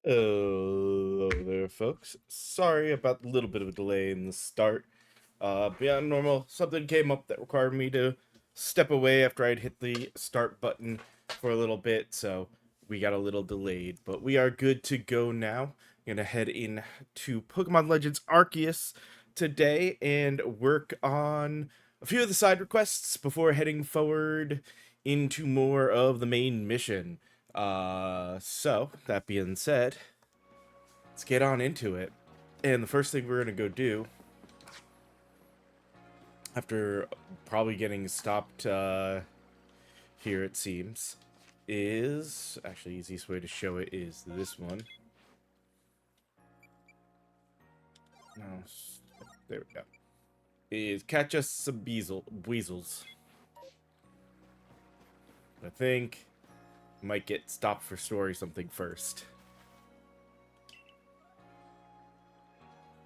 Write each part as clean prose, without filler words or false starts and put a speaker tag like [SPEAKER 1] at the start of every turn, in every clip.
[SPEAKER 1] Hello there, folks. Sorry about a little bit of a delay in the start. Beyond normal, something came up that required me to step away after I'd hit the start button for a little bit, so we got a little delayed. But we are good to go now. Gonna head in to Pokemon Legends Arceus today and work on a few of the side requests before heading forward into more of the main mission. So that being said, let's get on into it. And the first thing we're gonna go do, after probably getting stopped here, it seems, is actually easiest way to show it is this one. No, there we go. Is catch us some weasels. I think might get stopped for story something first.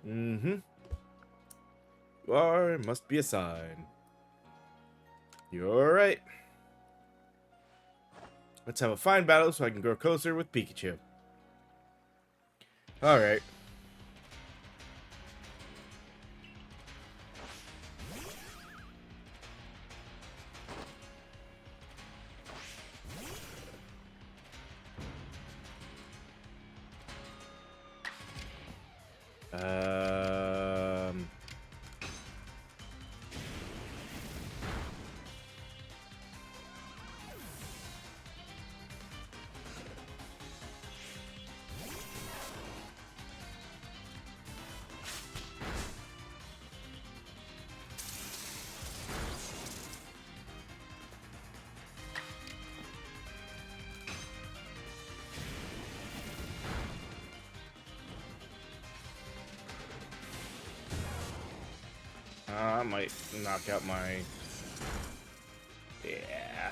[SPEAKER 1] Mm-hmm. Or must be a sign. You're right. Let's have a fine battle so I can grow closer with Pikachu. Alright. Um... I might knock out my... Yeah.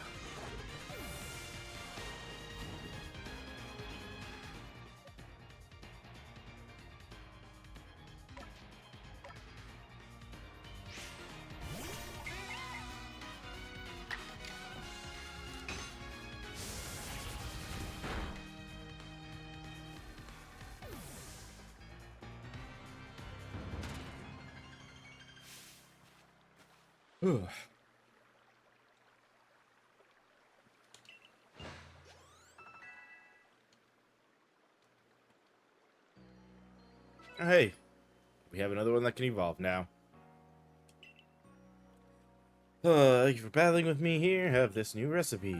[SPEAKER 1] Ugh. Hey, we have another one that can evolve now. Thank you for battling with me here. Have this new recipe.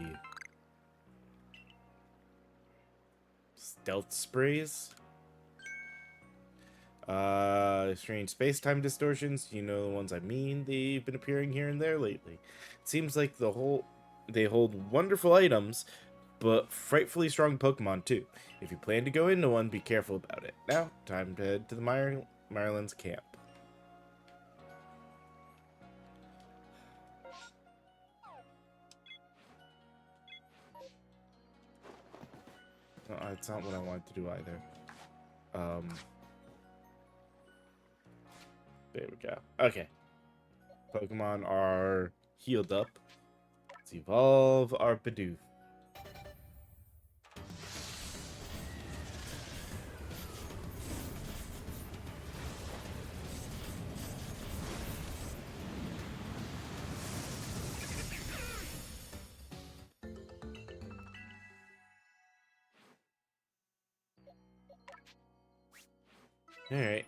[SPEAKER 1] Stealth sprays. Strange space-time distortions. You know the ones I mean. They've been appearing here and there lately. It seems like they hold wonderful items, but frightfully strong Pokemon too. If you plan to go into one, be careful about it. Now, time to head to the Marlin's camp. No, that's not what I wanted to do either. There we go. Okay. Pokemon are healed up. Let's evolve our Bidoof. Alright.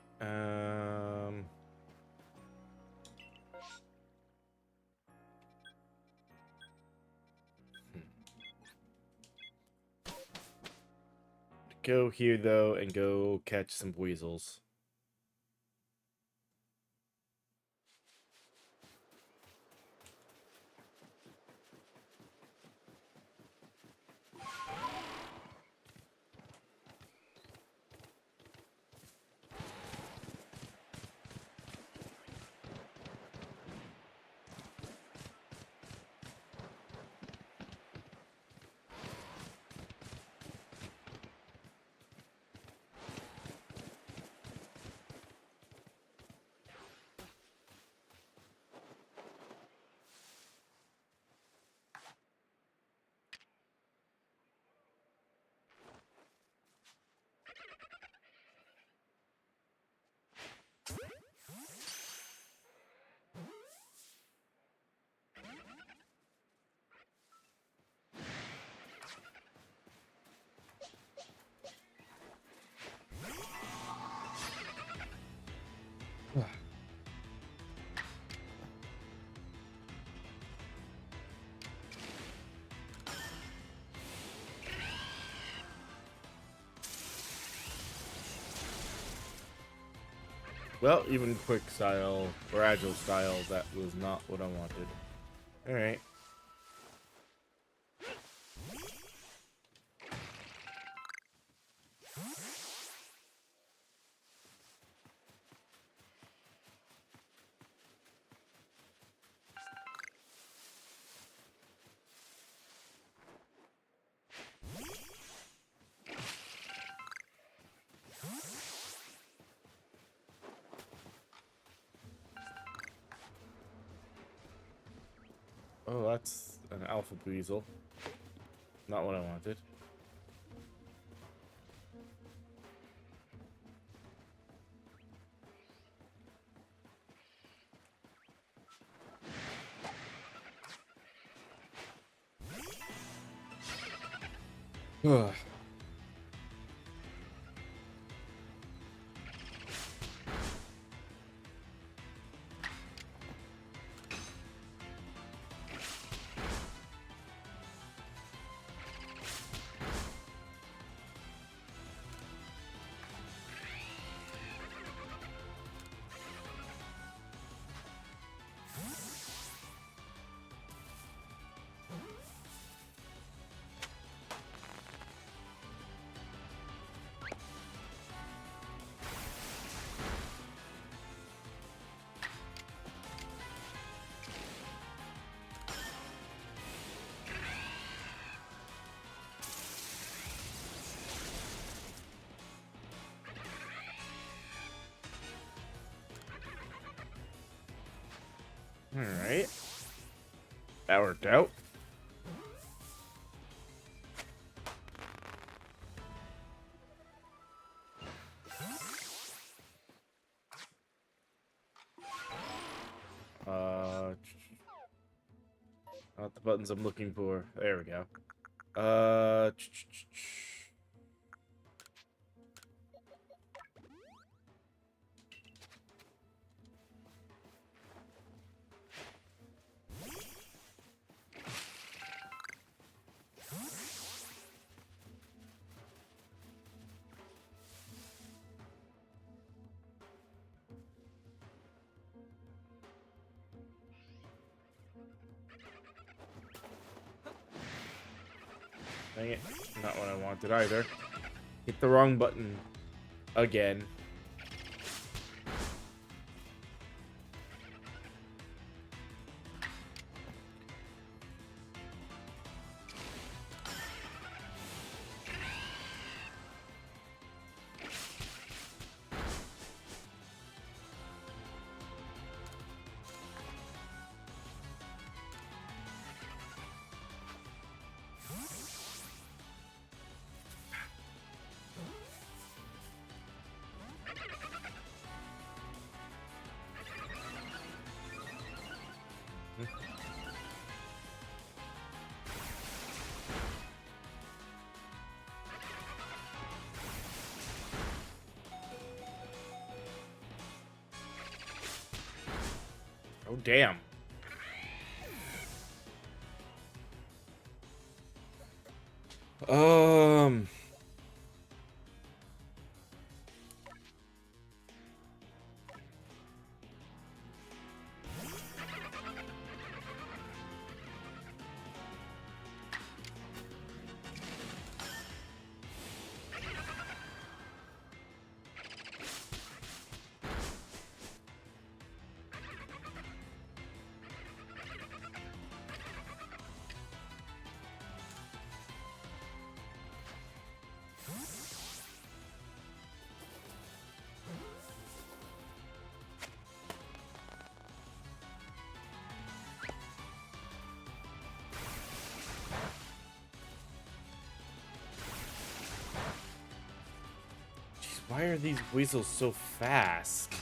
[SPEAKER 1] Go here, though, and go catch some weasels. Well, even quick style or agile style, that was not what I wanted. Alright. Oh, that's an alpha weasel. Not what I wanted. Ugh. Alright. That worked out. Not the buttons I'm looking for. There we go. Uh, Dang it. Not what I wanted either. Hit the wrong button. Again. Oh, damn. Um... Why are these weasels so fast?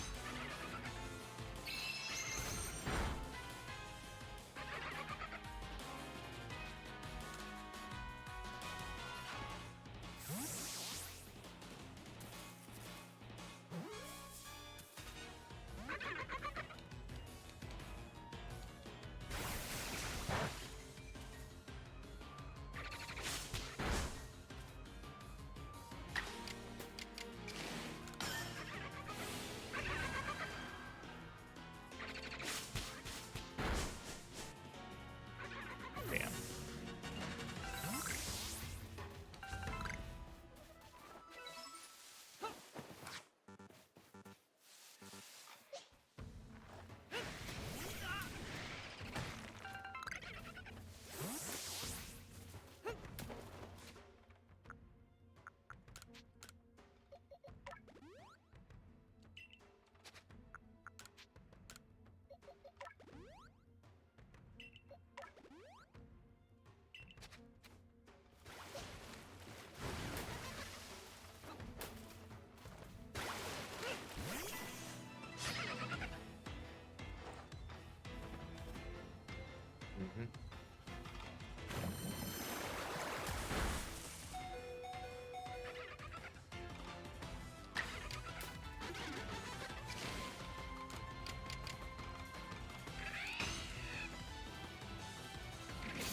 [SPEAKER 1] Mm-hmm.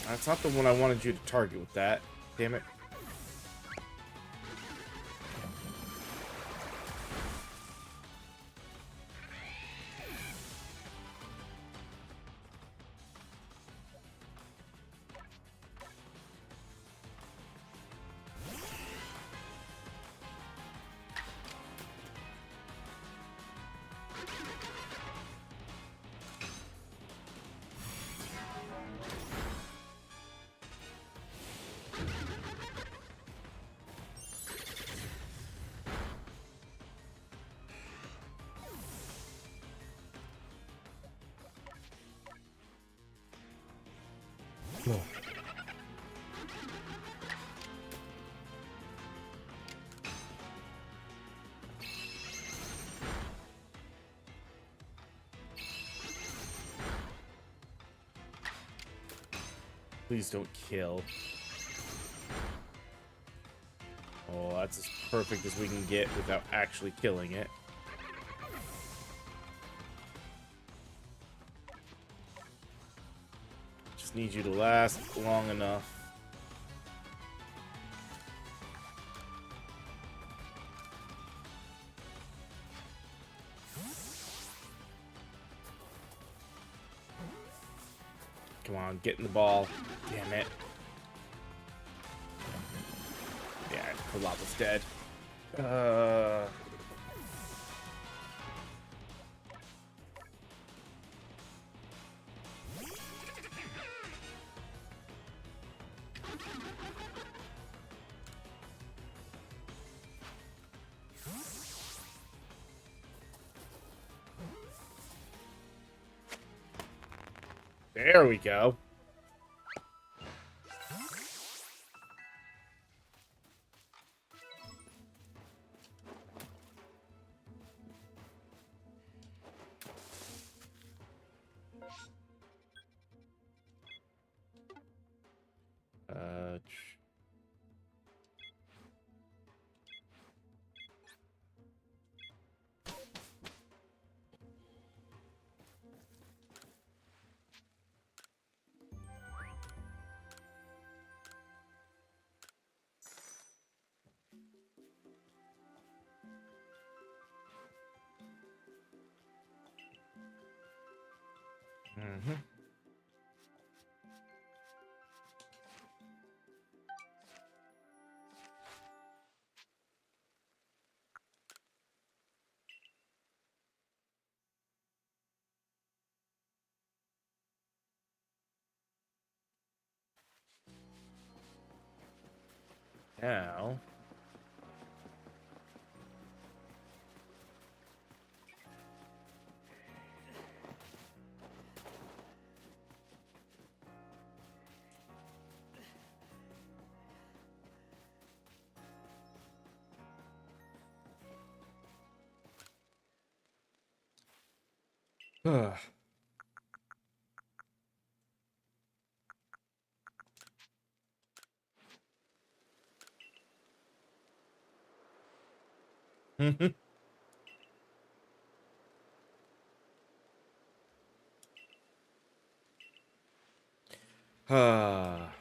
[SPEAKER 1] That's not the one I wanted you to target with that. Damn it. Oh. Please don't kill. Oh, that's as perfect as we can get without actually killing it. Just need you to last long enough. Come on, get in the ball. Damn it. Yeah, Kalava's dead. There we go. Uh, mm-hmm. Now. Ah.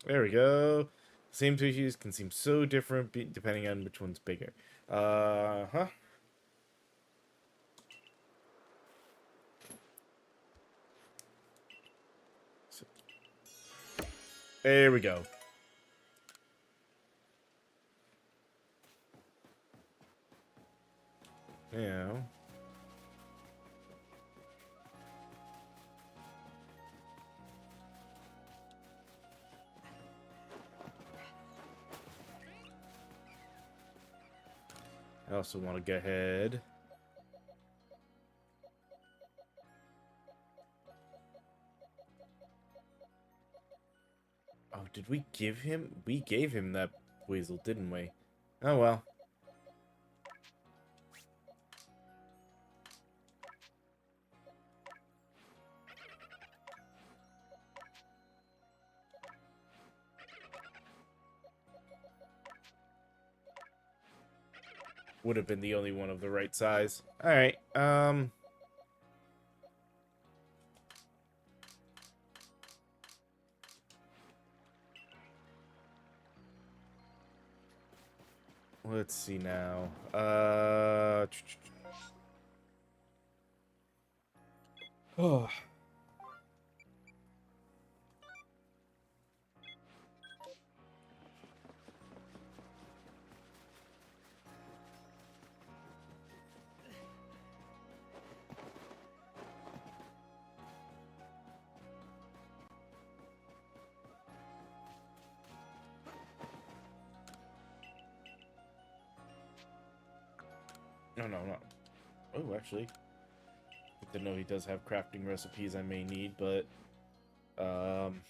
[SPEAKER 1] There we go. Same species can seem so different depending on which one's bigger. Huh? There we go. Yeah. I also want to go ahead. Oh, did we give him? We gave him that weasel, didn't we? Oh well. would have been the only one of the right size. All right. Let's see now. Oh. No, no, no. Oh, actually, good to know he does have crafting recipes I may need, but um.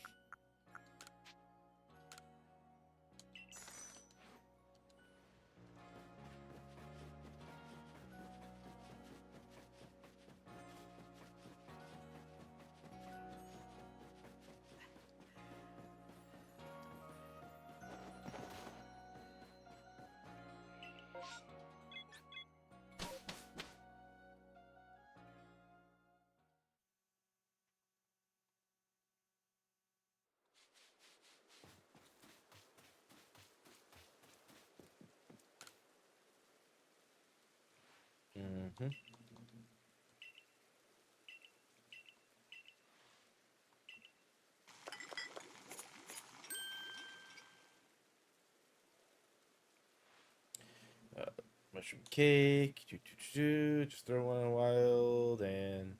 [SPEAKER 1] Mhm. Uh, mushroom cake. Just throw one in wild and.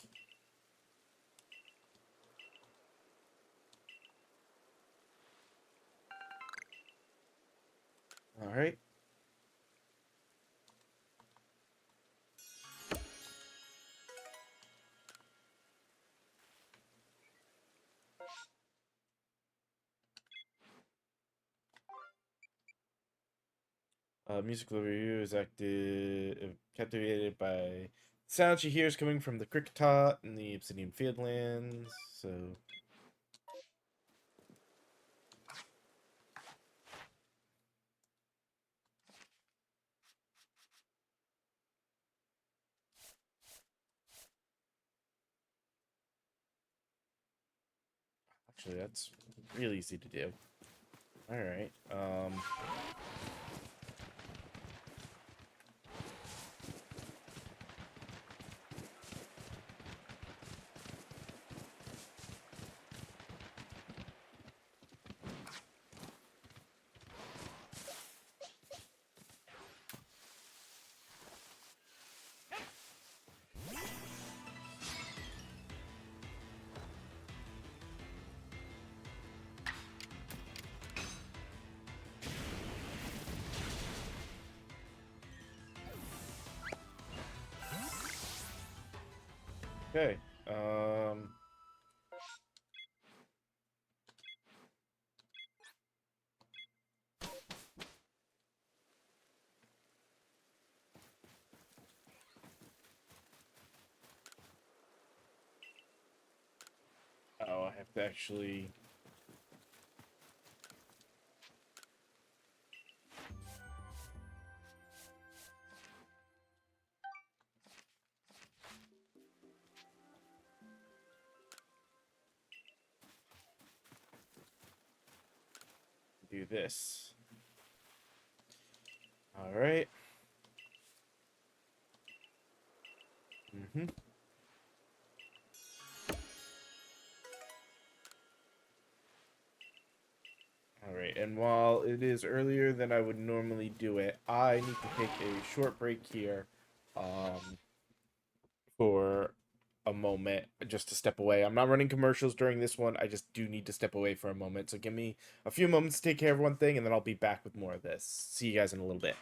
[SPEAKER 1] All right. Musical review is captivated by sound she hears coming from the Cricketot in the Obsidian Fieldlands. So, actually, that's really easy to do. All right. Okay. Oh, I have to actually. Do this. All right. Mm-hmm. All right. And while it is earlier than I would normally do it, I need to take a short break here, um, for a moment just to step away. I'm not running commercials during this one. I just do need to step away for a moment. So give me a few moments to take care of one thing, and then I'll be back with more of this. See you guys in a little bit.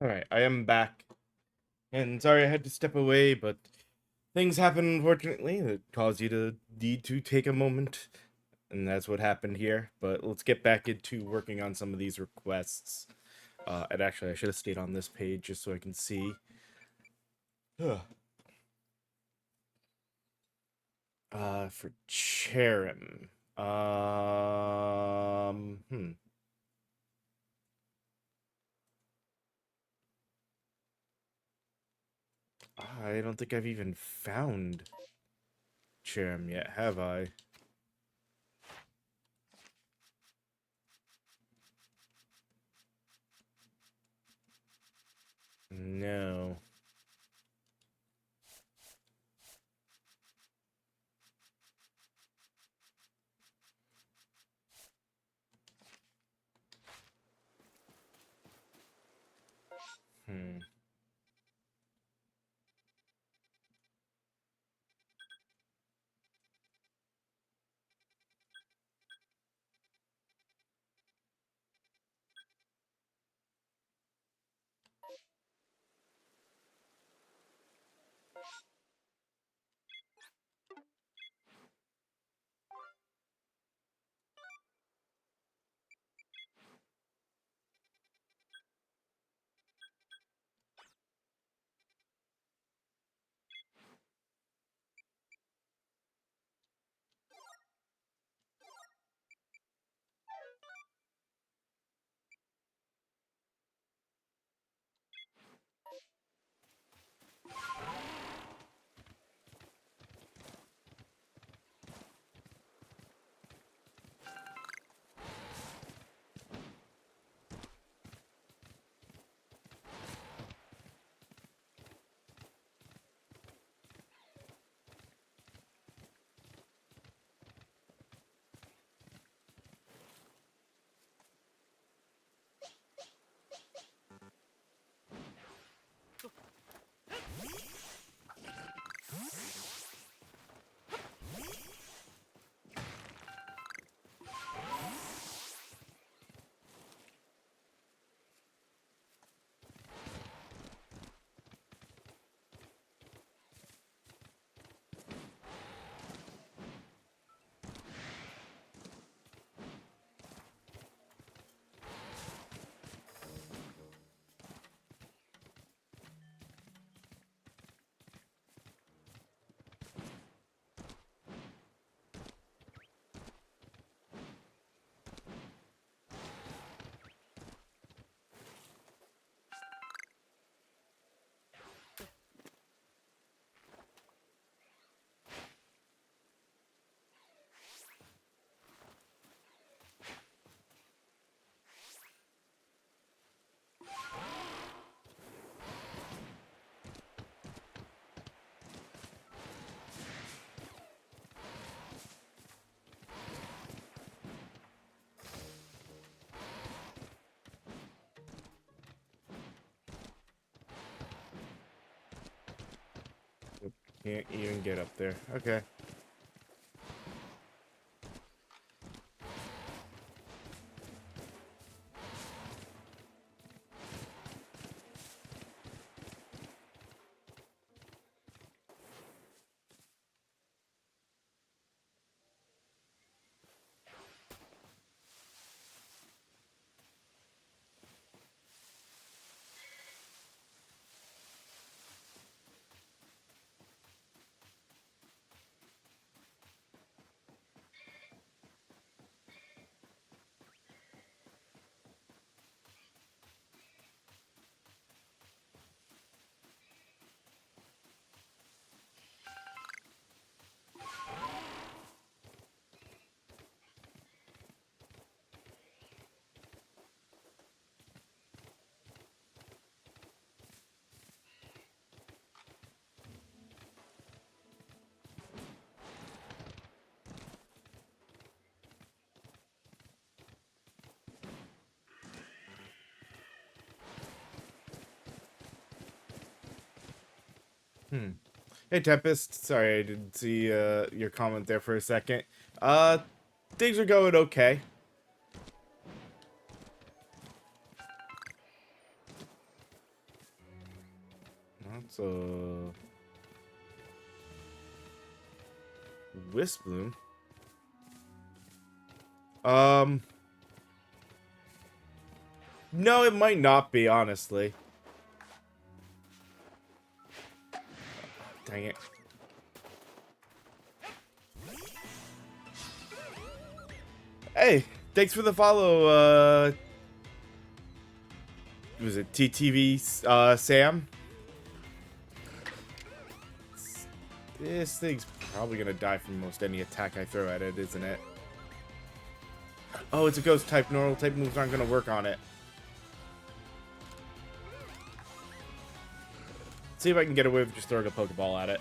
[SPEAKER 1] Alright, I am back. And sorry I had to step away, but things happen, unfortunately, that cause you to need to take a moment. And that's what happened here. But let's get back into working on some of these requests. And actually, I should have stayed on this page just so I can see. For Cherim. Hmm. I don't think I've even found Cherim yet, have I? No. Hmm. Can't even get up there. Okay. Hmm. Hey Tempest, sorry I didn't see your comment there for a second. Uh Things are going okay. So Wisp Bloom. No, it might not be, honestly. Dang it. Hey, thanks for the follow, was it TTV, Sam? This thing's probably gonna die from most any attack I throw at it, isn't it? Oh, it's a ghost type. Normal type moves aren't gonna work on it. See if I can get away with just throwing a Pokeball at it.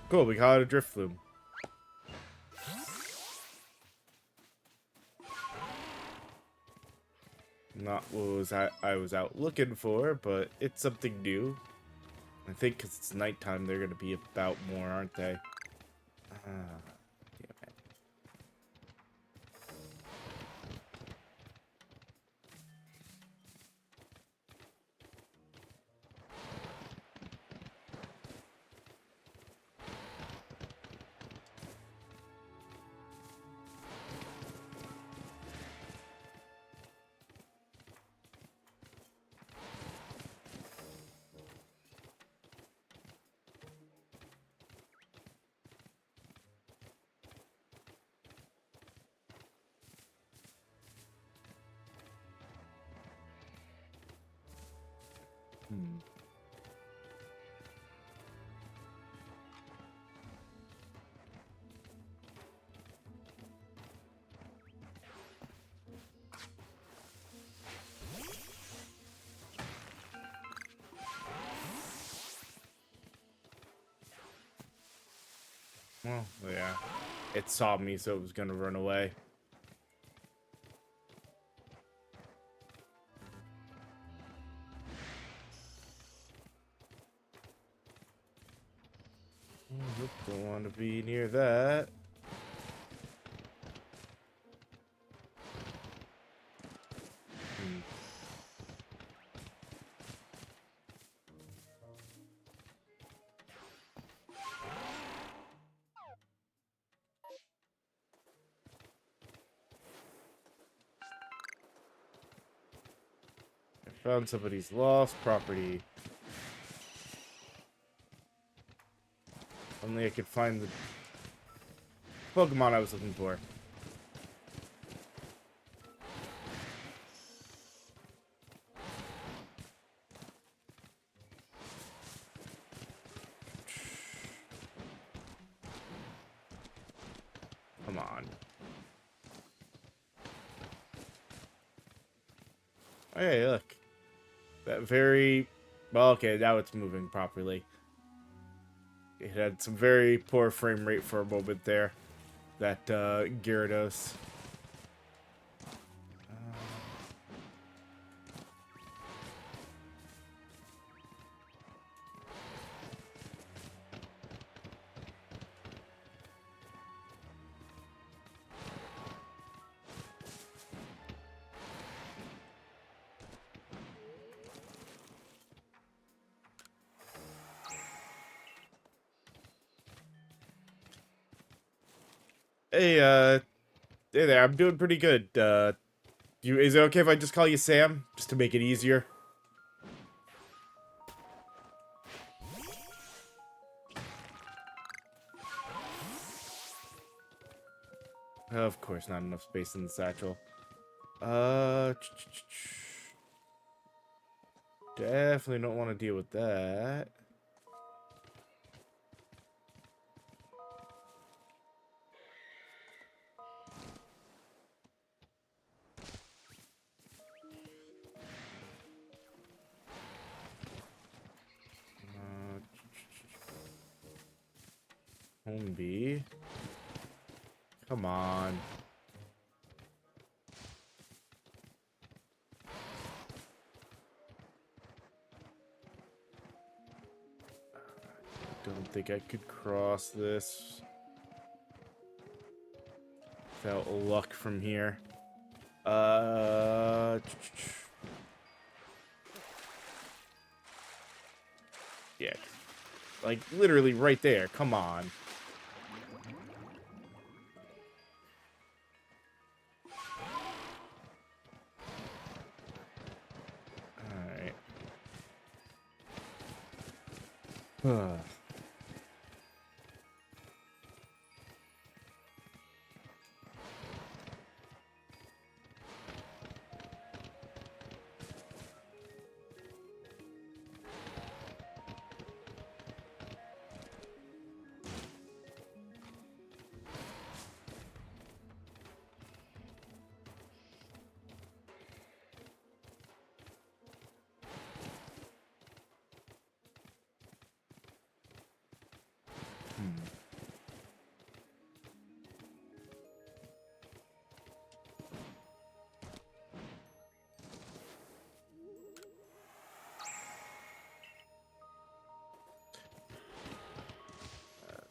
[SPEAKER 1] Cool, we caught a Drift Flume. Not what I was out looking for, but it's something new. I think because it's nighttime, they're going to be about more, aren't they? Damn it. Well, yeah. It saw me, so it was going to run away. Don't want to be near that. I found somebody's lost property. Only I could find the Pokemon I was looking for. Come on. Hey, look. That very... Well, okay, now it's moving properly. It had some very poor frame rate for a moment there. That, Gyarados. Hey, hey there, I'm doing pretty good. Is it okay if I just call you Sam? Just to make it easier? Of course, not enough space in the satchel. Definitely don't want to deal with that. Home B. Come on. Don't think I could cross this without luck from here. Uh, yeah, like literally right there. Come on. All right.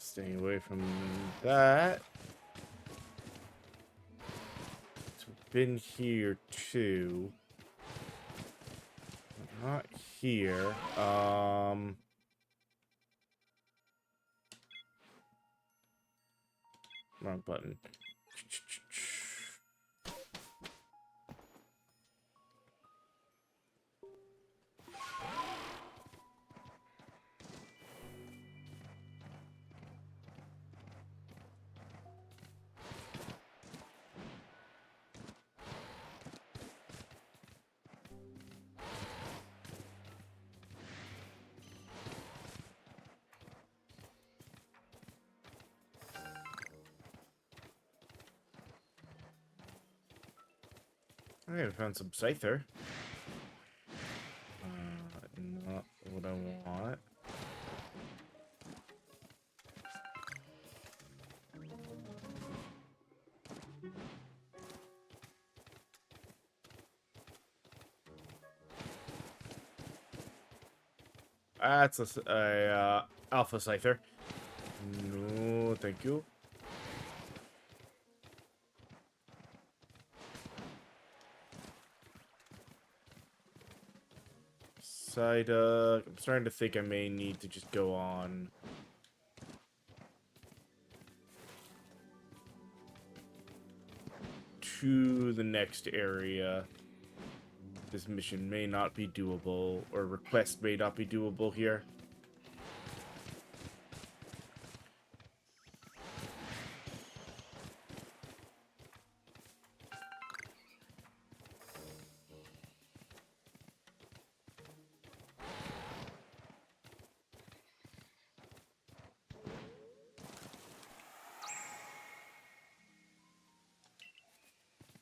[SPEAKER 1] Staying away from that. So we've been here too. Not here. Wrong button. Okay, I found some Scyther. Not what I want. That's a Alpha Scyther. No, thank you. I'm starting to think I may need to just go on. To the next area. This mission may not be doable, or request may not be doable here.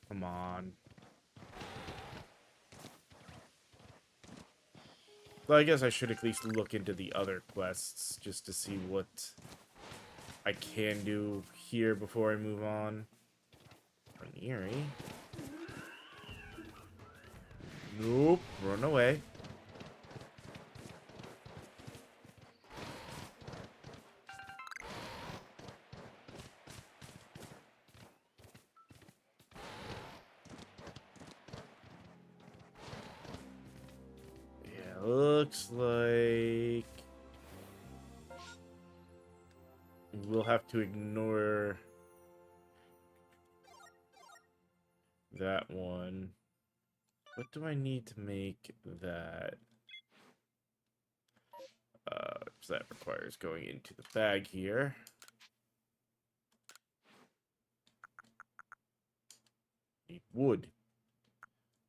[SPEAKER 1] Come on. Well, I guess I should at least look into the other quests, just to see what I can do here before I move on. Ranieri? Nope, run away. Yeah, looks like we'll have to ignore that one. What do I need to make that? So that requires going into the bag here. Need wood.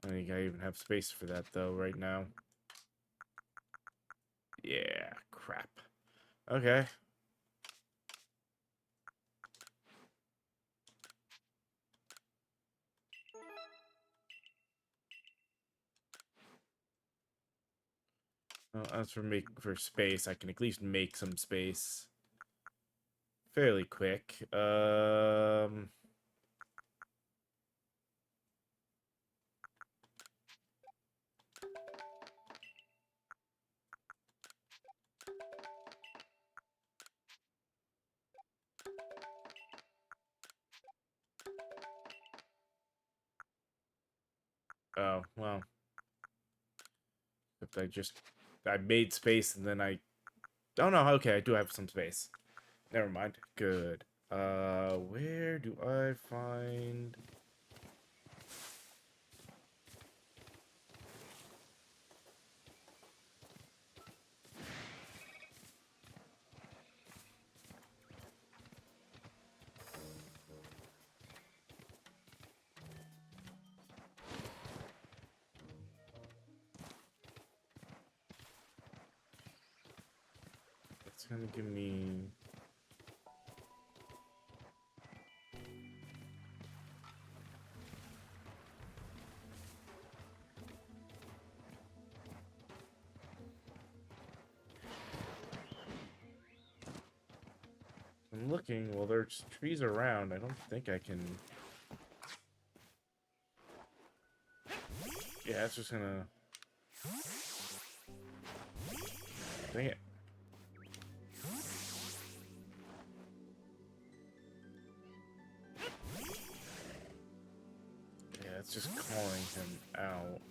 [SPEAKER 1] I think I even have space for that, though, right now. Yeah, crap. Okay. Well, as for space, I can at least make some space fairly quick. Oh, well. If I made space and then I... Oh, no, okay, I do have some space. Never mind. Good. Where do I find... It's gonna give me... I'm looking. Well, there's trees around. I don't think I can... Yeah, it's just gonna... Dang it. Yeah, it's just calling him out.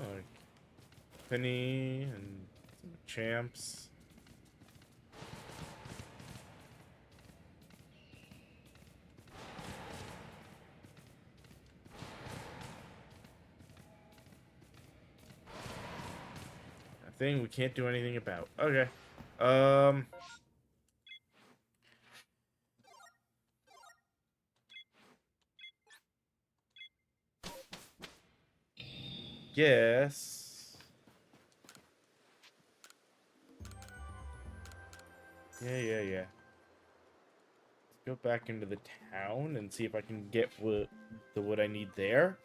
[SPEAKER 1] Oh, Penny and some champs. A thing we can't do anything about. Okay. Um... Yes. Yeah. Let's go back into the town and see if I can get the wood I need there.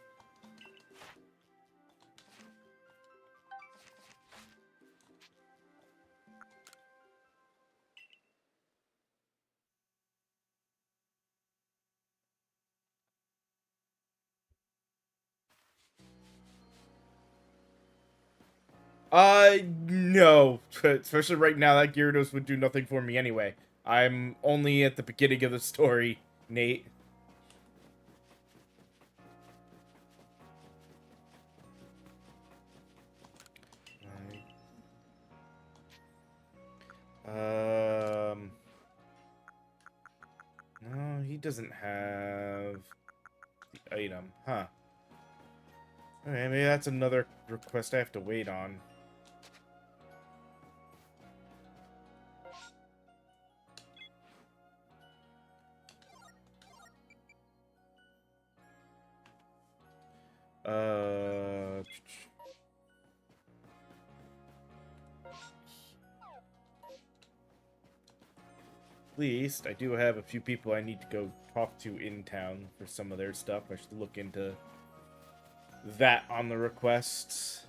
[SPEAKER 1] No. Especially right now, that Gyarados would do nothing for me anyway. I'm only at the beginning of the story, Nate. No, he doesn't have the item, huh? Okay, maybe that's another request I have to wait on. At least I do have a few people I need to go talk to in town for some of their stuff. I should look into that on the requests.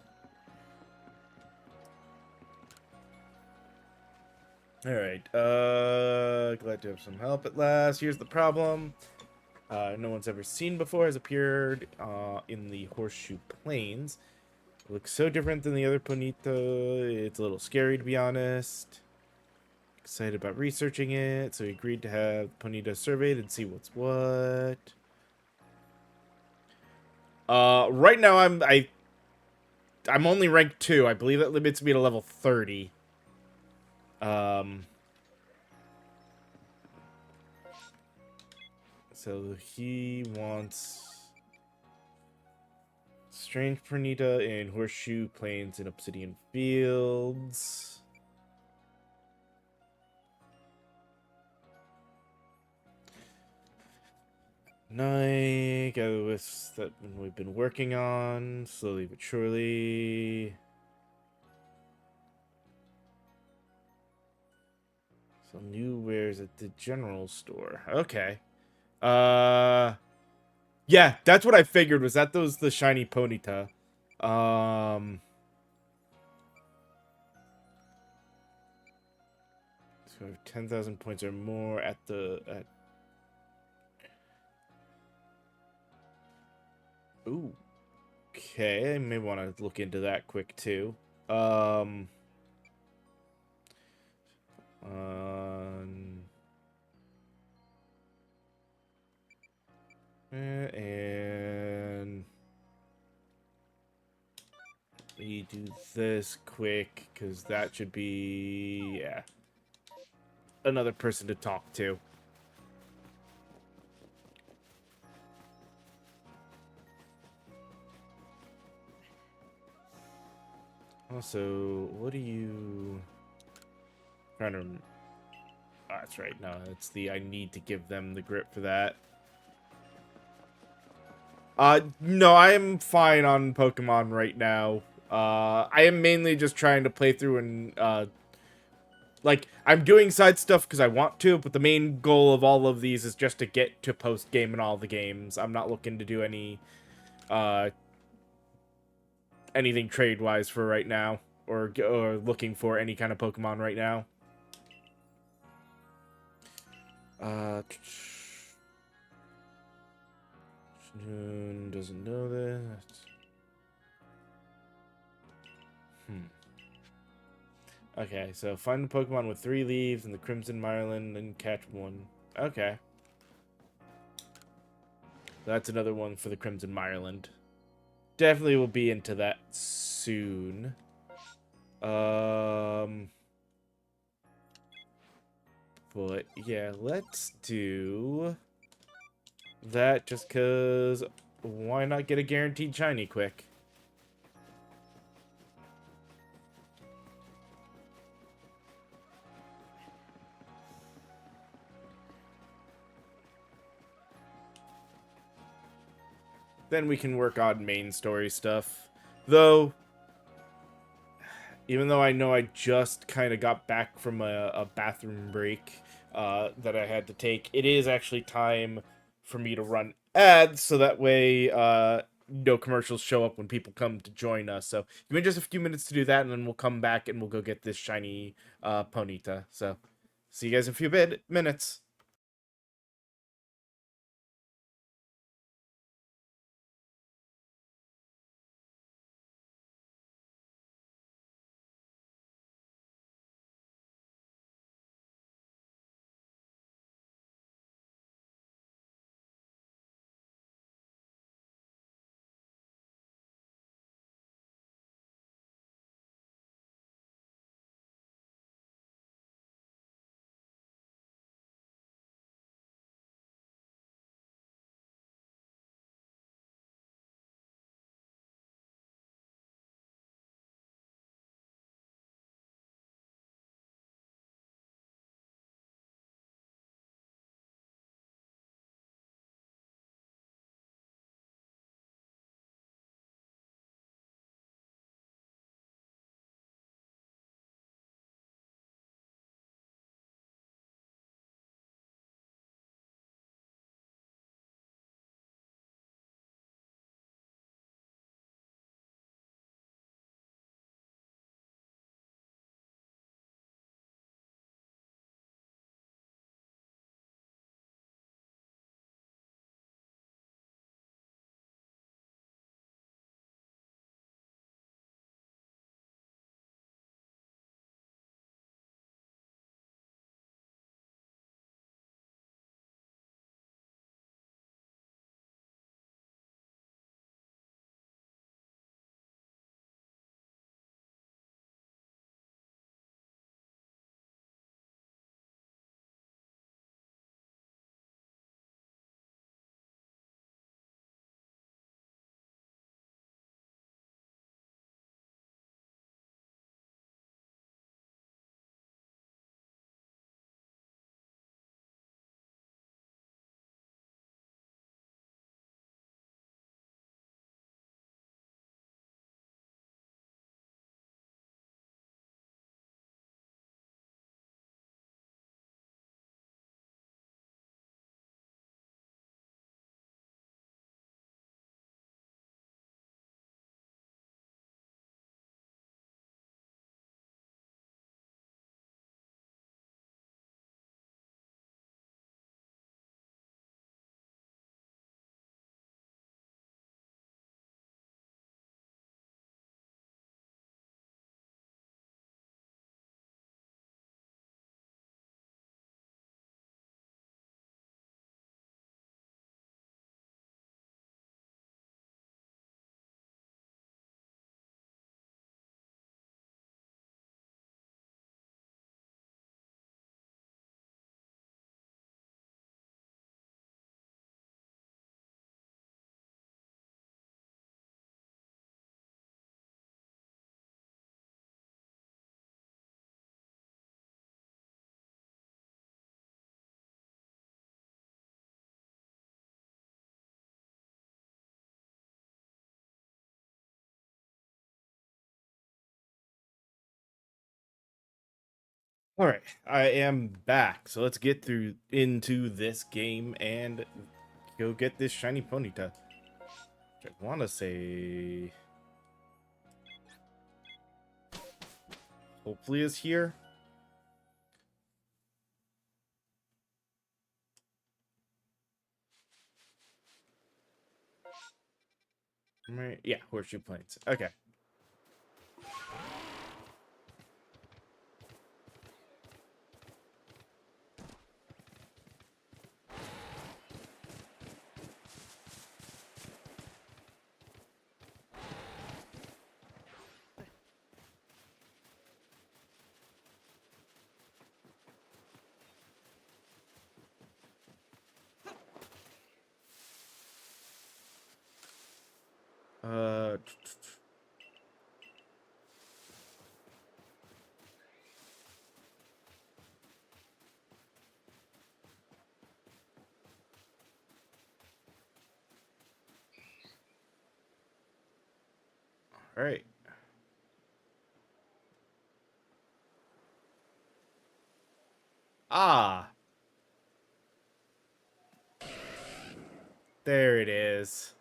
[SPEAKER 1] Alright, glad to have some help at last. Here's the problem. No one's ever seen before has appeared in the Horseshoe Plains. It looks so different than the other Ponita. It's a little scary, to be honest. Excited about researching it, so he agreed to have Ponita surveyed and see what's what. Right now I'm only ranked 2. I believe that limits me to level 30. So he wants Strange Pernita in Horseshoe Plains and Obsidian Fields. Nike, that we've been working on slowly but surely. Some new wares is at the general store. Okay. Yeah, that's what I figured. Was that the shiny Ponyta? So 10,000 points or more at the Ooh. Okay, I may want to look into that quick too. Um. Um. And you do this quick because that should be, yeah, another person to talk to. Also, what do you trying to? Oh, that's right. No, it's the I need to give them the grip for that. No, I am fine on Pokemon right now. I am mainly just trying to play through and, like, I'm doing side stuff because I want to, but the main goal of all of these is just to get to post-game in all the games. I'm not looking to do uh, anything trade-wise for right now, or looking for any kind of Pokemon right now. Doesn't know that. Okay, so find a Pokemon with 3 leaves in the Crimson Mireland and catch one. Okay. That's another one for the Crimson Mireland. Definitely will be into that soon. But yeah, let's do that just because why not get a guaranteed shiny quick? Then we can work on main story stuff. Though, even though I know I just kind of got back from a bathroom break that I had to take, it is actually time for me to run ads so that way no commercials show up when people come to join us. So give me just a few minutes to do that, and then we'll come back and we'll go get this shiny Ponyta. So see you guys in a few minutes. All right, I am back. So let's get through into this game and go get this shiny Ponyta. Which I want to say, hopefully, is here. Right? Yeah, Horseshoe Plains. Okay. Uh. All right. Ah, there it is.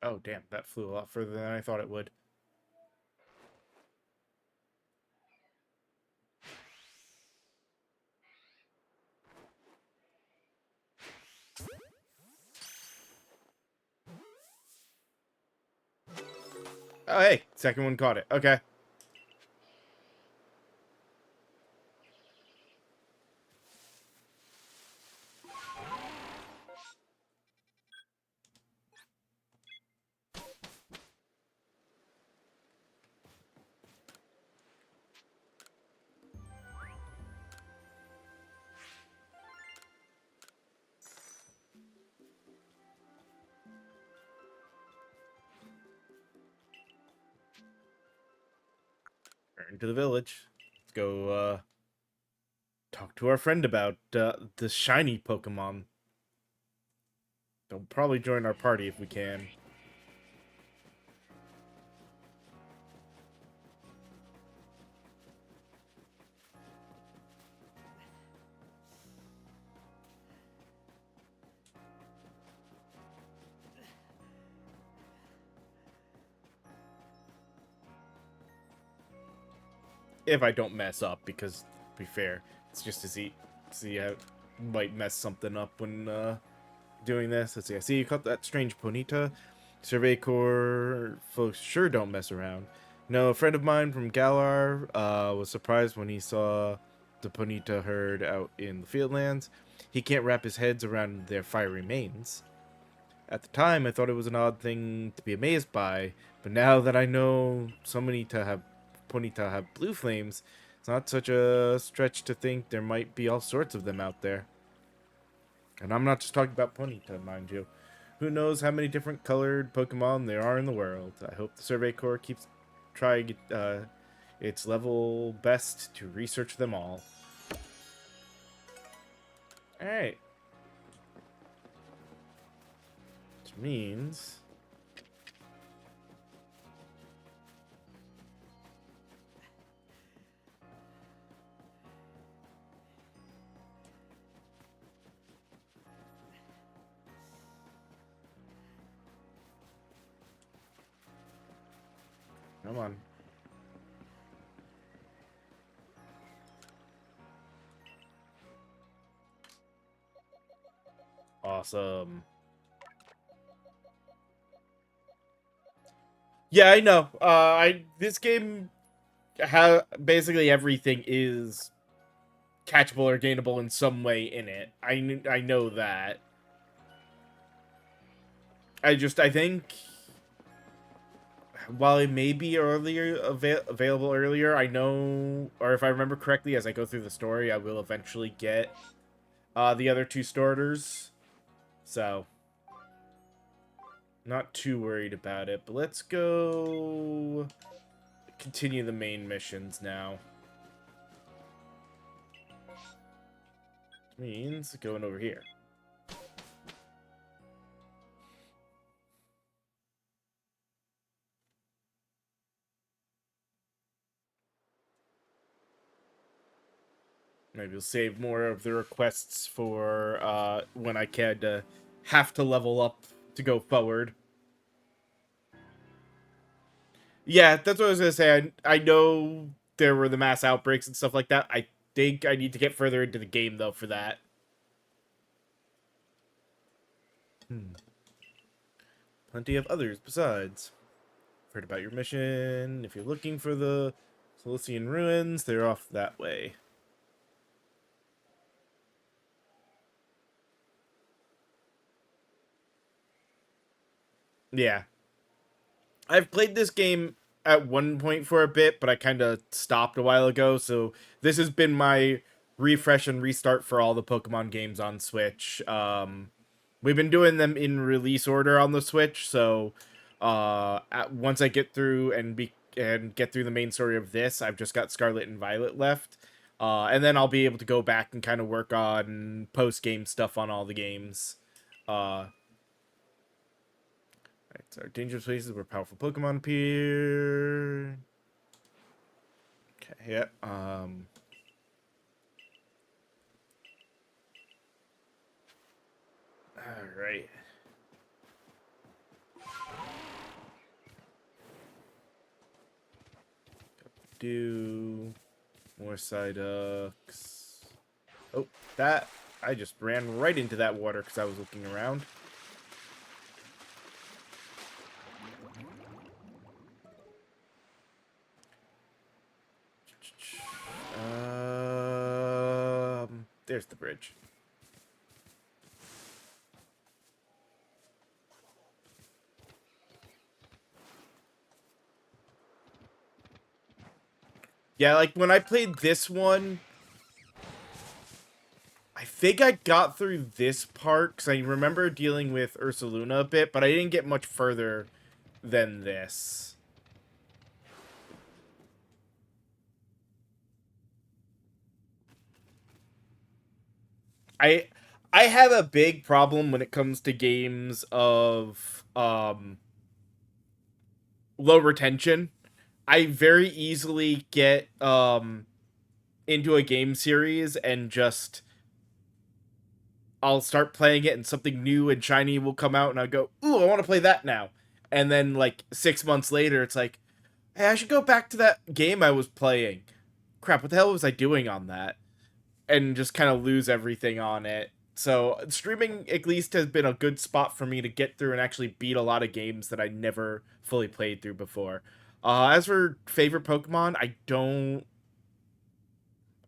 [SPEAKER 1] Oh, damn, that flew a lot further than I thought it would. Oh, hey, second one caught it. Okay. Return to the village. Let's go, talk to our friend about, the shiny Pokemon. They'll probably join our party if we can. If I don't mess up, because, to be fair, it's just to see how might mess something up when, doing this. Let's see. I see you caught that strange Ponyta. Survey Corps folks sure don't mess around. No, a friend of mine from Galar was surprised when he saw the Ponyta herd out in the Fieldlands. He can't wrap his head around their fiery manes. At the time, I thought it was an odd thing to be amazed by, but now that I know so many to have Ponyta have blue flames, it's not such a stretch to think there might be all sorts of them out there. And I'm not just talking about Ponyta, mind you. Who knows how many different colored Pokemon there are in the world. I hope the Survey Corps keeps trying its level best to research them all. Alright. Which means... Come on. Awesome. Yeah, I know. This game basically everything is catchable or gainable in some way in it. I know that. I think while it may be earlier available earlier, I know, or if I remember correctly, as I go through the story, I will eventually get the other two starters. So, not too worried about it. But let's go continue the main missions now. Which means going over here. Maybe we'll save more of the requests for when I can have to level up to go forward. Yeah, that's what I was gonna say. I know there were the mass outbreaks and stuff like that. I think I need to get further into the game though for that. Plenty of others besides. Heard about your mission. If you're looking for the Cilician ruins, they're off that way. Yeah. I've played this game at one point for a bit, but I kind of stopped a while ago, so this has been my refresh and restart for all the Pokemon games on Switch. We've been doing them in release order on the Switch, so once I get through and get through the main story of this, I've just got Scarlet and Violet left. And then I'll be able to go back and kind of work on post-game stuff on all the games. Right, so dangerous places where powerful Pokemon appear. Okay, yeah. Alright. Do more Psyducks. Oh, that I just ran right into that water because I was looking around. There's the bridge. Yeah, like when I played this one, I think I got through this part because I remember dealing with Ursaluna a bit, but I didn't get much further than this. I I have a big problem when it comes to games of low retention. I very easily get into a game series and just I'll start playing it and something new and shiny will come out and I go, "Ooh, I want to play that now." And then like 6 months later it's like, "Hey, I should go back to that game I was playing. Crap, what the hell was I doing on that?" And just kind of lose everything on it. So streaming at least has been a good spot for me to get through and actually beat a lot of games that I never fully played through before. As for favorite Pokemon, I don't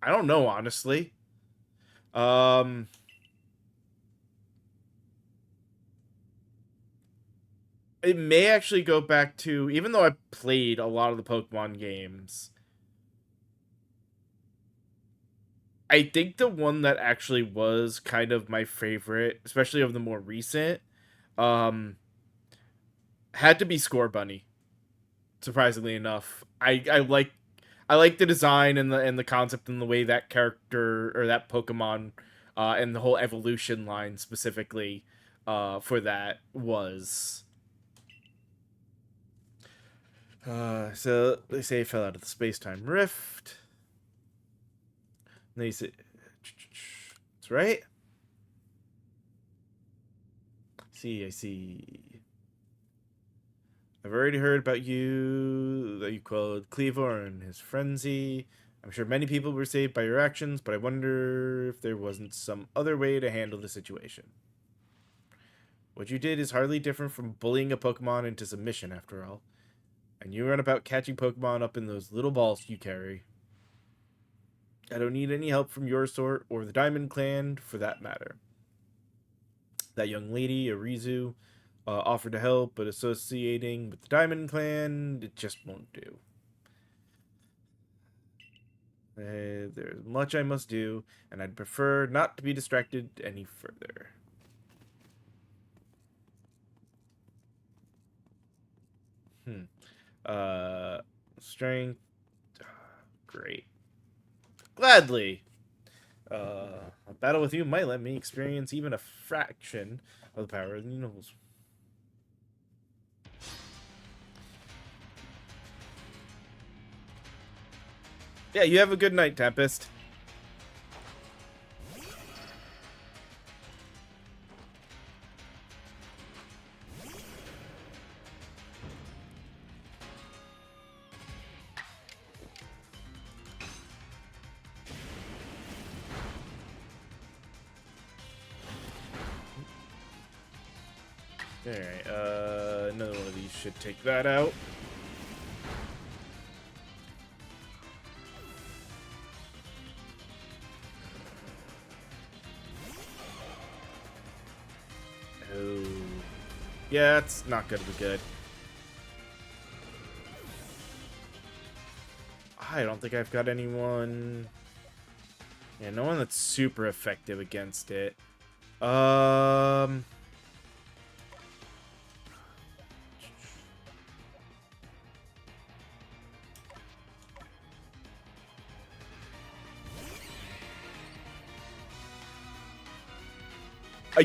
[SPEAKER 1] know honestly. Um, it may actually go back to even though I played a lot of the Pokemon games. I think the one that actually was kind of my favorite, especially of the more recent, um, had to be Score Bunny. Surprisingly enough, I like the design and the concept and the way that character or that Pokemon and the whole evolution line specifically for that was. So they say it fell out of the space time rift. And they say, that's right. I see. I've already heard about you, that you quelled Cleavor and his frenzy. I'm sure many people were saved by your actions, but I wonder if there wasn't some other way to handle the situation. What you did is hardly different from bullying a Pokemon into submission, after all. And you run about catching Pokemon up in those little balls you carry. I don't need any help from your sort, or the Diamond Clan, for that matter. That young lady, Arizu, Offered to help, but associating with the Diamond Clan, it just won't do. There's much I must do, and I'd prefer not to be distracted any further. Hmm. Uh, Strength. Great. Gladly. A battle with you might let me experience even a fraction of the power of the nobles. Yeah, you have a good night, Tempest. Alright, another one of these should take that out. Oh. Yeah, it's not gonna be good. I don't think I've got anyone... Yeah, no one that's super effective against it.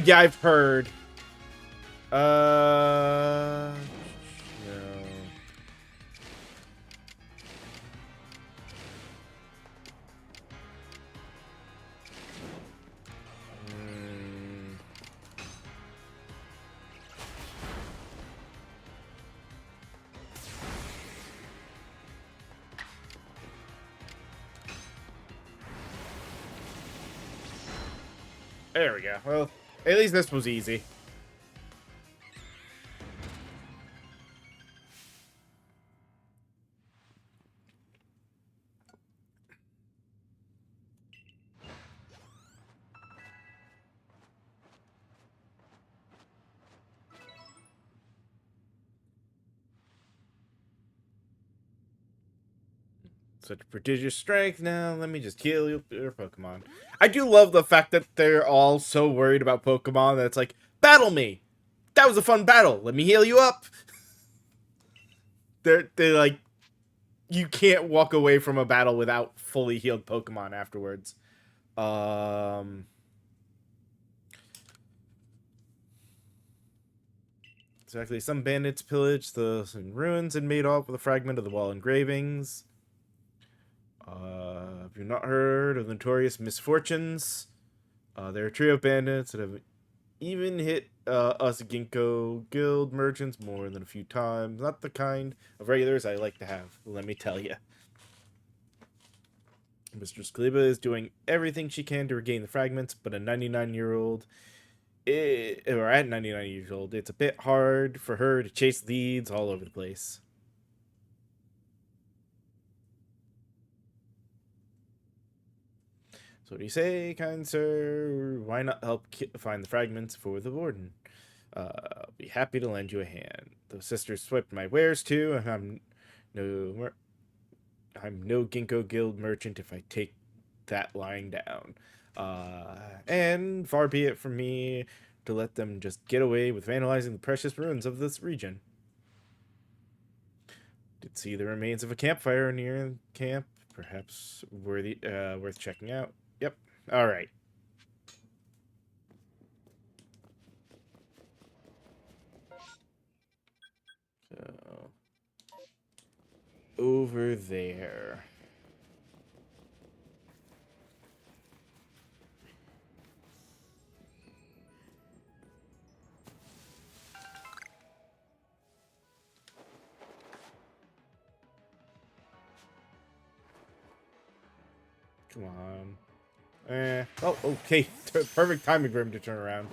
[SPEAKER 1] Yeah, I've heard. No. Mm. There we go. Well, at least this was easy. Such prodigious strength. Now, let me just kill your Pokemon. I do love the fact that they're all so worried about Pokemon that it's like, battle me! That was a fun battle! Let me heal you up! They're like, you can't walk away from a battle without fully healed Pokemon afterwards. Exactly. Some bandits pillaged the ruins and made off with a fragment of the wall engravings. Have you not heard of the notorious misfortunes? They're a trio of bandits that have even hit us Ginkgo guild merchants more than a few times. Not the kind of regulars I like to have, let me tell you. Mistress Kaliba is doing everything she can to regain the fragments, but a 99-year-old, or at 99 years old, it's a bit hard for her to chase leads all over the place. So what do you say, kind sir? Why not help find the fragments for the warden? I'll be happy to lend you a hand. The sisters swept my wares too, and I'm no Ginkgo Guild merchant if I take that lying down. And far be it from me to let them just get away with vandalizing the precious ruins of this region. Did see the remains of a campfire near camp. Perhaps worth checking out. Yep. All right. So, over there. Come on. Oh, okay. Perfect timing for him to turn around.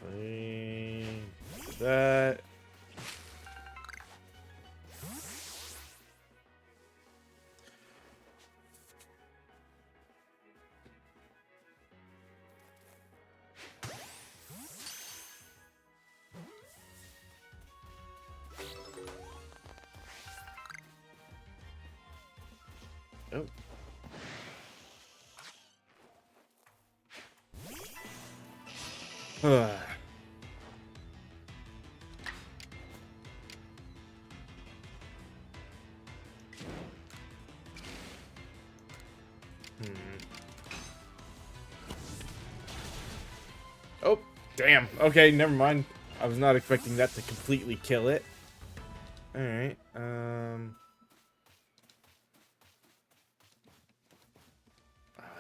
[SPEAKER 1] Swing. That. Oh. Oh, damn. Okay, never mind. I was not expecting that to completely kill it. Alright, I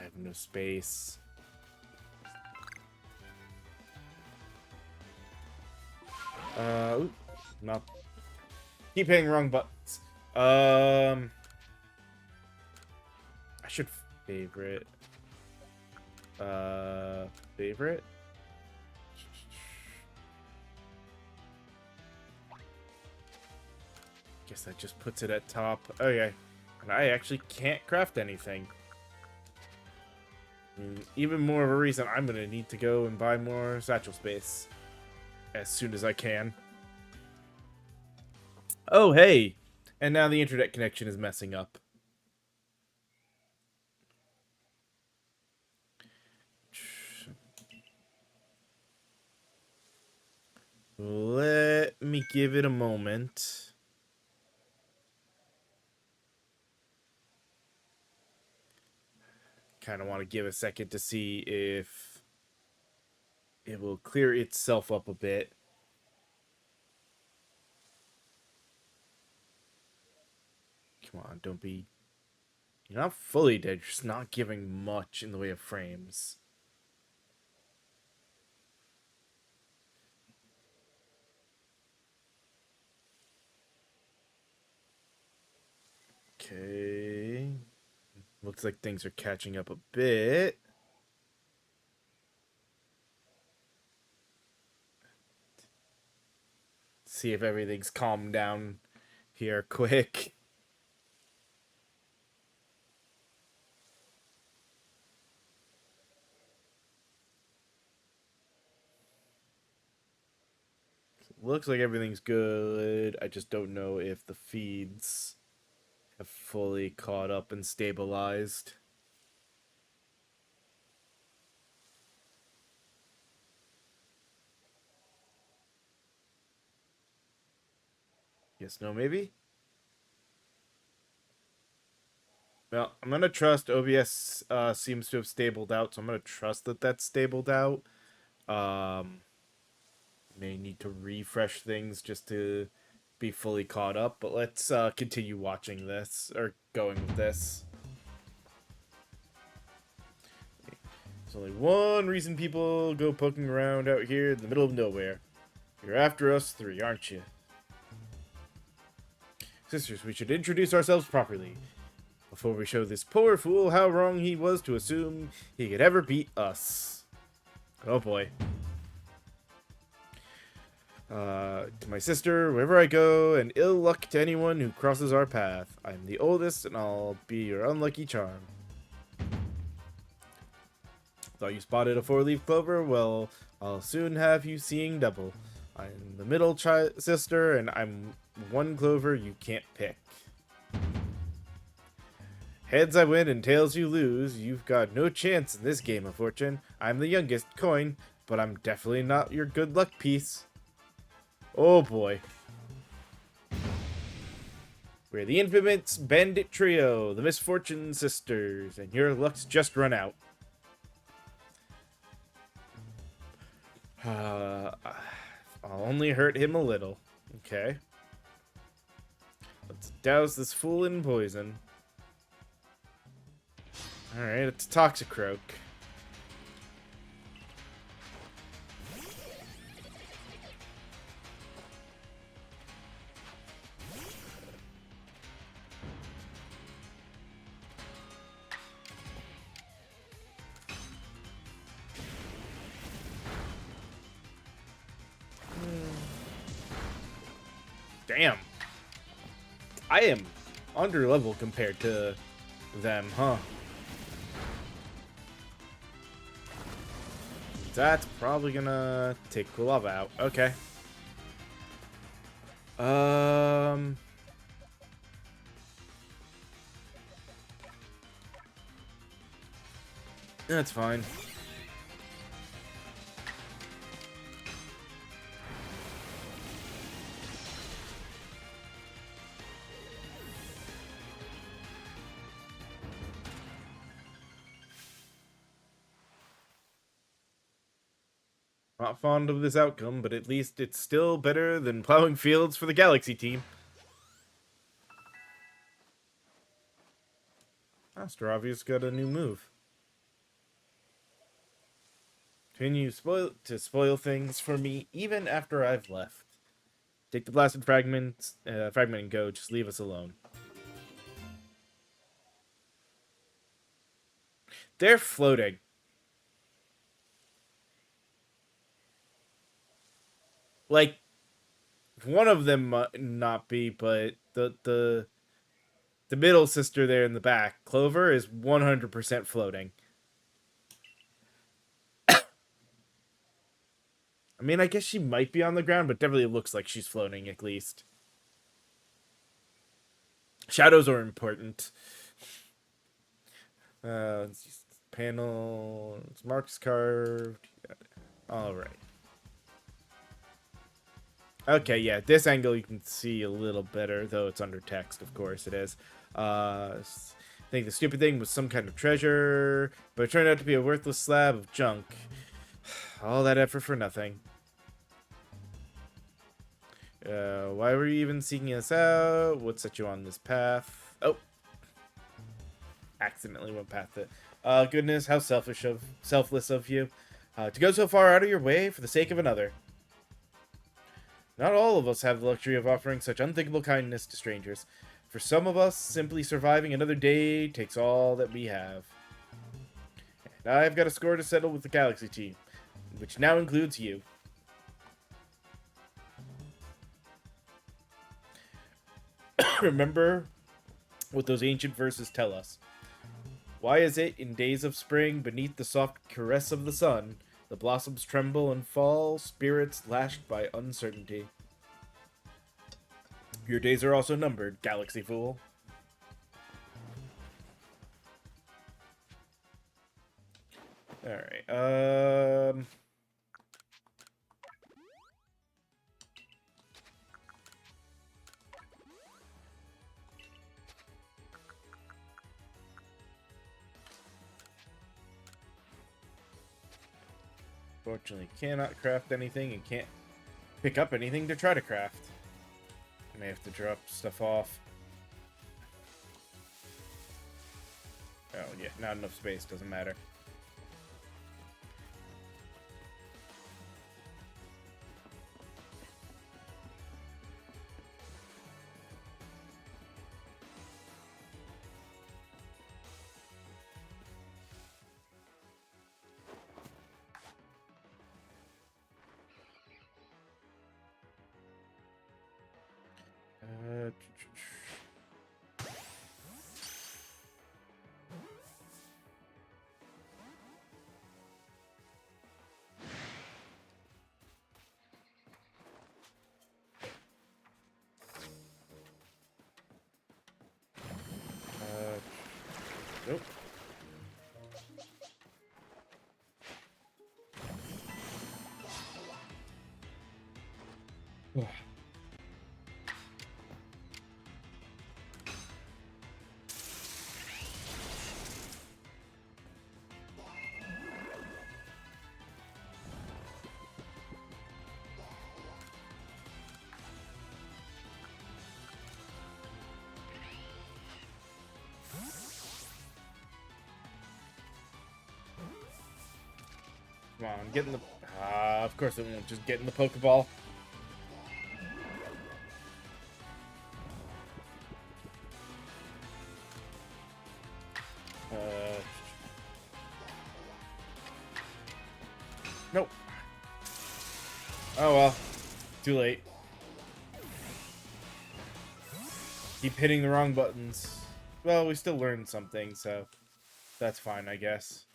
[SPEAKER 1] have no space. Ooh, not. Keep hitting wrong buttons. I should favorite. Favorite? Guess that just puts it at top. Okay. And I actually can't craft anything. Even more of a reason I'm gonna need to go and buy more satchel space as soon as I can. Oh, hey! And now the internet connection is messing up. Let me give it a moment. Kind of want to give a second to see if it will clear itself up a bit. Come on, don't be... You're not fully dead, you're just not giving much in the way of frames. Okay. Looks like things are catching up a bit. See if everything's calmed down here quick. Looks like everything's good. I just don't know if the feeds have fully caught up and stabilized. Yes, no, maybe? Well, I'm going to trust OBS seems to have stabled out, so I'm going to trust that that's stabled out. May need to refresh things just to be fully caught up, but let's continue watching this, or going with this. There's only one reason people go poking around out here in the middle of nowhere. You're after us three, aren't you? Sisters, we should introduce ourselves properly before we show this poor fool how wrong he was to assume he could ever beat us. Oh boy. To my sister, wherever I go, and ill luck to anyone who crosses our path. I'm the oldest, and I'll be your unlucky charm. Thought you spotted a four-leaf clover? Well, I'll soon have you seeing double. I'm the middle sister, and I'm one clover you can't pick. Heads I win and tails you lose. You've got no chance in this game of fortune. I'm the youngest coin, but I'm definitely not your good luck piece. Oh boy. We're the infamous bandit trio, the Misfortune Sisters, and your luck's just run out. I'll only hurt him a little. Okay. Let's douse this fool in poison. Alright, it's a Toxicroak. Damn. I am under level compared to them, huh? That's probably gonna take Kulava out. Okay. That's fine. Not fond of this outcome, but at least it's still better than plowing fields for the Galaxy team. Astaravi's got a new move. Continue to spoil things for me even after I've left. Take the blasted fragment and go. Just leave us alone. They're floating. Like, one of them might not be, but the middle sister there in the back, Clover, is 100% floating. I mean, I guess she might be on the ground, but definitely looks like she's floating at least. Shadows are important. Panel, marks carved. All right. Okay, yeah, this angle you can see a little better, though it's under text, of course it is. I think the stupid thing was some kind of treasure, but it turned out to be a worthless slab of junk. All that effort for nothing. Why were you even seeking us out? What set you on this path? Oh. Accidentally went past it. Goodness, how selfless of you. To go so far out of your way for the sake of another. Not all of us have the luxury of offering such unthinkable kindness to strangers. For some of us, simply surviving another day takes all that we have. And I've got a score to settle with the Galaxy team, which now includes you. Remember what those ancient verses tell us. Why is it, in days of spring, beneath the soft caress of the sun, the blossoms tremble and fall, spirits lashed by uncertainty? Your days are also numbered, Galaxy Fool. Alright, Fortunately, cannot craft anything and can't pick up anything to try to craft. I may have to drop stuff off. Oh, yeah, not enough space, doesn't matter. Nope. Come on, get in the... of course it won't just get in the Pokeball. Nope. Oh well. Too late. Keep hitting the wrong buttons. Well, we still learned something, so that's fine, I guess.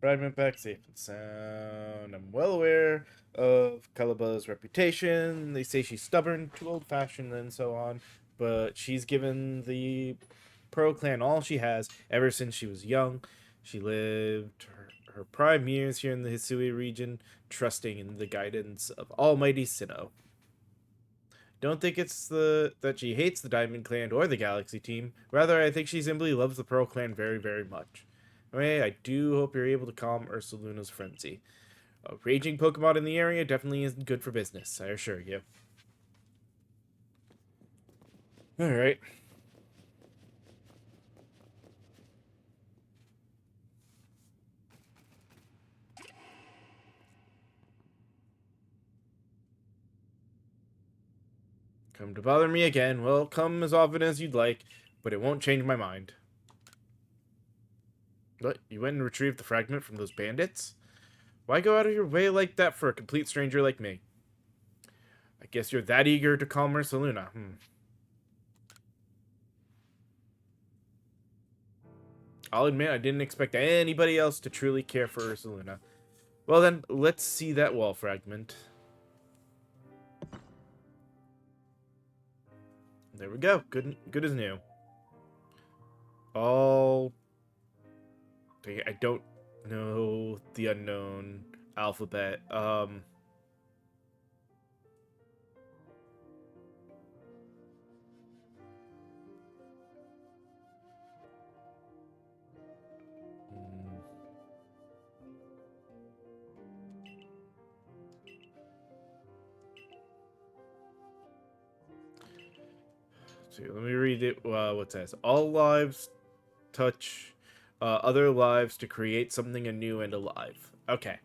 [SPEAKER 1] Fragment back safe and sound. I'm well aware of Kalaba's reputation. They say she's stubborn, too old-fashioned, and so on. But she's given the Pearl Clan all she has ever since she was young. She lived her prime years here in the Hisui region, trusting in the guidance of Almighty Sinnoh. Don't think it's that she hates the Diamond Clan or the Galaxy team. Rather, I think she simply loves the Pearl Clan very, very much. Anyway, I do hope you're able to calm Ursaluna's frenzy. A raging Pokemon in the area definitely isn't good for business, I assure you. Alright. Come to bother me again. Well, come as often as you'd like, but it won't change my mind. What? You went and retrieved the fragment from those bandits? Why go out of your way like that for a complete stranger like me? I guess you're that eager to calm Ursaluna. I'll admit I didn't expect anybody else to truly care for Ursaluna. Well then, let's see that wall fragment. There we go. Good as new. All... I don't know the unknown alphabet. So let me read it. What it says? All lives touch other lives to create something anew and alive. Okay.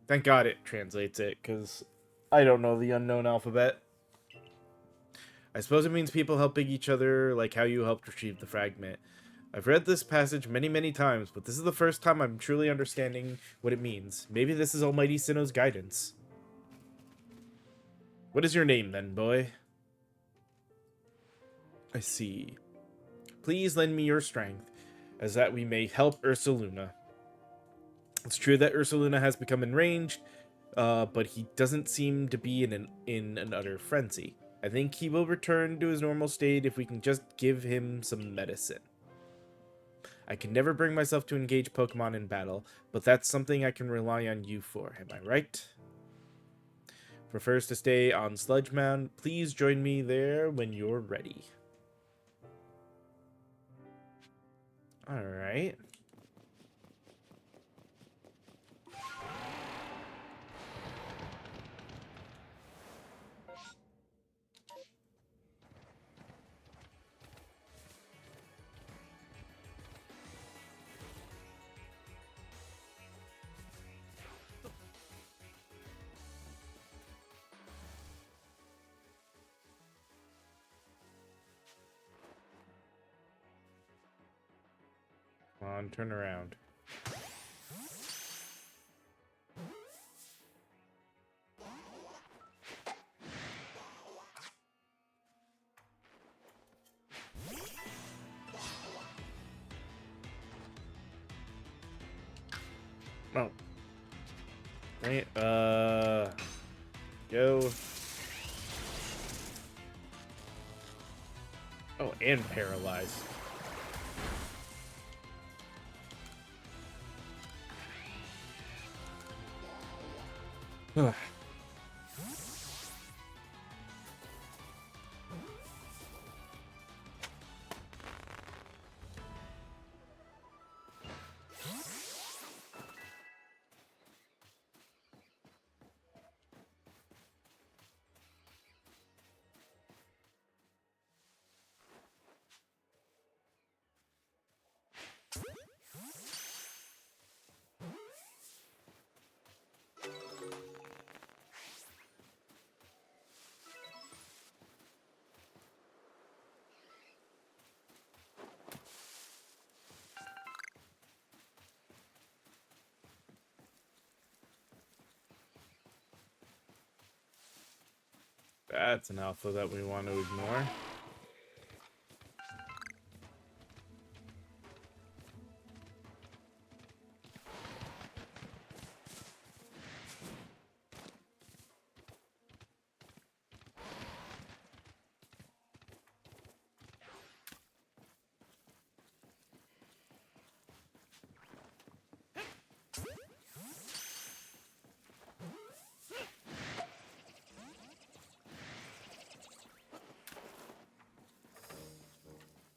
[SPEAKER 1] Thank God it translates it, because I don't know the unknown alphabet. I suppose it means people helping each other, like how you helped retrieve the fragment. I've read this passage many, many times, but this is the first time I'm truly understanding what it means. Maybe this is Almighty Sinnoh's guidance. What is your name, then, boy? I see. Please lend me your strength, as that we may help Ursaluna. It's true that Ursaluna has become enraged, but he doesn't seem to be in an utter frenzy. I think he will return to his normal state if we can just give him some medicine. I can never bring myself to engage Pokemon in battle, but that's something I can rely on you for, am I right? Prefers to stay on Sludge Mound. Please join me there when you're ready. Alright. Come on, turn around. Oh. Right, go. Oh, and paralyzed. Ugh. That's an alpha that we want to ignore.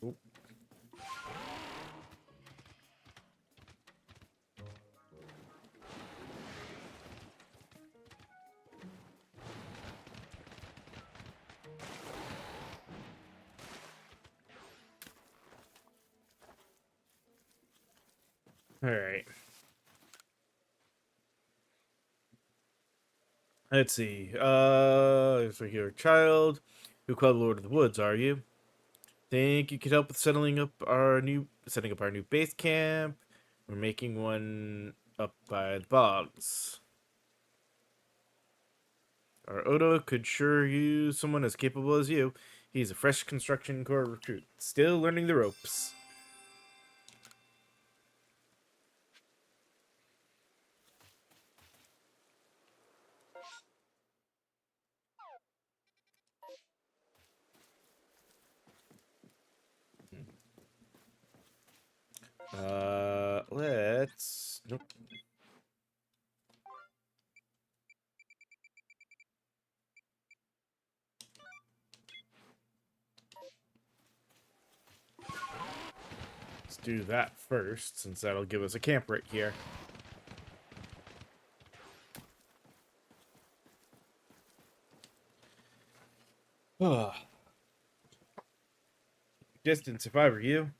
[SPEAKER 1] Oop. All right. Let's see. So you're a child who called Lord of the Woods, are you? Think you could help with setting up our new base camp? We're making one up by the bogs. Our Odo could sure use someone as capable as you. He's a fresh construction corps recruit, still learning the ropes. Let's nope. Let's do that first, since that'll give us a camp right here. Distance, if I were you.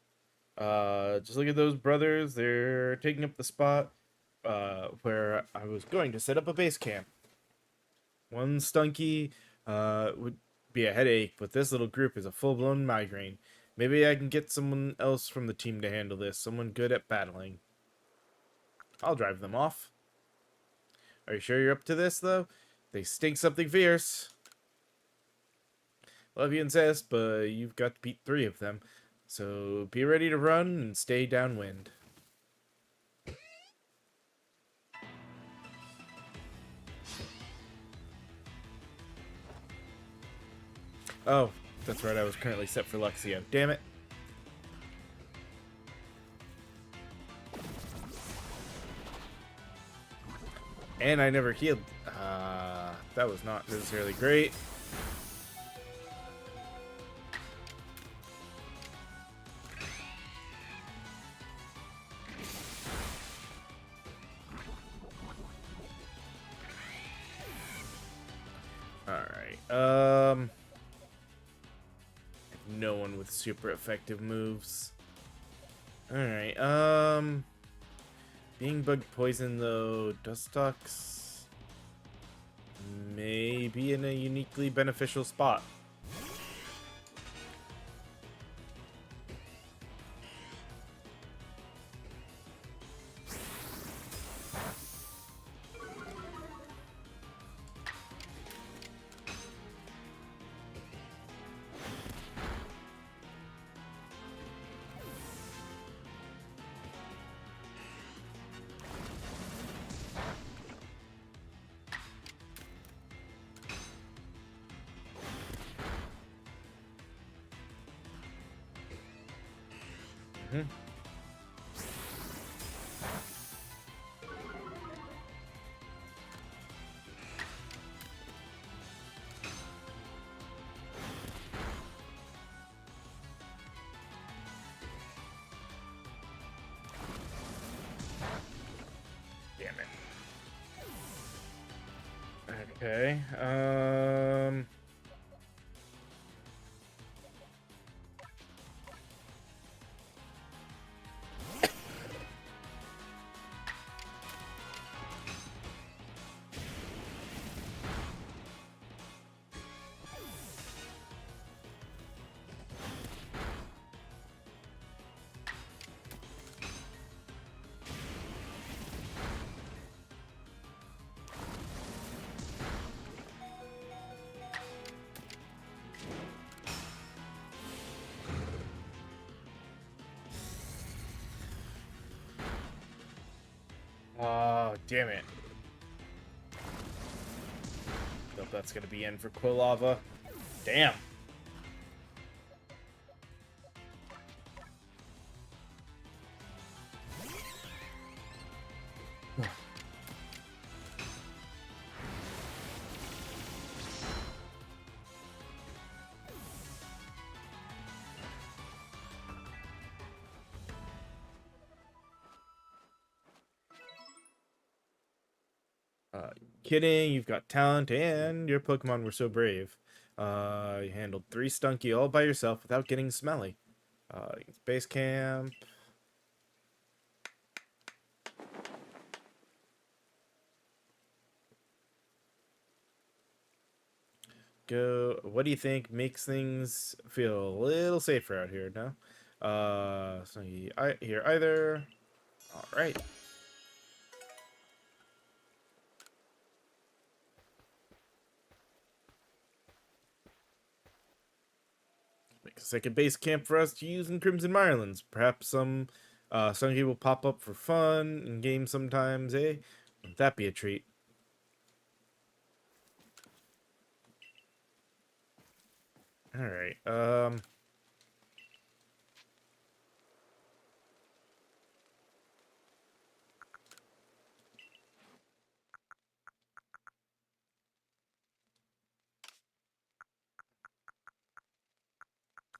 [SPEAKER 1] Just look at those brothers. They're taking up the spot where I was going to set up a base camp. One stunky would be a headache, but this little group is a full-blown migraine. Maybe I can get someone else from the team to handle this. Someone good at battling. I'll drive them off. Are you sure you're up to this, though? They stink something fierce. Love you insist, but you've got to beat 3 of them. So be ready to run and stay downwind. Oh, that's right, I was currently set for Luxio. Damn it. And I never healed. That was not necessarily great. Alright, no one with super effective moves. Alright, being bug poison though, Dustox may be in a uniquely beneficial spot. Mm-hmm. Damn it. Okay, Damn it. Nope, that's gonna be in for Quilava. Damn. Kidding, you've got talent and your Pokemon were so brave. You handled 3 Stunky all by yourself without getting smelly. Base camp. Go. What do you think makes things feel a little safer out here, no? So here either. All right. Make a second base camp for us to use in Crimson Mirelands. Perhaps some Sungy will pop up for fun in games sometimes, eh? Wouldn't that be a treat? All right.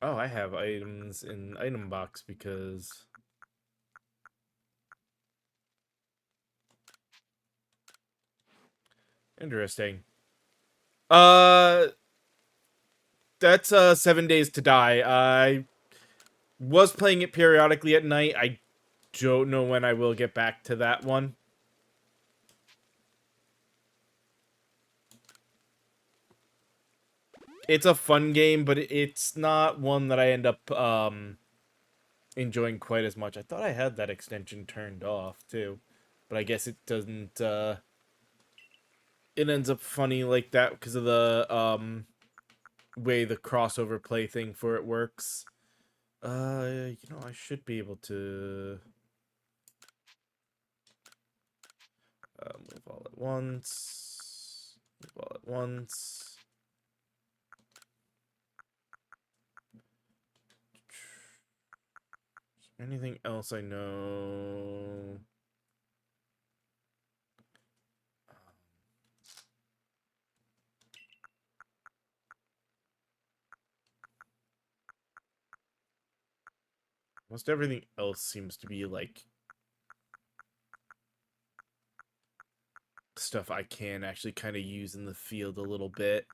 [SPEAKER 1] Oh, I have items in item box because interesting. Uh, that's 7 Days to Die. I was playing it periodically at night. I don't know when I will get back to that one. It's a fun game, but it's not one that I end up enjoying quite as much. I thought I had that extension turned off too, but I guess it doesn't. It ends up funny like that because of the way the crossover play thing for it works. I should be able to move all at once. Move all at once. Anything else I know? Most everything else seems to be like stuff I can actually kind of use in the field a little bit.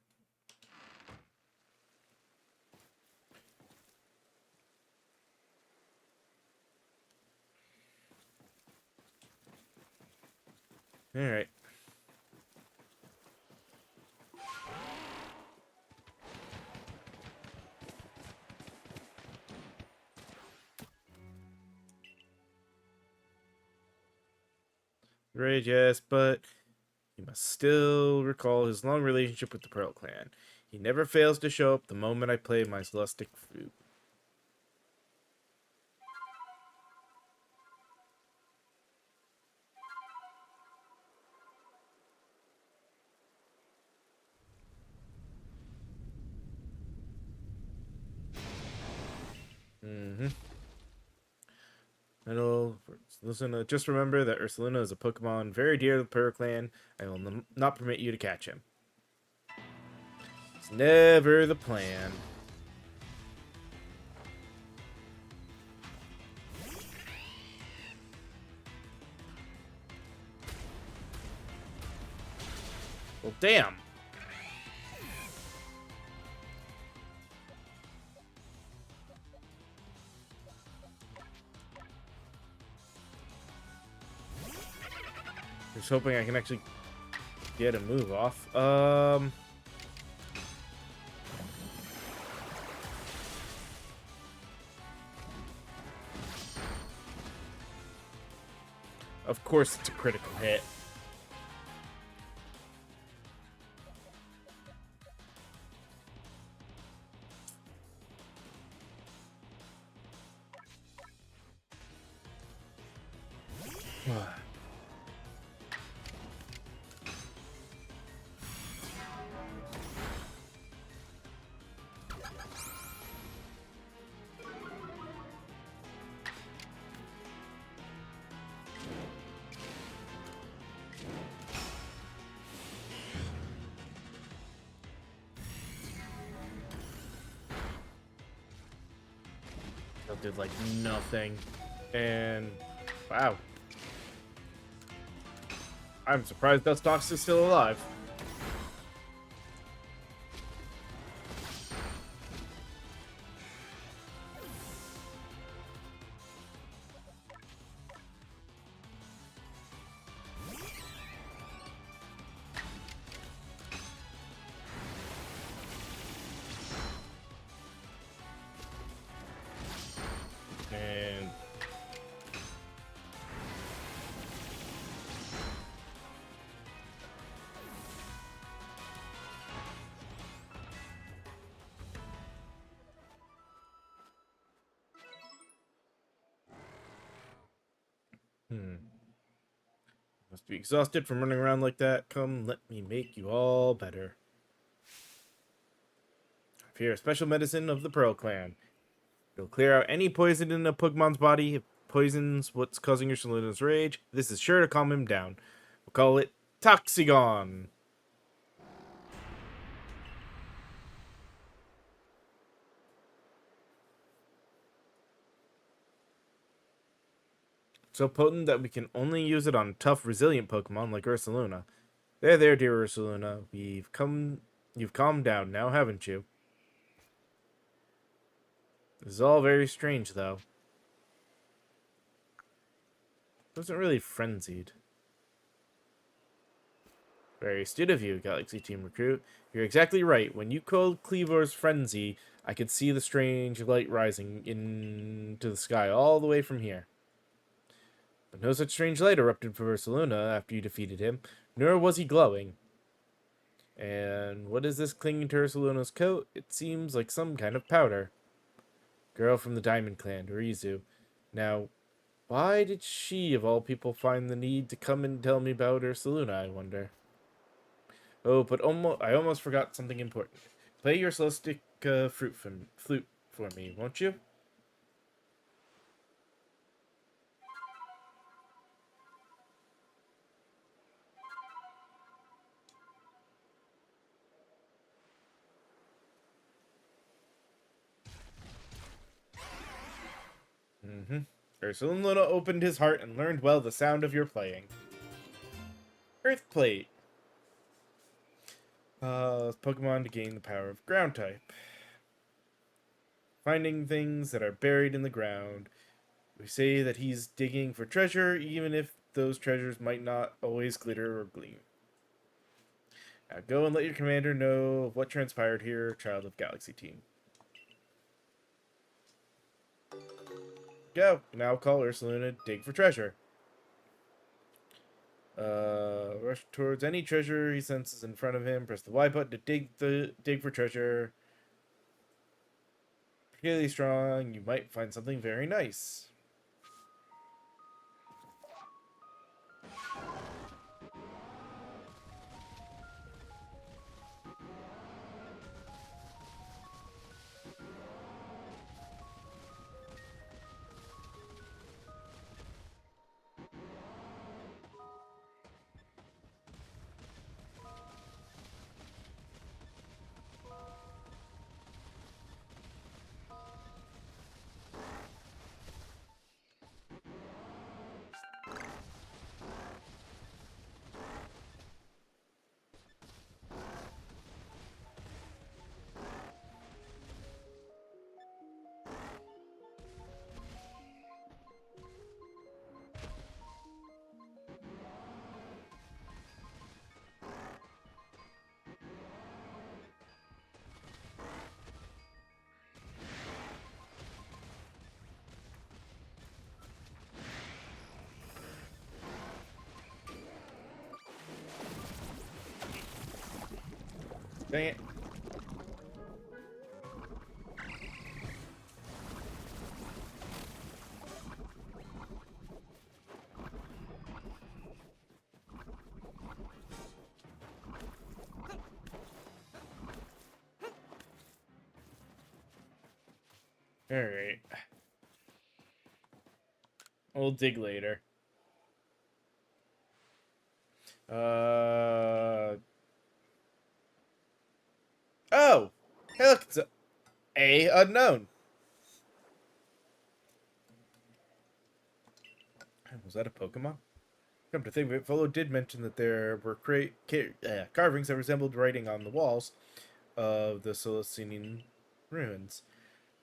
[SPEAKER 1] All right. Rage, yes, but he must still recall his long relationship with the Pearl Clan. He never fails to show up the moment I play my Celestic Fruit. Mm-hmm. Hello. Listen, just remember that Ursulina is a Pokemon very dear to the Pearl Clan. I will not permit you to catch him. It's never the plan. Well, damn. Just hoping I can actually get a move off. Of course it's a critical hit. That did like nothing. And wow. I'm surprised Dustox is still alive. And must be exhausted from running around like that. Come, let me make you all better. I've here a special medicine of the Pearl Clan. It'll clear out any poison in a Pokemon's body. If poison's what's causing your Saloon's rage, this is sure to calm him down. We'll call it Toxigon. So potent that we can only use it on tough, resilient Pokemon like Ursaluna. There, dear Ursaluna. You've calmed down now, haven't you? This is all very strange, though. It wasn't really frenzied. Very astute of you, Galaxy Team Recruit. You're exactly right. When you called Cleavor's frenzy, I could see the strange light rising into the sky all the way from here. But no such strange light erupted for Ursaluna after you defeated him, nor was he glowing. And what is this clinging to Ursaluna's coat? It seems like some kind of powder. Girl from the Diamond Clan, Rizu. Now, why did she, of all people, find the need to come and tell me about Ursaluna, I wonder? Oh, but I almost forgot something important. Play your celestic flute for me, won't you? Mm-hmm. Ursaluna opened his heart and learned well the sound of your playing. Earthplate. Pokemon to gain the power of ground type. Finding things that are buried in the ground. We say that he's digging for treasure, even if those treasures might not always glitter or gleam. Now go and let your commander know what transpired here, Child of Galaxy Team. Go. Now call Ursaluna, dig for treasure. Rush towards any treasure he senses in front of him. Press the Y button to dig for treasure. Particularly strong, you might find something very nice. Dang it. Alright. We'll dig later. Oh! Hey, look, it's a unknown. Was that a Pokemon? Come to think of it, Volo did mention that there were carvings that resembled writing on the walls of the Solacinian ruins.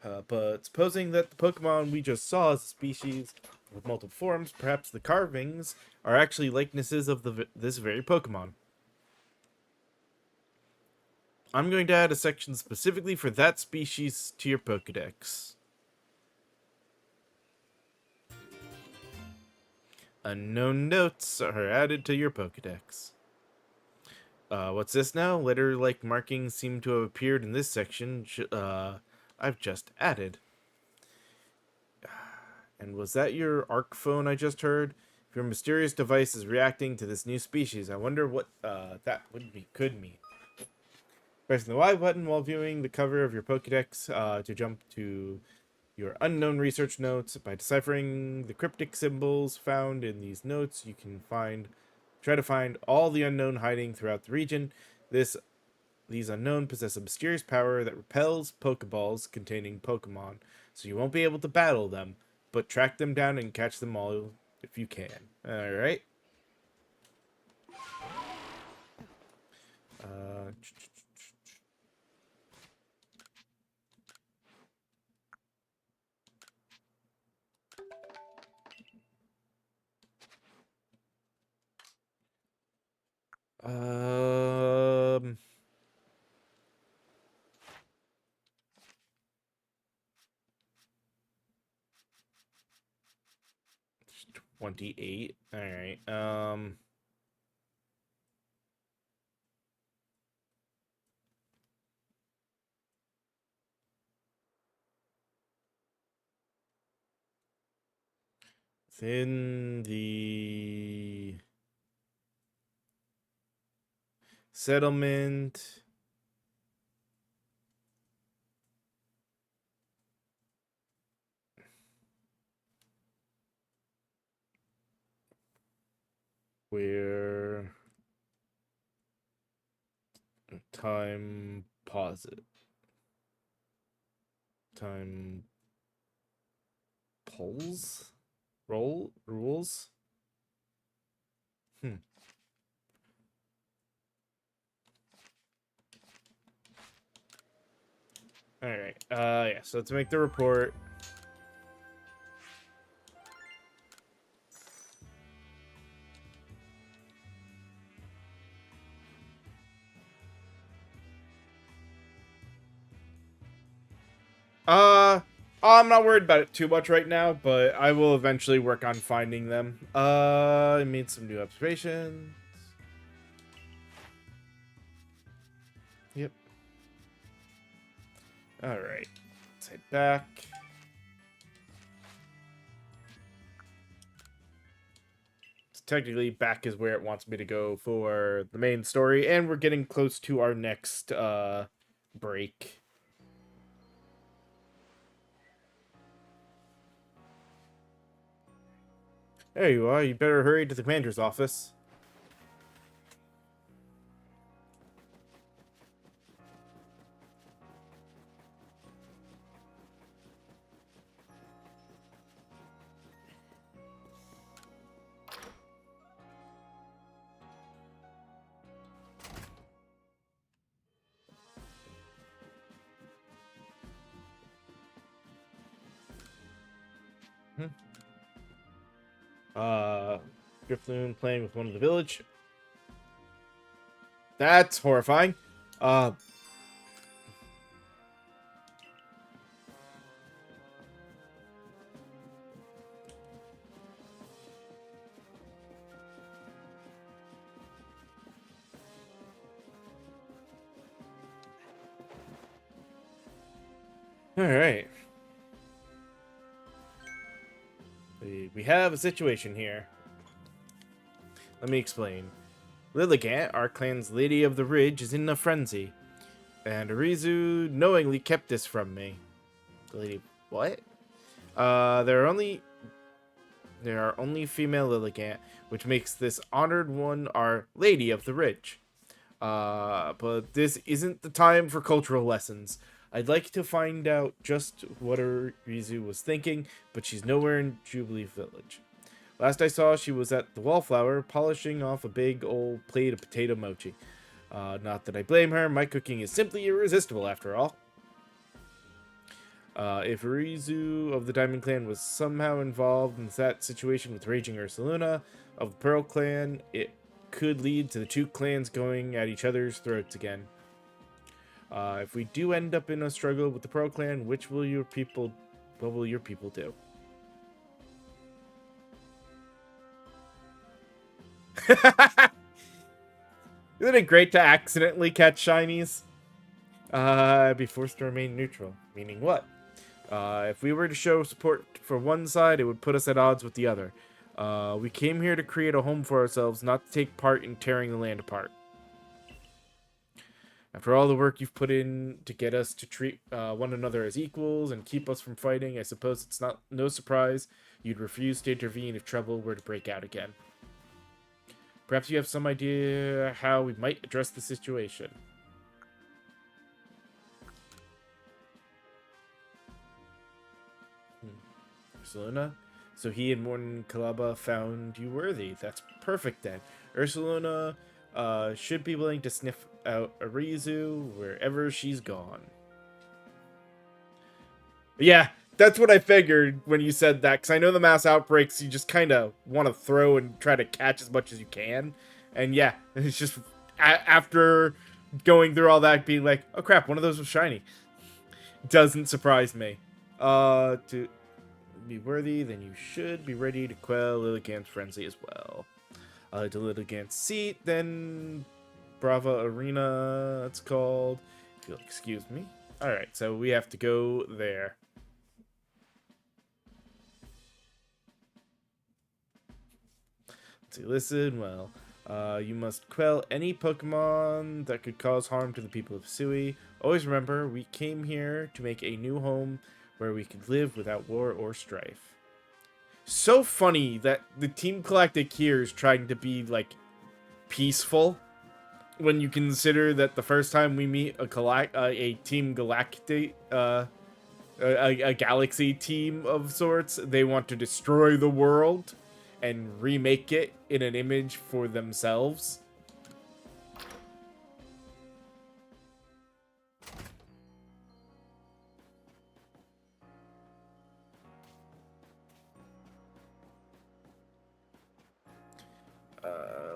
[SPEAKER 1] But supposing that the Pokemon we just saw is a species with multiple forms, perhaps the carvings are actually likenesses of this very Pokemon. I'm going to add a section specifically for that species to your Pokedex. Unknown notes are added to your Pokedex. What's this now? Letter-like markings seem to have appeared in this section. I've just added. And was that your ARC phone I just heard? If your mysterious device is reacting to this new species, I wonder what that could mean. Pressing the Y button while viewing the cover of your Pokedex to jump to your unknown research notes. By deciphering the cryptic symbols found in these notes, you can try to find all the unknown hiding throughout the region. These unknown possess a mysterious power that repels Pokeballs containing Pokemon, so you won't be able to battle them, but track them down and catch them all if you can. Alright. Um... 28. Alright. Within the settlement, where time pulls rules. Alright. Yeah, so to make the report. I'm not worried about it too much right now, but I will eventually work on finding them. I made some new observations. Yep. Alright. Let's head back. Technically, back is where it wants me to go for the main story, and we're getting close to our next break. There you are. You better hurry to the commander's office. Drifloon playing with one of the village. That's horrifying. Alright. We have a situation here. Let me explain. Lilligant, our clan's Lady of the Ridge, is in a frenzy. And Arizu knowingly kept this from me. The lady... What? There are only female Lilligant, which makes this honored one our Lady of the Ridge. But this isn't the time for cultural lessons. I'd like to find out just what Arizu was thinking, but she's nowhere in Jubilee Village. Last I saw, she was at the Wallflower, polishing off a big old plate of potato mochi. Not that I blame her, my cooking is simply irresistible after all. If Rizu of the Diamond Clan was somehow involved in that situation with Raging Ursaluna of the Pearl Clan, it could lead to the two clans going at each other's throats again. If we do end up in a struggle with the Pearl Clan, what will your people do? Isn't it great to accidentally catch shinies? Be forced to remain neutral. Meaning what? If we were to show support for one side, it would put us at odds with the other. We came here to create a home for ourselves, not to take part in tearing the land apart. After all the work you've put in to get us to treat one another as equals and keep us from fighting, I suppose it's no surprise you'd refuse to intervene if trouble were to break out again. Perhaps you have some idea how we might address the situation. Ursaluna? So he and Morton Kalaba found you worthy. That's perfect then. Ursaluna should be willing to sniff out Arizu wherever she's gone. Yeah, that's what I figured when you said that, because I know the mass outbreaks you just kind of want to throw and try to catch as much as you can. And yeah, it's just after going through all that, being like, oh crap, one of those was shiny. Doesn't surprise me. To be worthy, then you should be ready to quell Lilligant's frenzy as well. To Lilligant's seat, then Brava Arena, it's called. If you'll excuse me. Alright, so we have to go there. Let's see, listen, well, you must quell any Pokemon that could cause harm to the people of Sui. Always remember, we came here to make a new home where we could live without war or strife. So funny that the Team Galactic here is trying to be, like, peaceful, when you consider that the first time we meet a Team Galactic, a galaxy team of sorts, they want to destroy the world and remake it in an image for themselves.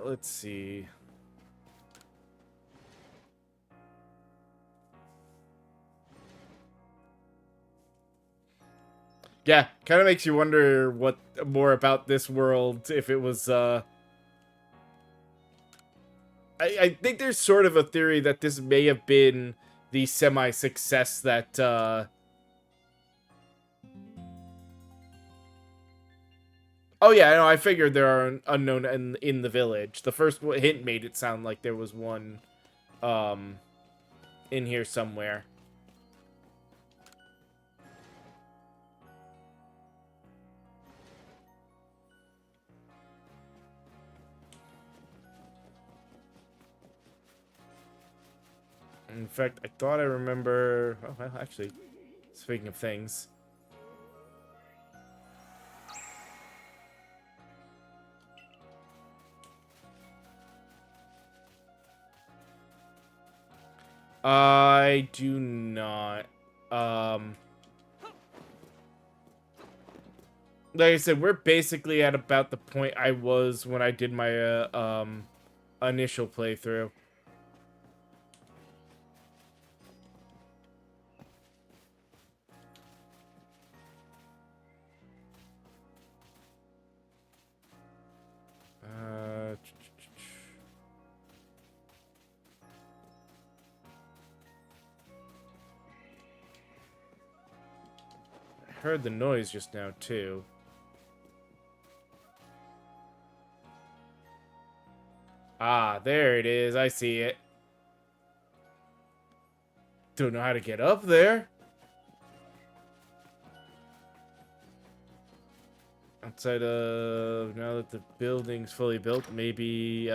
[SPEAKER 1] Let's see. Yeah, kind of makes you wonder what more about this world if it was, I think there's sort of a theory that this may have been the semi-success that, Oh yeah, no, I figured there are unknown in the village. The first hint made it sound like there was one, in here somewhere. In fact, I thought I remember... Oh, well, actually, speaking of things... I do not. Like I said, we're basically at about the point I was when I did my, initial playthrough. Heard the noise just now too. Ah, there it is. I see it. Don't know how to get up there. Outside of now that the building's fully built, maybe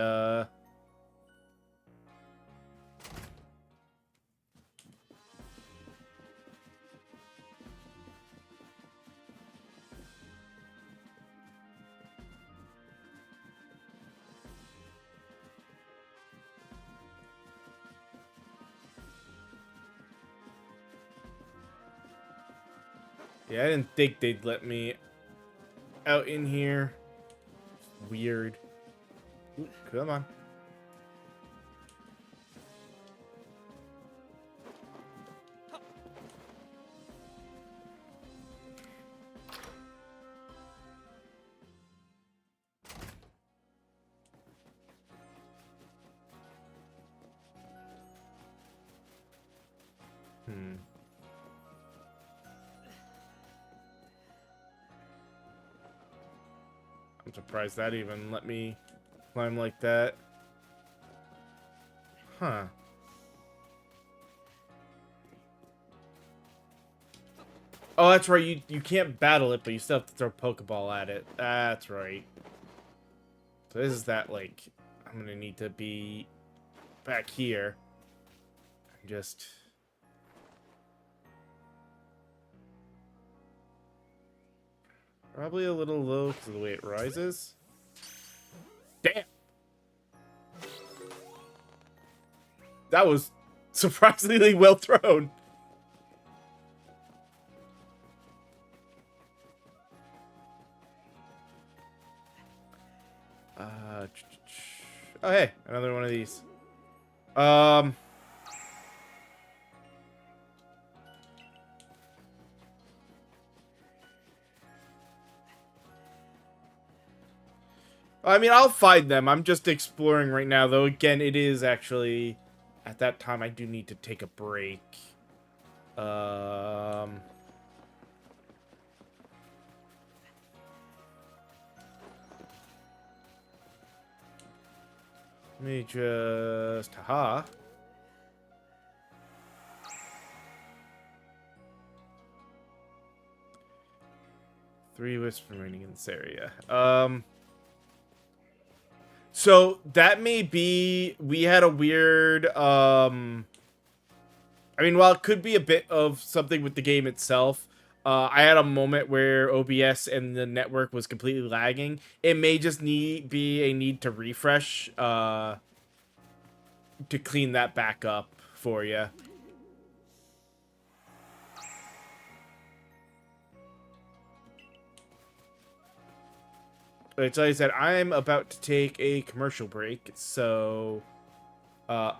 [SPEAKER 1] Yeah, I didn't think they'd let me out in here. Weird. Ooh, come on. Hmm. I'm surprised that even let me climb like that. Huh. Oh, that's right. You can't battle it, but you still have to throw Pokeball at it. That's right. So this is that, like, I'm gonna need to be back here. Just... Probably a little low because of the way it rises. Damn! That was surprisingly well thrown. Oh, hey, another one of these. Um, I mean, I'll find them. I'm just exploring right now, though. Again, it is actually at that time I do need to take a break. Um, Let me just... Haha. 3 wisps remaining in this area. So that may be... We had a weird, I mean, while it could be a bit of something with the game itself, I had a moment where OBS and the network was completely lagging. It may just be a need to refresh, to clean that back up for you. But like I said, I'm about to take a commercial break, so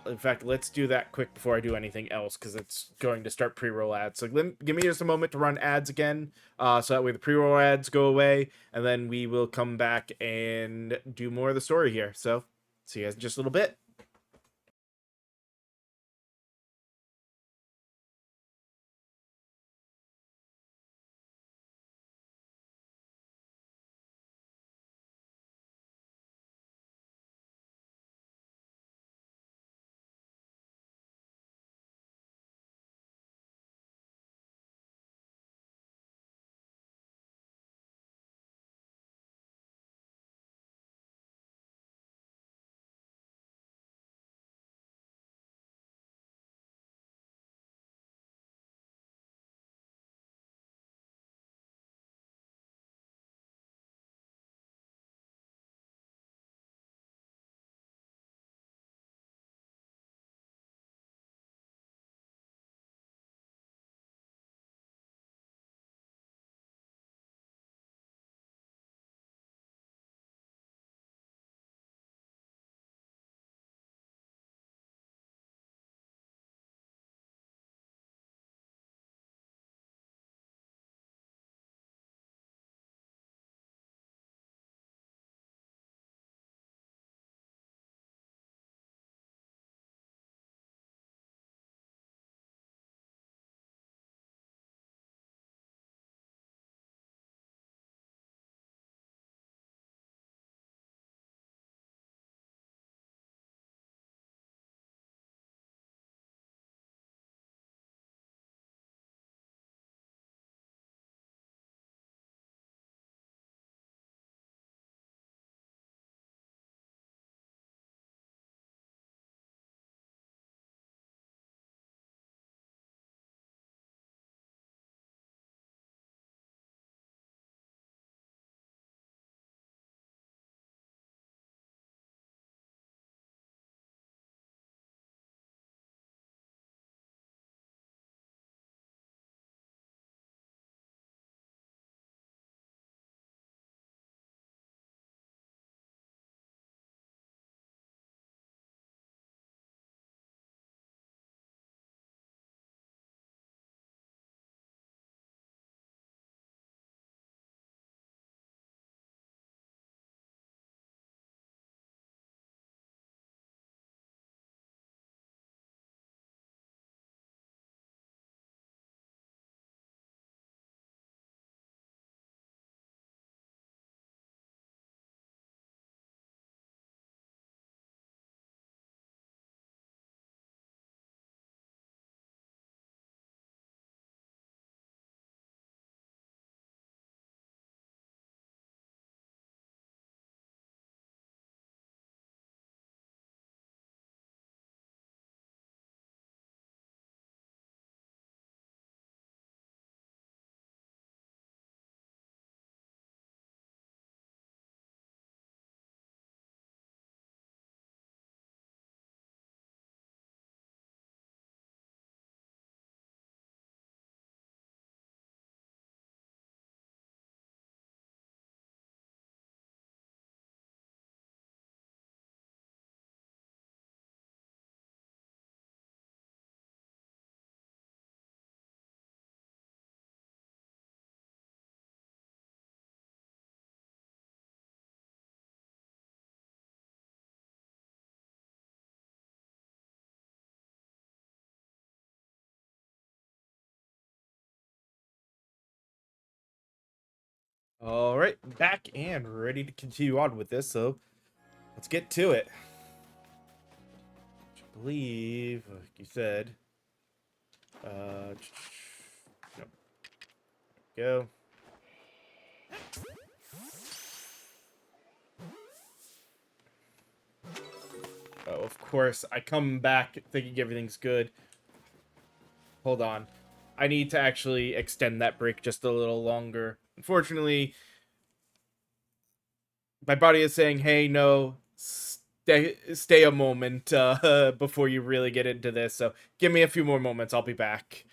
[SPEAKER 1] in fact, let's do that quick before I do anything else, because it's going to start pre-roll ads. So give me just a moment to run ads again, so that way the pre-roll ads go away, and then we will come back and do more of the story here. So see you guys in just a little bit. All right, back and ready to continue on with this. So let's get to it. I believe, like you said, uh, no, go. Oh, of course, I come back thinking everything's good. Hold on. I need to actually extend that break just a little longer. Unfortunately, my body is saying, "Hey, no, stay a moment before you really get into this." So give me a few more moments. I'll be back.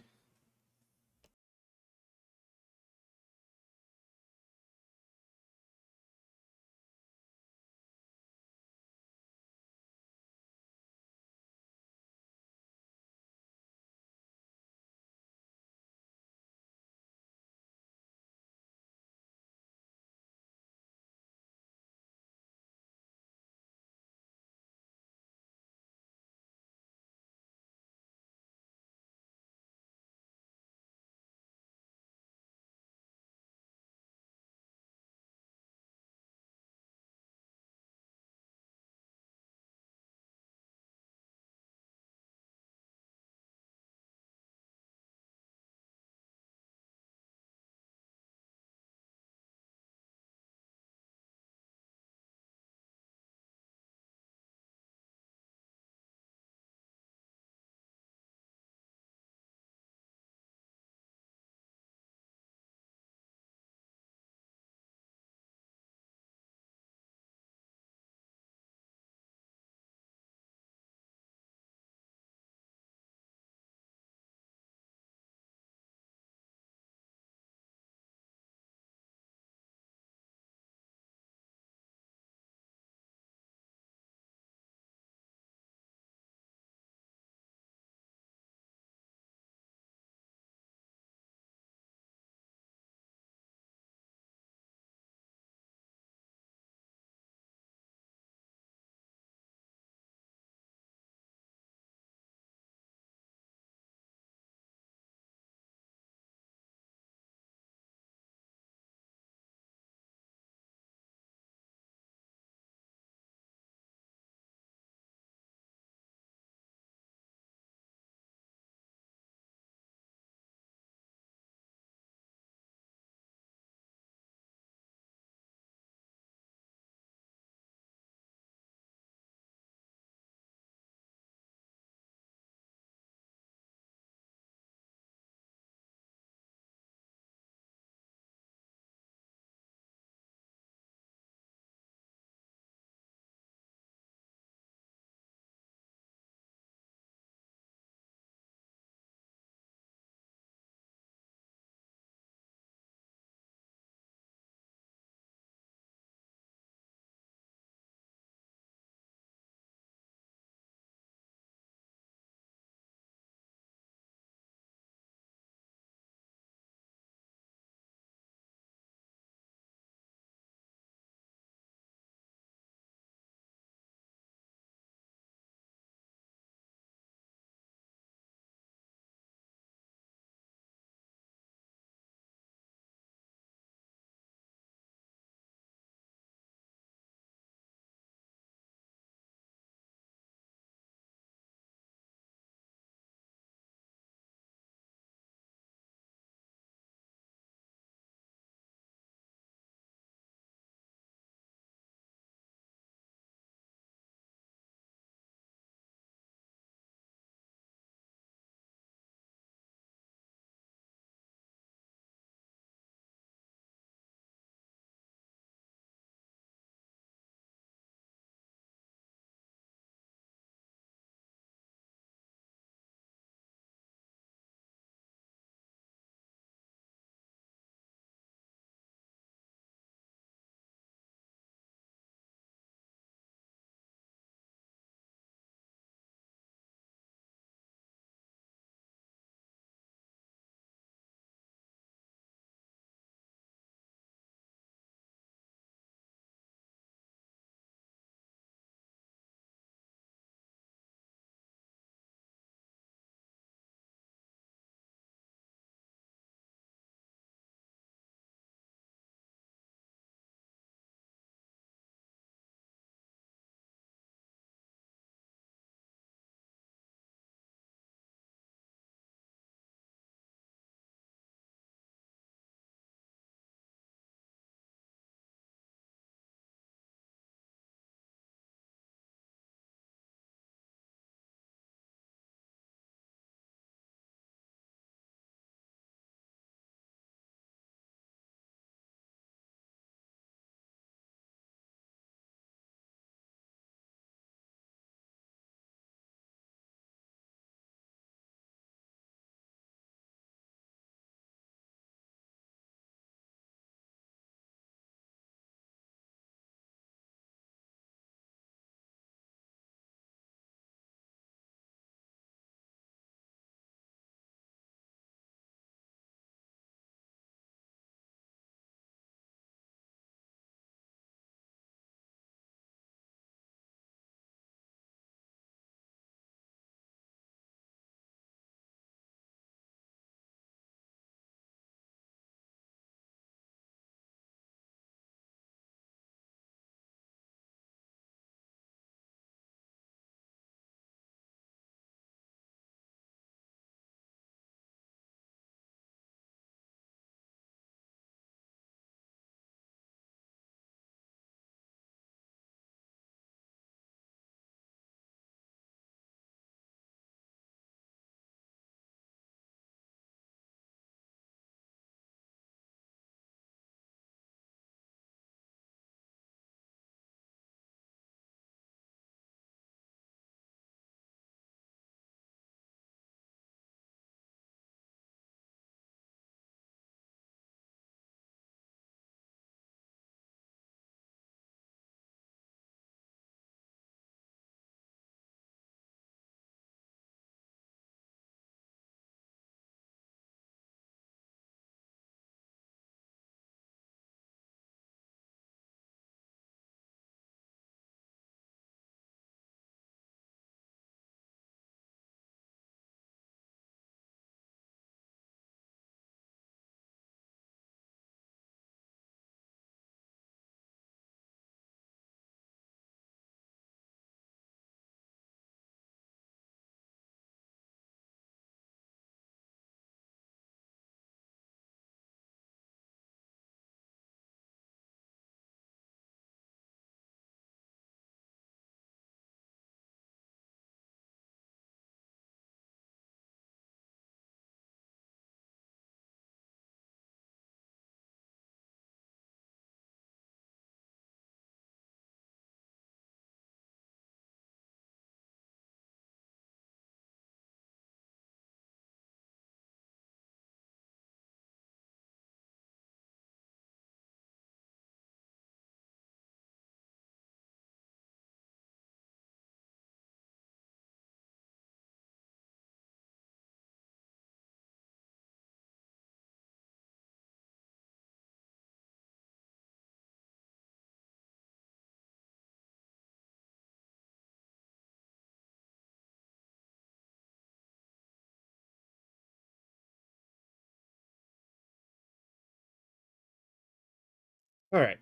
[SPEAKER 1] All right.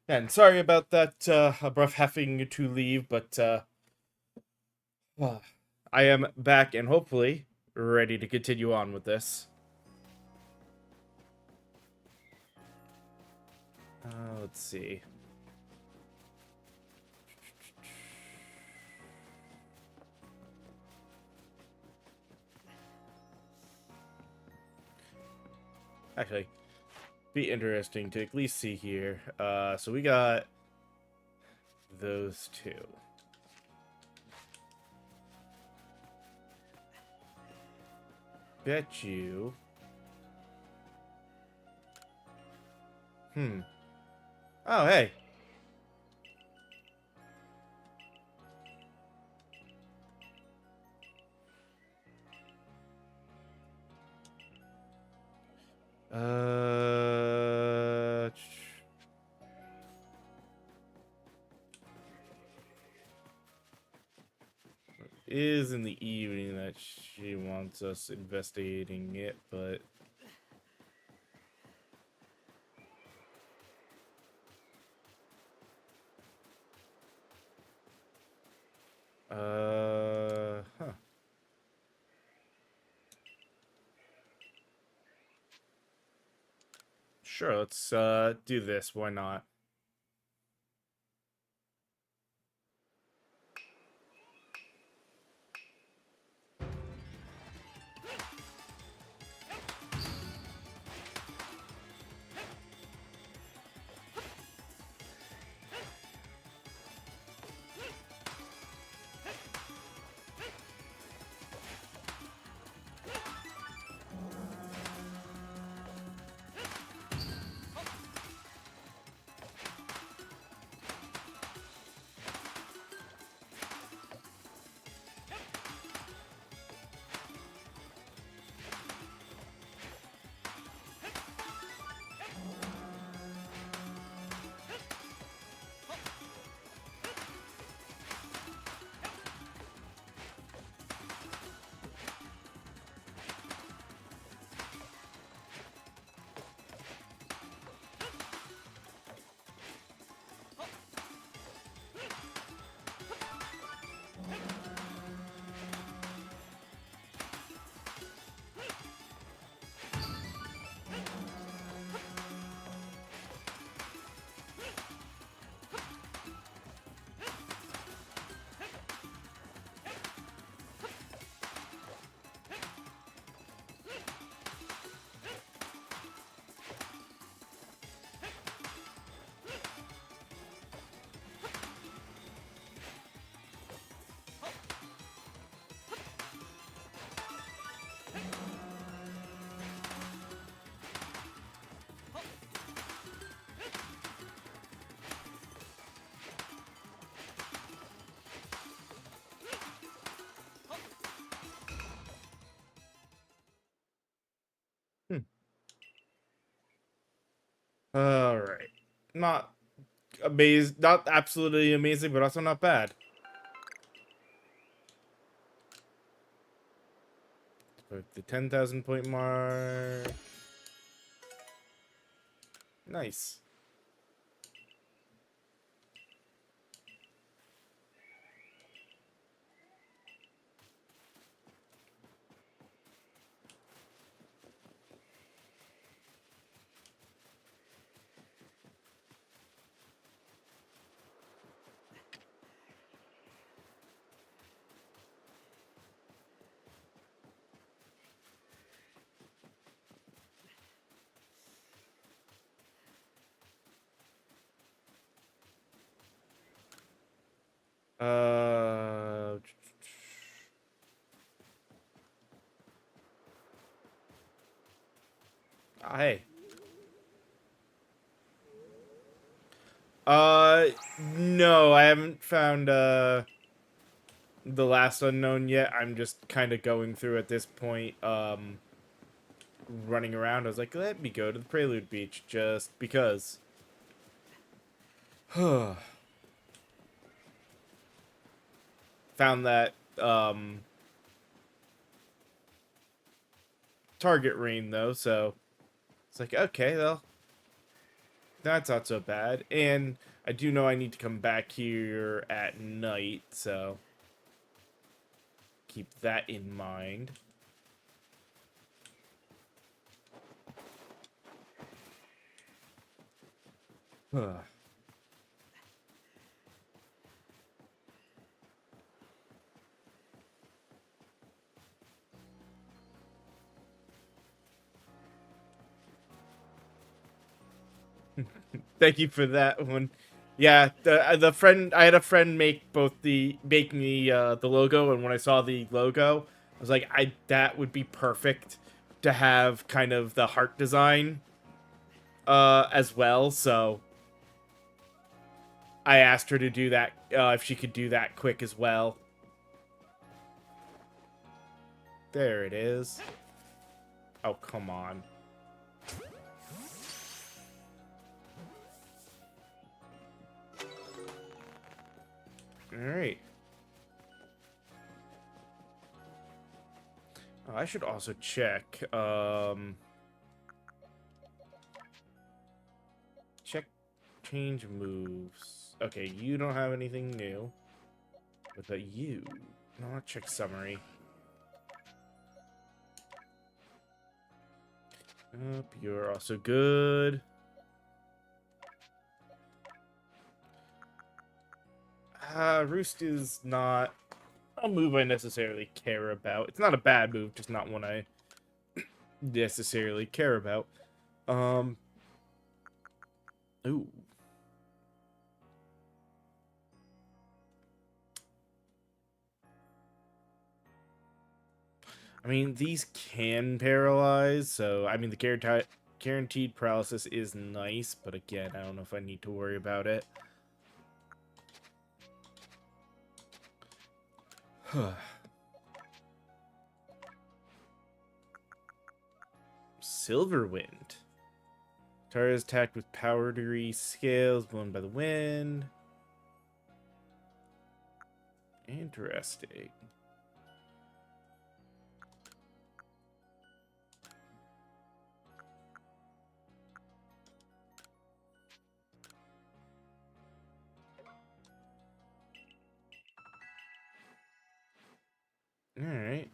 [SPEAKER 1] And sorry about that abrupt having to leave, but uh, I am back and hopefully ready to continue on with this. Let's see. Actually, be interesting to at least see here. So we got those two. Bet you. Hmm. Oh, hey. Uh, is in the evening that she wants us investigating it, but huh. Sure, let's do this. Why not? Hmm. All right. Not amazing, not absolutely amazing, but also not bad. But the 10,000 point mark. Nice. Uh, hey. No, I haven't found the last unknown yet. I'm just kind of going through at this point. Running around. I was like, let me go to the Prelude Beach just because. Found that target ring though, so it's like okay, well, That's not so bad. And I do know I need to come back here at night, so keep that in mind. Thank you for that one. Yeah, the friend I had a friend make me the logo, and when I saw the logo, I was like, that would be perfect to have kind of the heart design as well. So I asked her to do that if she could do that quick as well. There it is. Oh, come on. All right. Oh, I should also check. Check change moves. Okay, you don't have anything new. What about you? No, I'll check summary. You're also good. Roost is not a move I necessarily care about. It's not a bad move, just not one I necessarily care about. Ooh. I mean, these can paralyze, so, I mean, the guaranteed paralysis is nice, but again, I don't know if I need to worry about it. Silverwind. Tara is attacked with powdery scales blown by the wind. Interesting. Alright,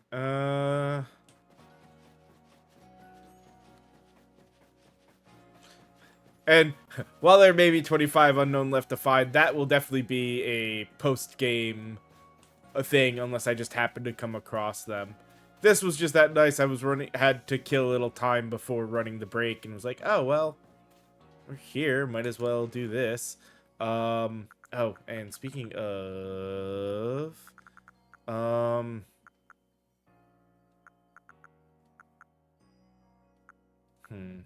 [SPEAKER 1] and while there may be 25 unknown left to find, that will definitely be a post-game thing, unless I just happen to come across them. This was just that nice. I was had to kill a little time before running the break, and was like, oh, well, we're here. Might as well do this. Oh, and speaking of... Hmm.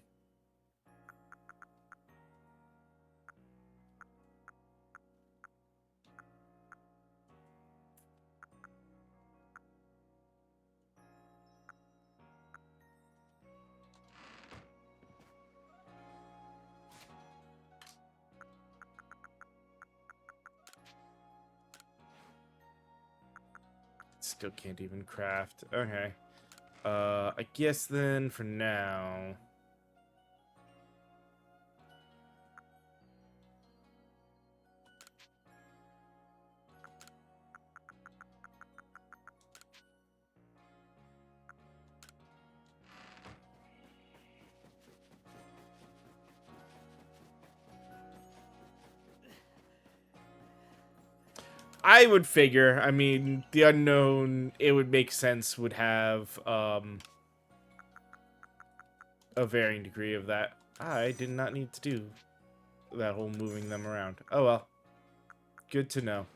[SPEAKER 1] Still can't even craft. Okay. I guess then for now... I would figure, I mean, the unknown, it would make sense, would have, a varying degree of that. I did not need to do that whole moving them around. Oh well. Good to know.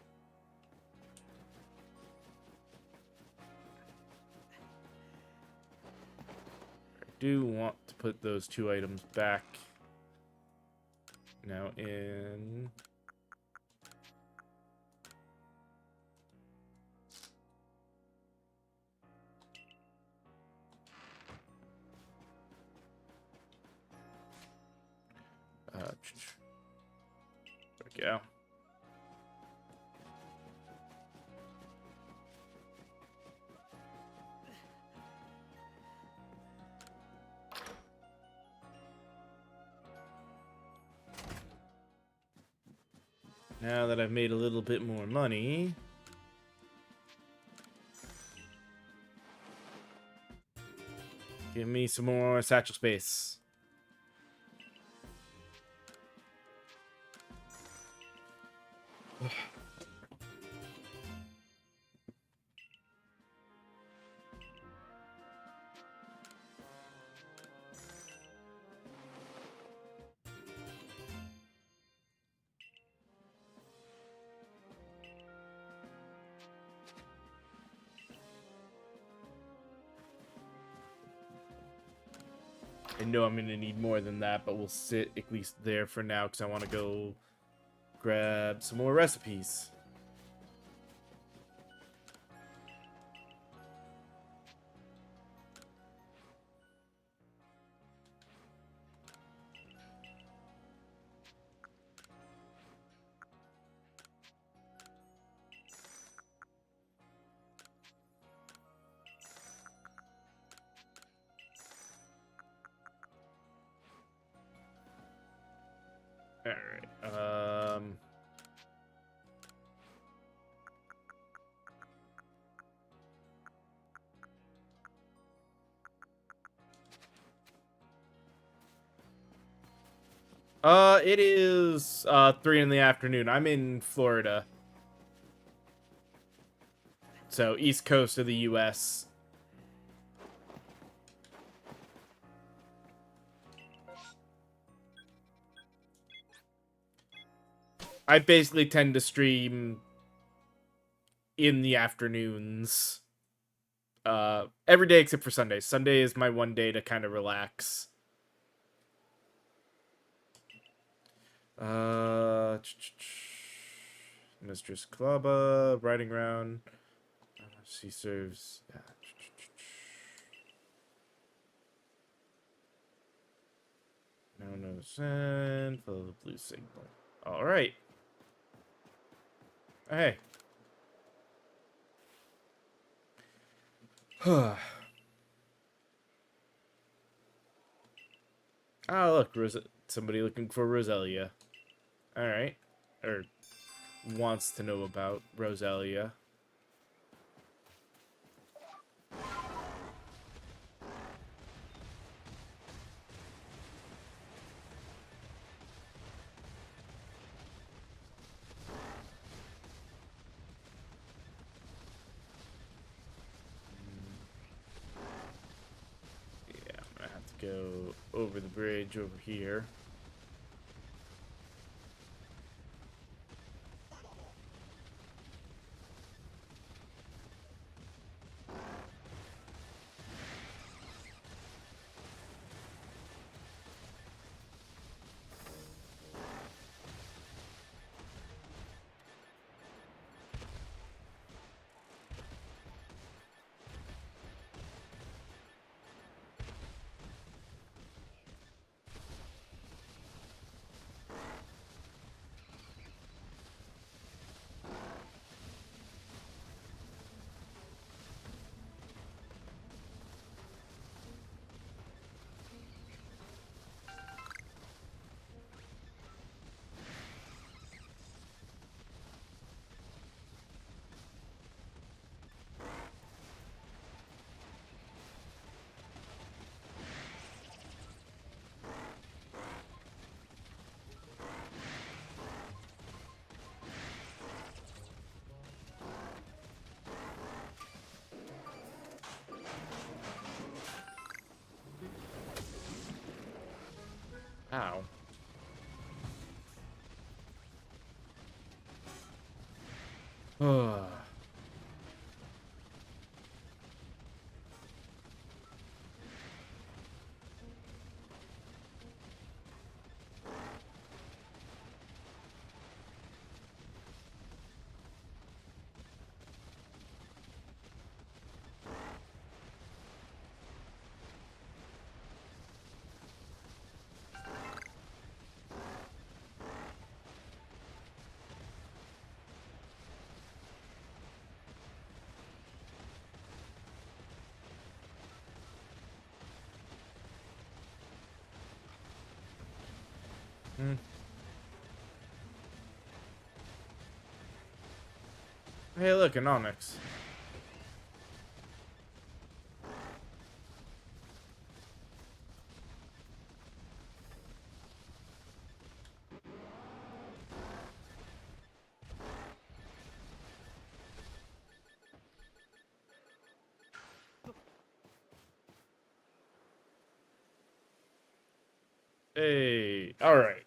[SPEAKER 1] I do want to put those 2 items back now in... there we go. Now that I've made a little bit more money, give me some more satchel space. I know I'm going to need more than that, but we'll sit at least there for now because I want to go grab some more recipes. Alright, it is 3 in the afternoon. I'm in Florida. So, east coast of the US. I basically tend to stream in the afternoons. Every day except for Sunday. Sunday is my one day to kind of relax. Mistress Klaba, riding around. She serves. No send. Follow the blue signal. All right. Hey. Oh, look, somebody looking for Roselia. All right, or wants to know about Roselia. Yeah, I'm gonna have to go over the bridge over here. Ow. Hey, look, an Onyx. Hey, alright.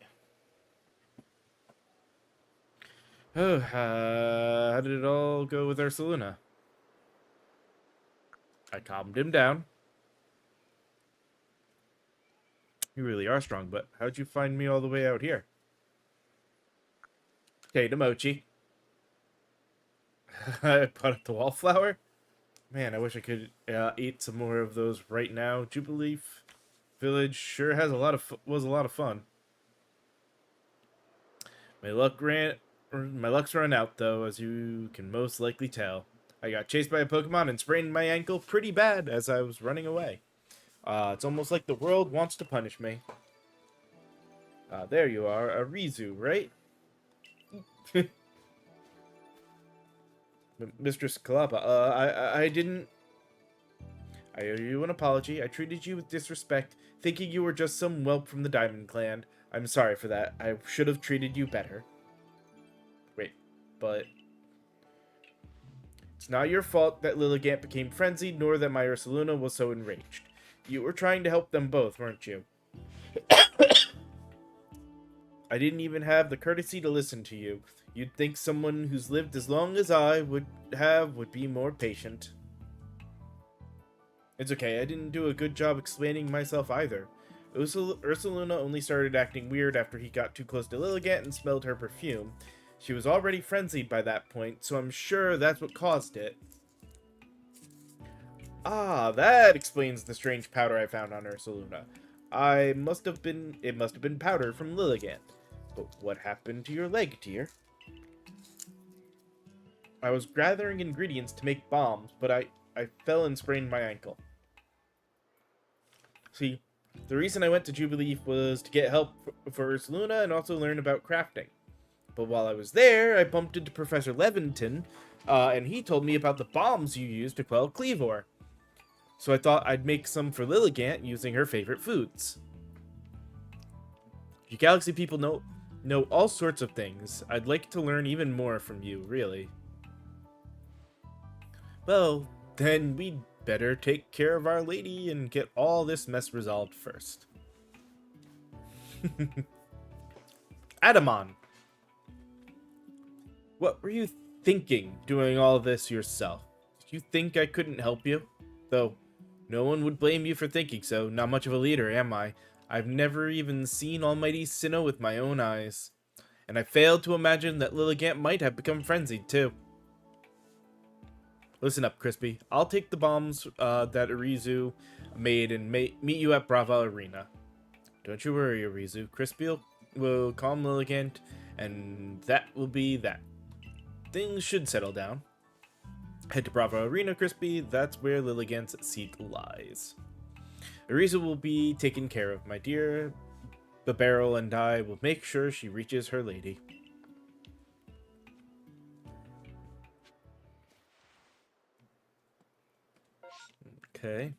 [SPEAKER 1] Oh, how did it all go with Ursaluna? I calmed him down. You really are strong, but how'd you find me all the way out here? Potato mochi. I put up the wallflower? Man, I wish I could eat some more of those right now. Jubilee Village sure has was a lot of fun. My my luck's run out though, as you can most likely tell. I got chased by a Pokemon and sprained my ankle pretty bad as I was running away. It's almost like the world wants to punish me. There you are, a Rizu, right? Mistress Kalapa, I didn't... I owe you an apology. I treated you with disrespect, thinking you were just some whelp from the Diamond Clan. I'm sorry for that. I should have treated you better. Wait, but... It's not your fault that Lilligant became frenzied, nor that my Ursaluna was so enraged. You were trying to help them both, weren't you? I didn't even have the courtesy to listen to you. You'd think someone who's lived as long as I would be more patient. It's okay, I didn't do a good job explaining myself either. Ursaluna only started acting weird after he got too close to Lilligant and smelled her perfume. She was already frenzied by that point, so I'm sure that's what caused it. Ah, that explains the strange powder I found on Ursaluna. It must have been powder from Lilligant. But what happened to your leg, dear? I was gathering ingredients to make bombs, but I fell and sprained my ankle. See, the reason I went to Jubilee was to get help for Ursaluna and also learn about crafting. But while I was there, I bumped into Professor Levinton, and he told me about the bombs you use to quell Cleavor. So I thought I'd make some for Lilligant using her favorite foods. You Galaxy people know all sorts of things. I'd like to learn even more from you, really. Well, then we'd better take care of Our Lady and get all this mess resolved first. Adamon! What were you thinking doing all this yourself? Did you think I couldn't help you? Though, no one would blame you for thinking so. Not much of a leader, am I? I've never even seen Almighty Sinnoh with my own eyes. And I failed to imagine that Lilligant might have become frenzied, too. Listen up, Crispy. I'll take the bombs that Arizu made and meet you at Brava Arena. Don't you worry, Arizu. Crispy will calm Lilligant, and that will be that. Things should settle down. Head to Brava Arena, Crispy. That's where Lilligant's seat lies. Arizu will be taken care of, my dear. The Barrel and I will make sure she reaches her lady. Okay.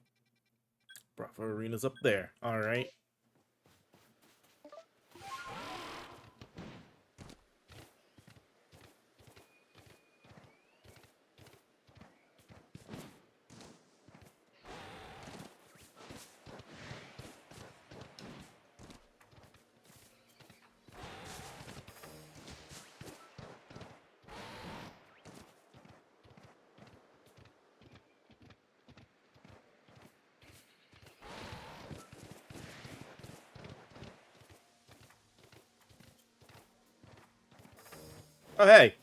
[SPEAKER 1] Bravo Arena's up there. Alright. Oh, hey.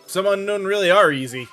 [SPEAKER 1] Some unknown really are easy.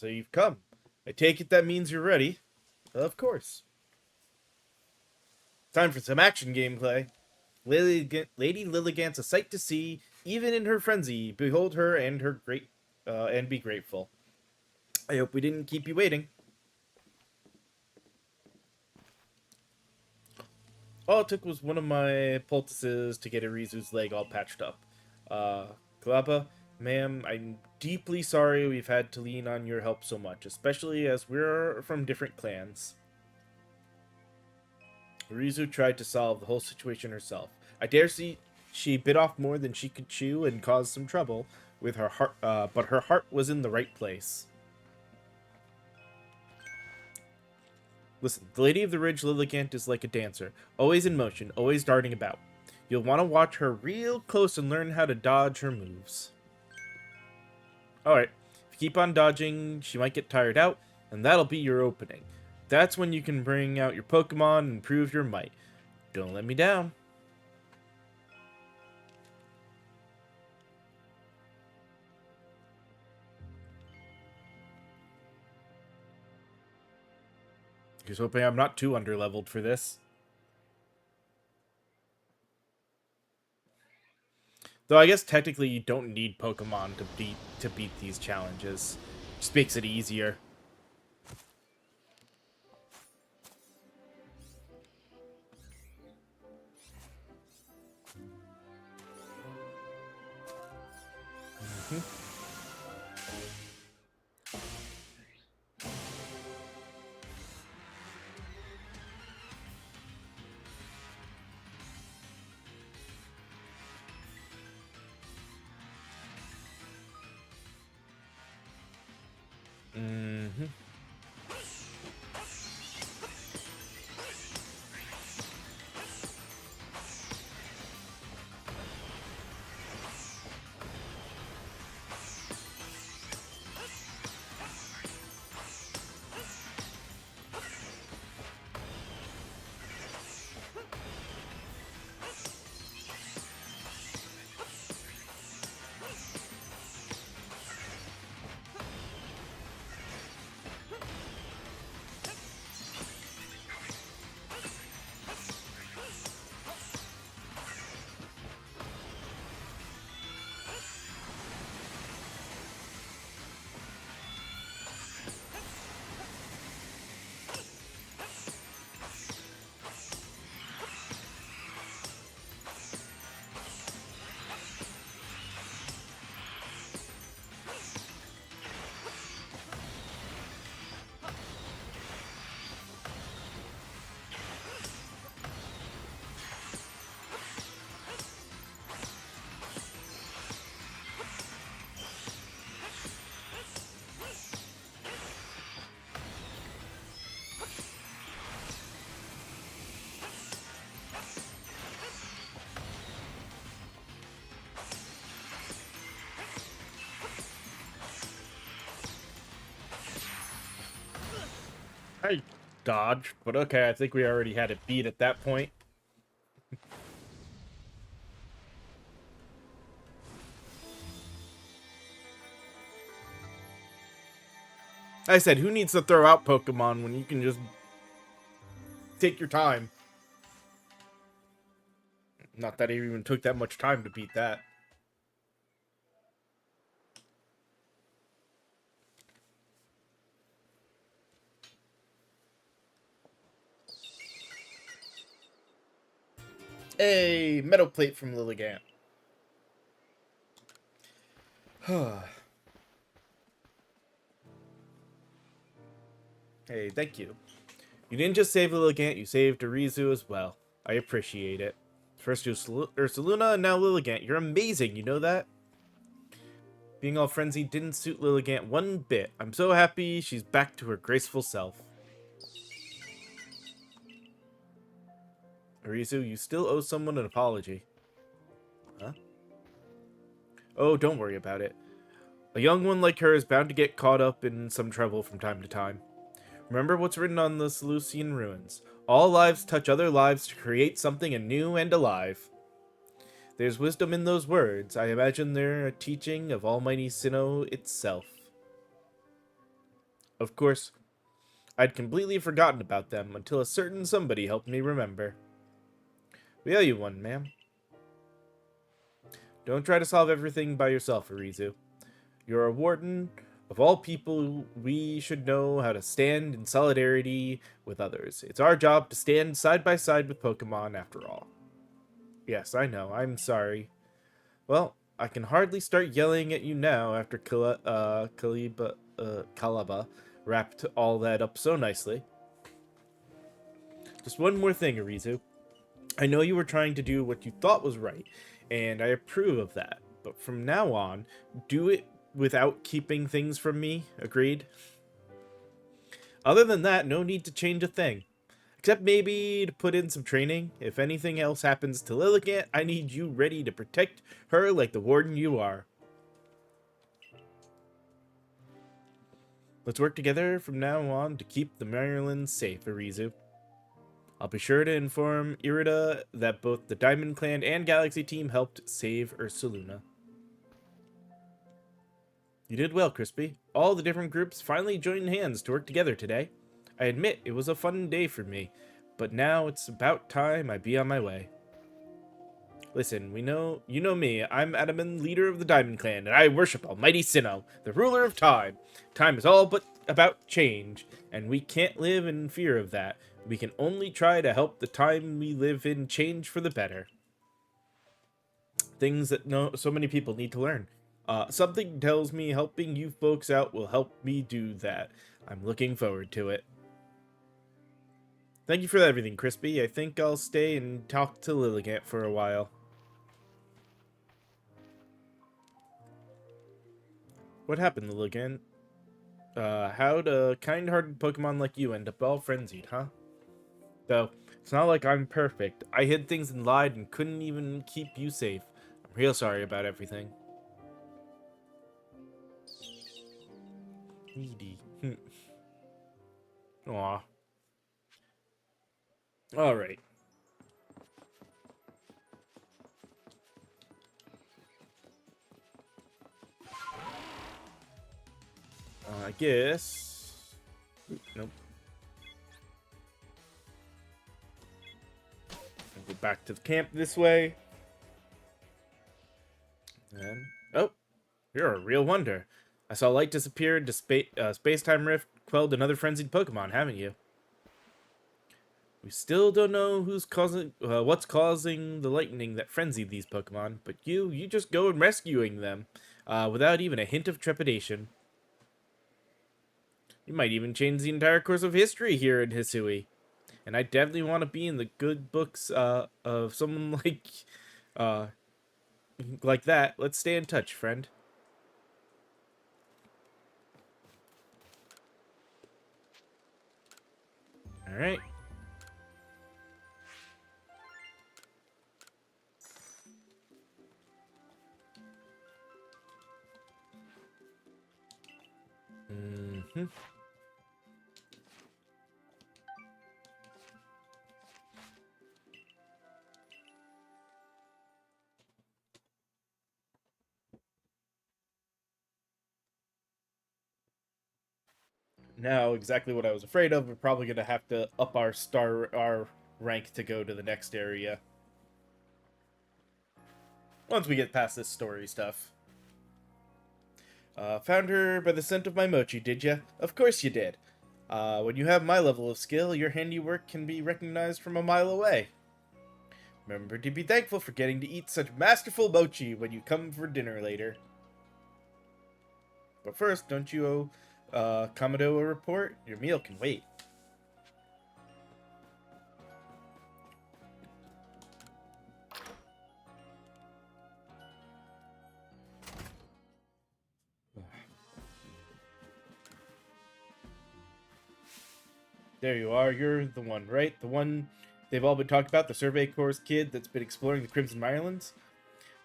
[SPEAKER 1] So you've come. I take it that means you're ready. Of course. Time for some action gameplay. Lady Lilligant's a sight to see, even in her frenzy. Behold her and her and be grateful. I hope we didn't keep you waiting. All it took was one of my poultices to get Arizu's leg all patched up. Kalapa, ma'am, I'm deeply sorry we've had to lean on your help so much, especially as we're from different clans. Arizu tried to solve the whole situation herself. I dare see she bit off more than she could chew and caused some trouble with her heart, but her heart was in the right place. Listen, the Lady of the Ridge Lilligant is like a dancer, always in motion, always darting about. You'll want to watch her real close and learn how to dodge her moves. Alright, if you keep on dodging, she might get tired out, and that'll be your opening. That's when you can bring out your Pokemon and prove your might. Don't let me down. Here's hoping I'm not too underleveled for this. Though I guess technically you don't need Pokemon to beat these challenges. Just makes it easier. Mm-hmm. I dodged, but okay, I think we already had it beat at that point. I said, who needs to throw out Pokemon when you can just take your time? Not that it even took that much time to beat that. A metal plate from Lilligant. Hey, thank you. You didn't just save Lilligant, you saved Arizu as well. I appreciate it. First Ursaluna, and now Lilligant. You're amazing, you know that? Being all frenzied didn't suit Lilligant one bit. I'm so happy she's back to her graceful self. Arizu, you still owe someone an apology. Huh? Oh, don't worry about it. A young one like her is bound to get caught up in some trouble from time to time. Remember what's written on the Seleucian ruins. All lives touch other lives to create something anew and alive. There's wisdom in those words. I imagine they're a teaching of Almighty Sinnoh itself. Of course, I'd completely forgotten about them until a certain somebody helped me remember. We owe you one, ma'am. Don't try to solve everything by yourself, Arizu. You're a warden. Of all people, we should know how to stand in solidarity with others. It's our job to stand side by side with Pokemon, after all. Yes, I know. I'm sorry. Well, I can hardly start yelling at you now after Kalaba wrapped all that up so nicely. Just one more thing, Arizu. I know you were trying to do what you thought was right, and I approve of that. But from now on, do it without keeping things from me, agreed? Other than that, no need to change a thing. Except maybe to put in some training. If anything else happens to Lilligant, I need you ready to protect her like the warden you are. Let's work together from now on to keep the Marylands safe, Arizu. I'll be sure to inform Irida that both the Diamond Clan and Galaxy Team helped save Ursaluna. You did well, Crispy. All the different groups finally joined hands to work together today. I admit it was a fun day for me, but now it's about time I be on my way. Listen, you know me. I'm Adaman, leader of the Diamond Clan, and I worship Almighty Sinnoh, the ruler of time. Time is all but about change, and we can't live in fear of that. We can only try to help the time we live in change for the better. Things that so many people need to learn. Something tells me helping you folks out will help me do that. I'm looking forward to it. Thank you for everything, Crispy. I think I'll stay and talk to Lilligant for a while. What happened, Lilligant? How'd a kind-hearted Pokemon like you end up all frenzied, huh? Though, it's not like I'm perfect. I hid things and lied and couldn't even keep you safe. I'm real sorry about everything. Needy. Aw. Alright. I guess... Nope. I'll go back to the camp this way. And... Oh! You're a real wonder. I saw light disappear into space-time rift, quelled another frenzied Pokemon, haven't you? We still don't know what's causing the lightning that frenzied these Pokemon, but you just go and rescuing them, without even a hint of trepidation. You might even change the entire course of history here in Hisui. And I definitely want to be in the good books, of someone like that. Let's stay in touch, friend. Alright. Mm-hmm. Now, exactly what I was afraid of, we're probably going to have to up our rank to go to the next area. Once we get past this story stuff. Found her by the scent of my mochi, did ya? Of course you did. When you have my level of skill, your handiwork can be recognized from a mile away. Remember to be thankful for getting to eat such masterful mochi when you come for dinner later. But first, don't you owe Kamado a report? Your meal can wait. There you are. You're the one, right? The one they've all been talking about, the Survey Corps kid that's been exploring the Crimson Myrelands.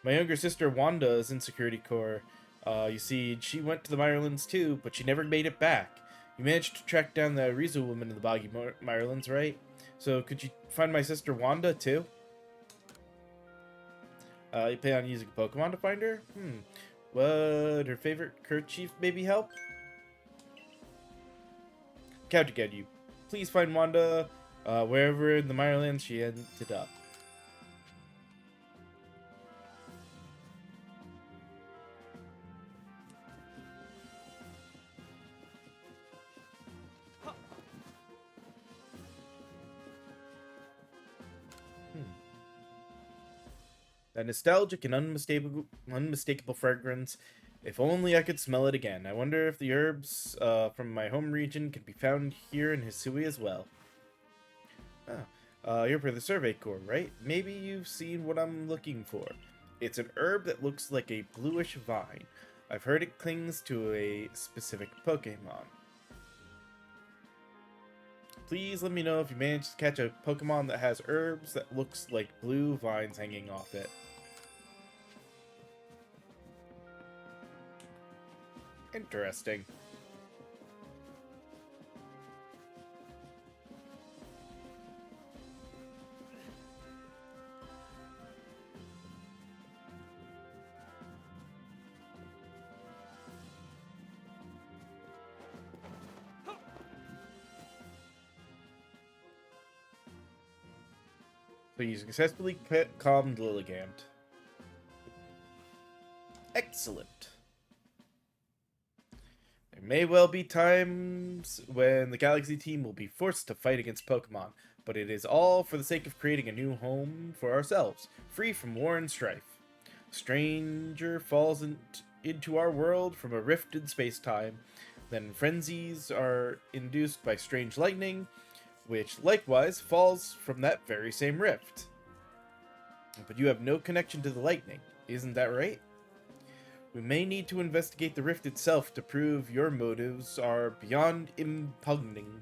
[SPEAKER 1] My younger sister Wanda is in Security Corps. You see, she went to the Myrelands too, but she never made it back. You managed to track down the Rizu woman in the Boggy Myrelands, right? So could you find my sister Wanda too? You plan on using Pokemon to find her? Would her favorite kerchief maybe help? counting on you. Please find Wanda wherever in the Mirelands she ended up. That nostalgic and unmistakable fragrance. If only I could smell it again. I wonder if the herbs from my home region can be found here in Hisui as well. You're for the Survey Corps, right? Maybe you've seen what I'm looking for. It's an herb that looks like a bluish vine. I've heard it clings to a specific Pokemon. Please let me know if you manage to catch a Pokemon that has herbs that looks like blue vines hanging off it. Interesting. So you successfully calmed Lilligant. Excellent. There may well be times when the Galaxy team will be forced to fight against Pokemon, but it is all for the sake of creating a new home for ourselves, free from war and strife. A stranger falls into our world from a rift in space-time, then frenzies are induced by strange lightning, which likewise falls from that very same rift. But you have no connection to the lightning, isn't that right? We may need to investigate the rift itself to prove your motives are beyond impugning?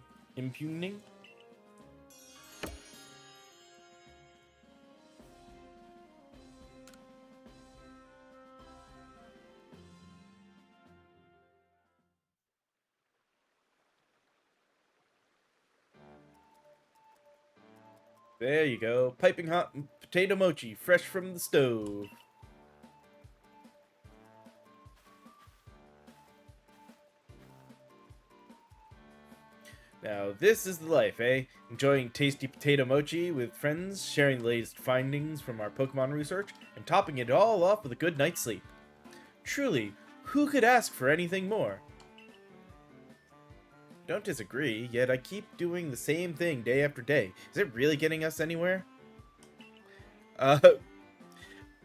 [SPEAKER 1] There you go. Piping hot potato mochi, fresh from the stove. Now, this is the life, eh? Enjoying tasty potato mochi with friends, sharing the latest findings from our Pokemon research, and topping it all off with a good night's sleep. Truly, who could ask for anything more? Don't disagree, yet I keep doing the same thing day after day. Is it really getting us anywhere? Let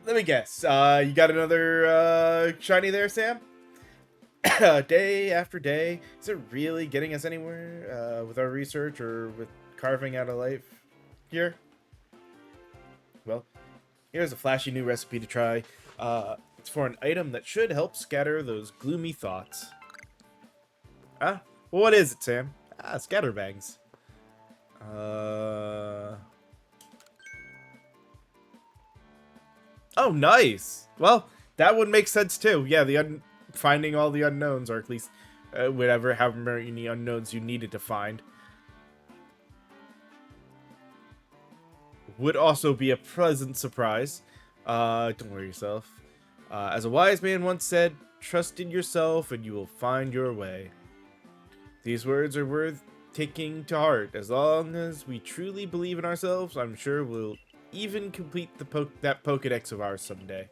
[SPEAKER 1] me guess. You got another shiny there, Sam? Day after day. Is it really getting us anywhere with our research or with carving out a life here? Well, here's a flashy new recipe to try. It's for an item that should help scatter those gloomy thoughts. Ah, well, what is it, Sam? Ah, scatterbangs. Oh, nice. Well, that would make sense too. Yeah, finding all the unknowns, or at least however many unknowns you needed to find, would also be a pleasant surprise. Don't worry yourself. As a wise man once said, trust in yourself and you will find your way. These words are worth taking to heart. As long as we truly believe in ourselves, I'm sure we'll even complete that Pokedex of ours someday.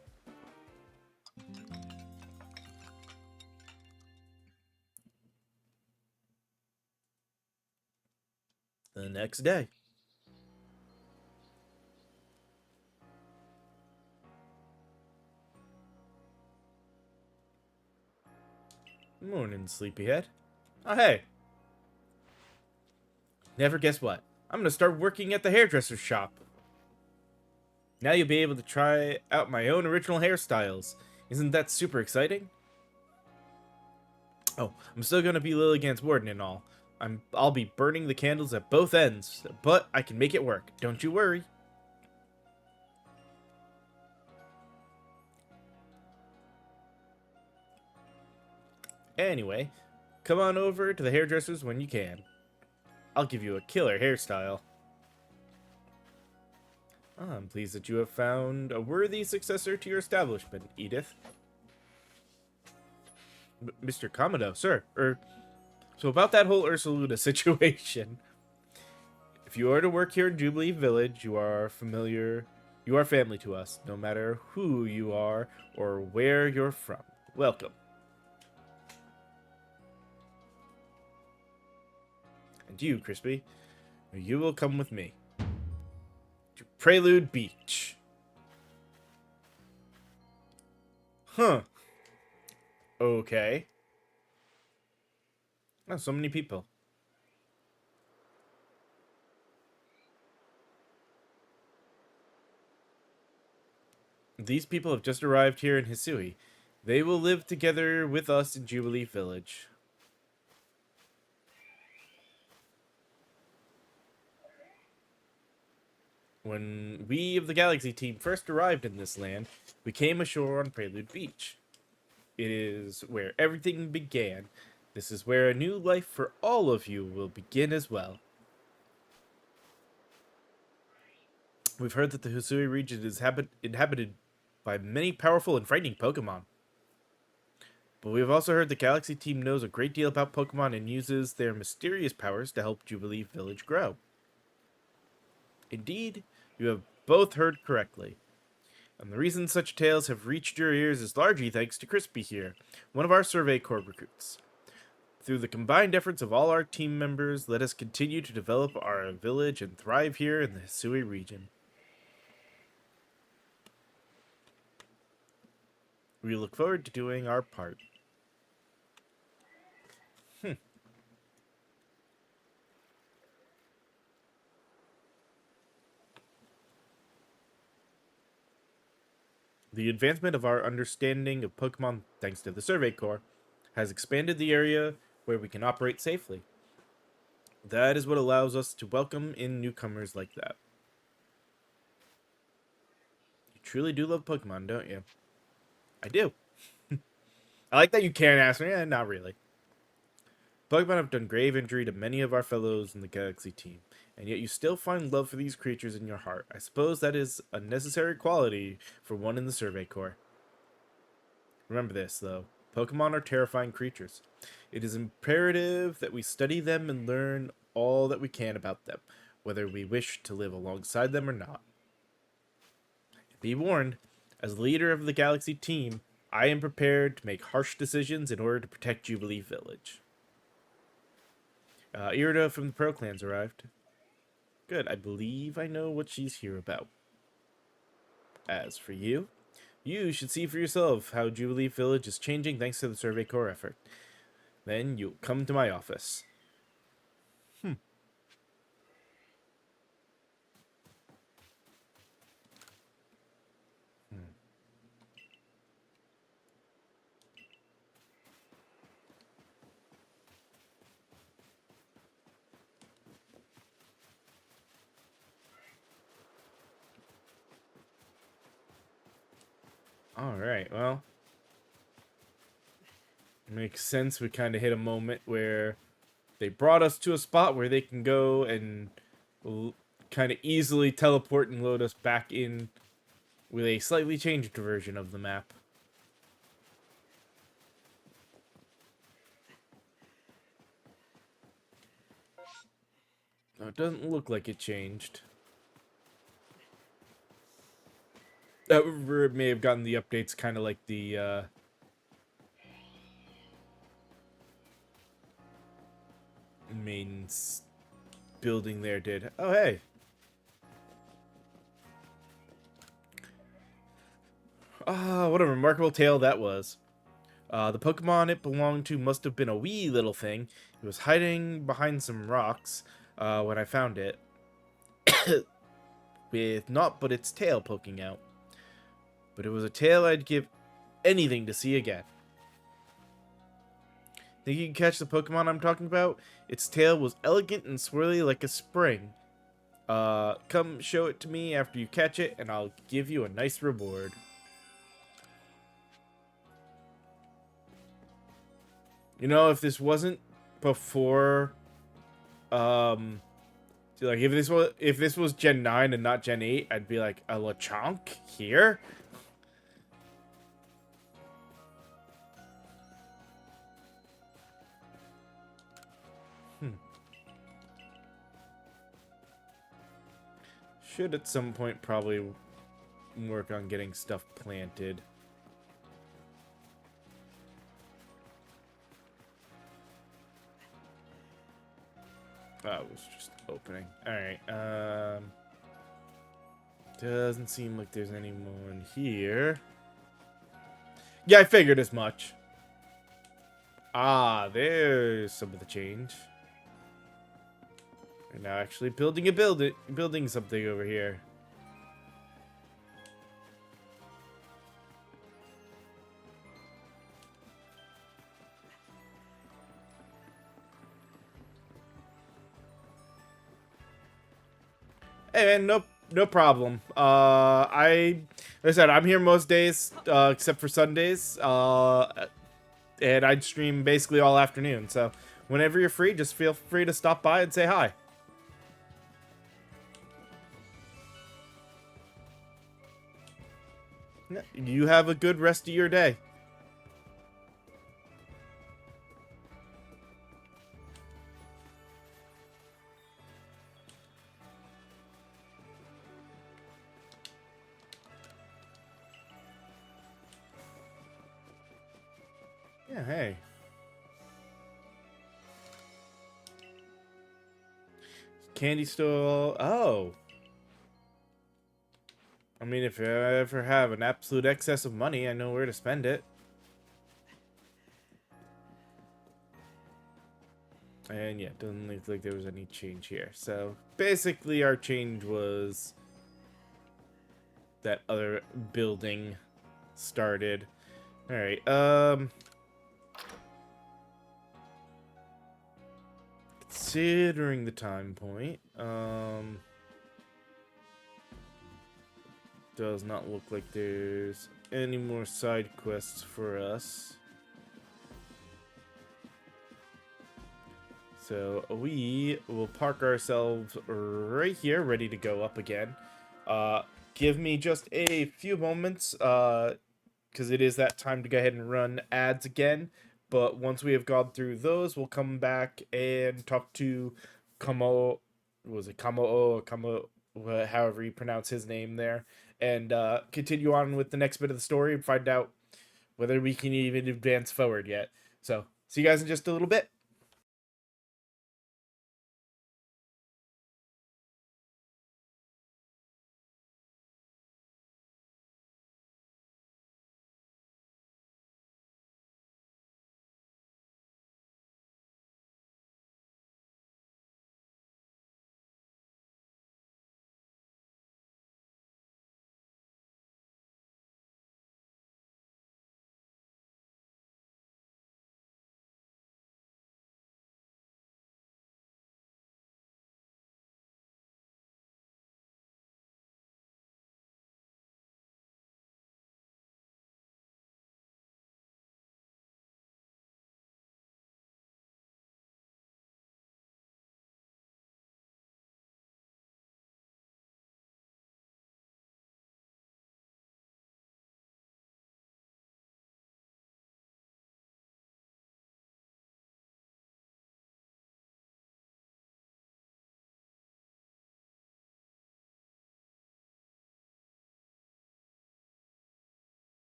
[SPEAKER 1] The next day. Morning, sleepyhead. Oh, hey. Never guess what? I'm gonna start working at the hairdresser's shop. Now you'll be able to try out my own original hairstyles. Isn't that super exciting? Oh, I'm still gonna be Lilligant's warden and all. I'll be burning the candles at both ends, but I can make it work. Don't you worry. Anyway, come on over to the hairdresser's when you can. I'll give you a killer hairstyle. I'm pleased that you have found a worthy successor to your establishment, Edith. Mr. Komodo, sir. So about that whole Ursaluna situation, if you are to work here in Jubilee Village, you are familiar, you are family to us, no matter who you are or where you're from. Welcome. And you, Crispy, you will come with me to Prelude Beach. Huh. Okay. Oh, so many people. These people have just arrived here in Hisui. They will live together with us in Jubilee Village. When we of the Galaxy team first arrived in this land, we came ashore on Prelude Beach. It is where everything began. This is where a new life for all of you will begin as well. We've heard that the Hisui region is inhabited by many powerful and frightening Pokemon. But we've also heard the Galaxy team knows a great deal about Pokemon and uses their mysterious powers to help Jubilee Village grow. Indeed, you have both heard correctly. And the reason such tales have reached your ears is largely thanks to Crispy here, one of our Survey Corps recruits. Through the combined efforts of all our team members, let us continue to develop our village and thrive here in the Hisui region. We look forward to doing our part. The advancement of our understanding of Pokemon, thanks to the Survey Corps, has expanded the area where we can operate safely. That is what allows us to welcome in newcomers like that. You truly do love Pokemon, don't you? I do. I like that you can't ask me. Not really. Pokemon have done grave injury to many of our fellows in the Galaxy team, and yet you still find love for these creatures in your heart. I suppose that is a necessary quality for one in the Survey Corps. Remember this, though. Pokemon are terrifying creatures. It is imperative that we study them and learn all that we can about them, whether we wish to live alongside them or not. Be warned, as leader of the Galaxy team, I am prepared to make harsh decisions in order to protect Jubilee Village. Irida from the Pro Clans arrived. Good, I believe I know what she's here about. As for you, you should see for yourself how Jubilee Village is changing thanks to the Survey Corps effort. Then you'll come to my office. Alright, well. Makes sense. We kind of hit a moment where they brought us to a spot where they can go and kind of easily teleport and load us back in with a slightly changed version of the map. No, it doesn't look like it changed. However, it may have gotten the updates kind of like the main building there did. Oh, hey. Ah, what a remarkable tale that was. The Pokemon it belonged to must have been a wee little thing. It was hiding behind some rocks when I found it, with naught but its tail poking out. But it was a tail I'd give anything to see again. Think you can catch the Pokemon I'm talking about? Its tail was elegant and swirly like a spring. Come show it to me after you catch it, and I'll give you a nice reward. You know, if this wasn't before, like if this was Gen 9 and not Gen 8, I'd be like, a Lechonk here? should at some point probably work on getting stuff planted. Oh, it was just opening. Alright, doesn't seem like there's anyone here. Yeah, I figured as much. Ah, there's some of the change. We're now actually building something over here. Hey man, no problem. Like I said, I'm here most days, except for Sundays. And I'd stream basically all afternoon. So whenever you're free, just feel free to stop by and say hi. You have a good rest of your day. Yeah, hey. Candy store. Oh. I mean, if I ever have an absolute excess of money, I know where to spend it. And yeah, doesn't look like there was any change here. So basically our change was that other building started. Alright, considering the time point, does not look like there's any more side quests for us. So we will park ourselves right here, ready to go up again. Give me just a few moments, because it is that time to go ahead and run ads again. But once we have gone through those, we'll come back and talk to Kamo. Was it Kamo or Kamo? However you pronounce his name there, and continue on with the next bit of the story and find out whether we can even advance forward yet. So, see you guys in just a little bit.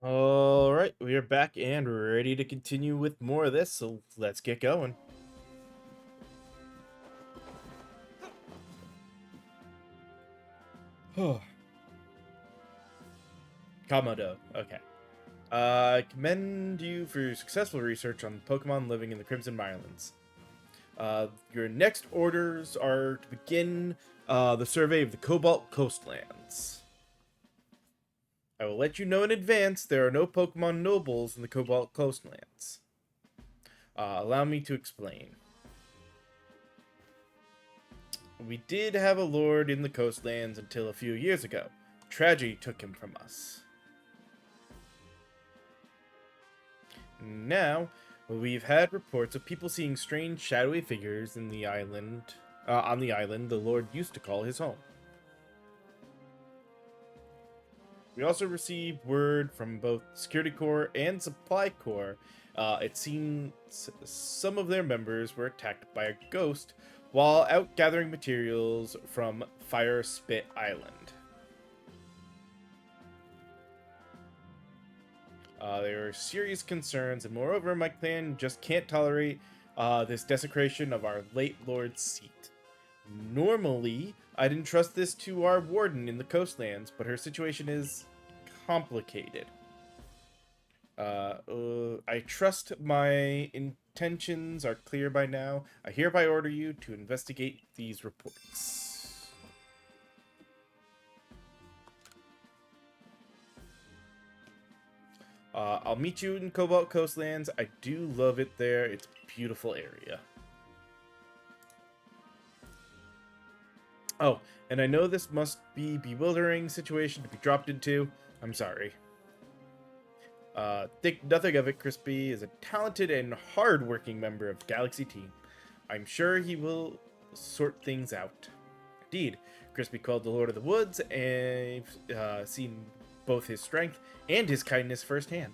[SPEAKER 1] All right, we are back and ready to continue with more of this, so let's get going. Komodo. Okay. I commend you for your successful research on Pokemon living in the Crimson Islands. Your next orders are to begin the survey of the Cobalt Coastlands. I will let you know in advance there are no Pokemon nobles in the Cobalt Coastlands. Allow me to explain. We did have a lord in the coastlands until a few years ago. Tragedy took him from us. Now, we've had reports of people seeing strange shadowy figures in the island, on the island the lord used to call his home. We also received word from both Security Corps and Supply Corps. It seems some of their members were attacked by a ghost while out gathering materials from Fire Spit Island. There are serious concerns, and moreover, my clan just can't tolerate this desecration of our late lord's seat. Normally, I'd entrust this to our warden in the coastlands, but her situation is complicated. I trust my intentions are clear by now. I hereby order you to investigate these reports. I'll meet you in Cobalt Coastlands. I do love it there. It's a beautiful area. Oh, and I know this must be a bewildering situation to be dropped into. I'm sorry. Think nothing of it. Crispy is a talented and hard-working member of Galaxy Team. I'm sure he will sort things out. Indeed, Crispy called the Lord of the Woods and seen both his strength and his kindness firsthand.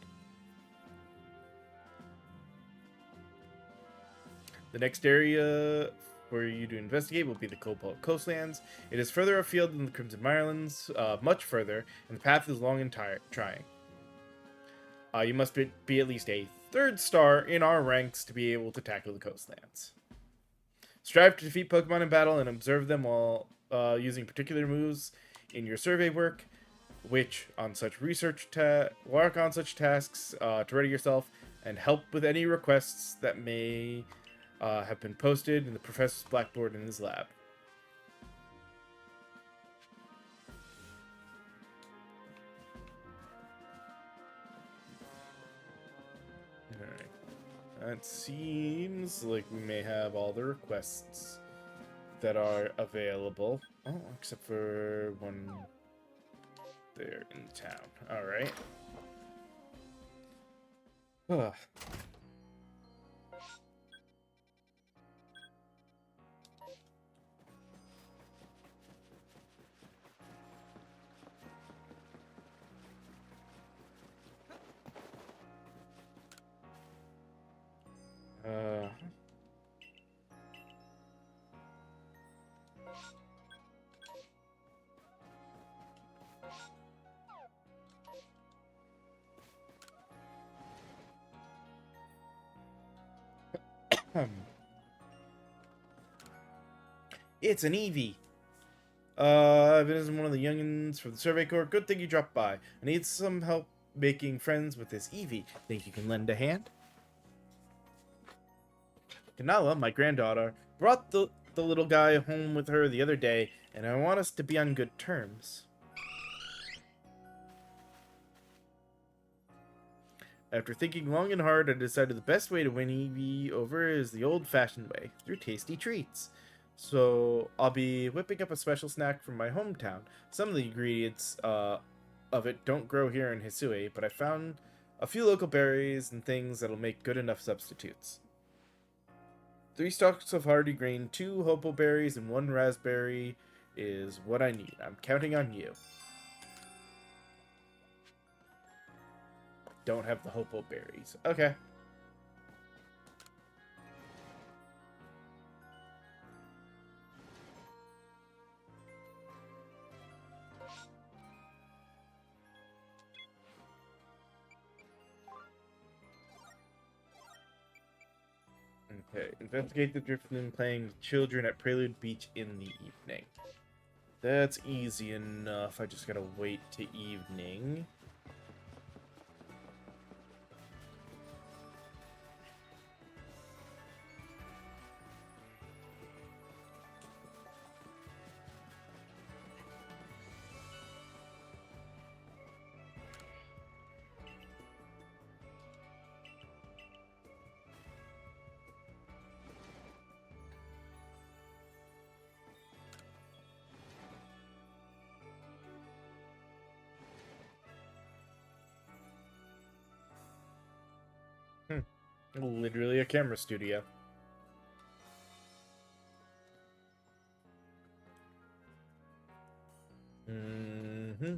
[SPEAKER 1] The next area for you to investigate will be the Cobalt Coastlands. It is further afield than the Crimson Islands, much further, and the path is long and trying. You must be at least a 3rd star in our ranks to be able to tackle the coastlands. Strive to defeat Pokemon in battle and observe them while using particular moves in your survey work, which on such work on such tasks to ready yourself and help with any requests that may have been posted in the professor's blackboard in his lab. It seems like we may have all the requests that are available. Oh, except for one there in town. Alright. Uh, it's an Eevee. I've been one of the youngins for the Survey Corps. Good thing you dropped by. I need some help making friends with this Eevee. Think you can lend a hand? Kanala, my granddaughter, brought the little guy home with her the other day, and I want us to be on good terms. After thinking long and hard, I decided the best way to win Eevee over is the old-fashioned way, through tasty treats. So I'll be whipping up a special snack from my hometown. Some of the ingredients of it don't grow here in Hisui, but I found a few local berries and things that'll make good enough substitutes. 3 stalks of hardy grain, 2 hopo berries, and 1 raspberry is what I need. I'm counting on you. Don't have the hopo berries. Okay. Okay, investigate the Drifloon playing with children at Prelude Beach in the evening. That's easy enough. I just gotta wait to evening. Literally a camera studio. Mm-hmm.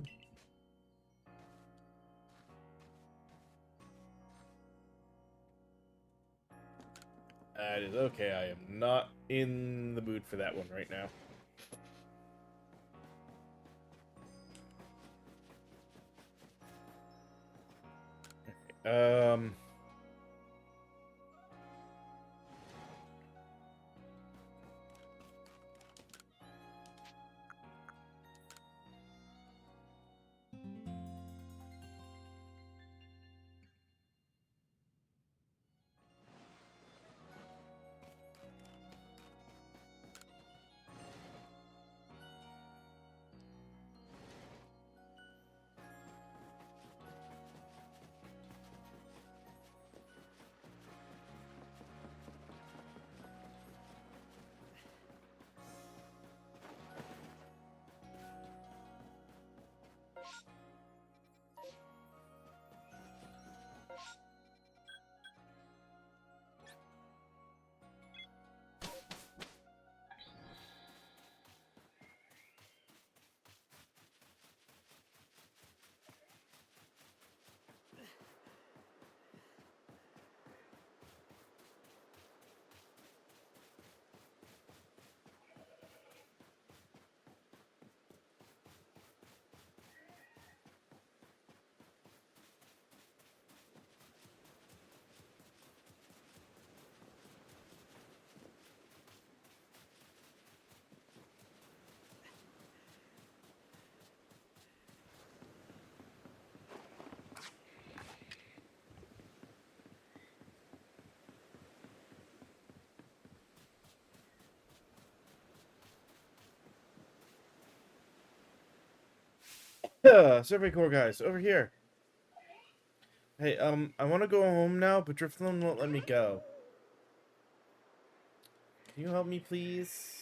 [SPEAKER 1] That is okay. I am not in the mood for that one right now. Um... Survey Corps guys, over here. Hey, I want to go home now, but Drifloon won't let me go. Can you help me, please?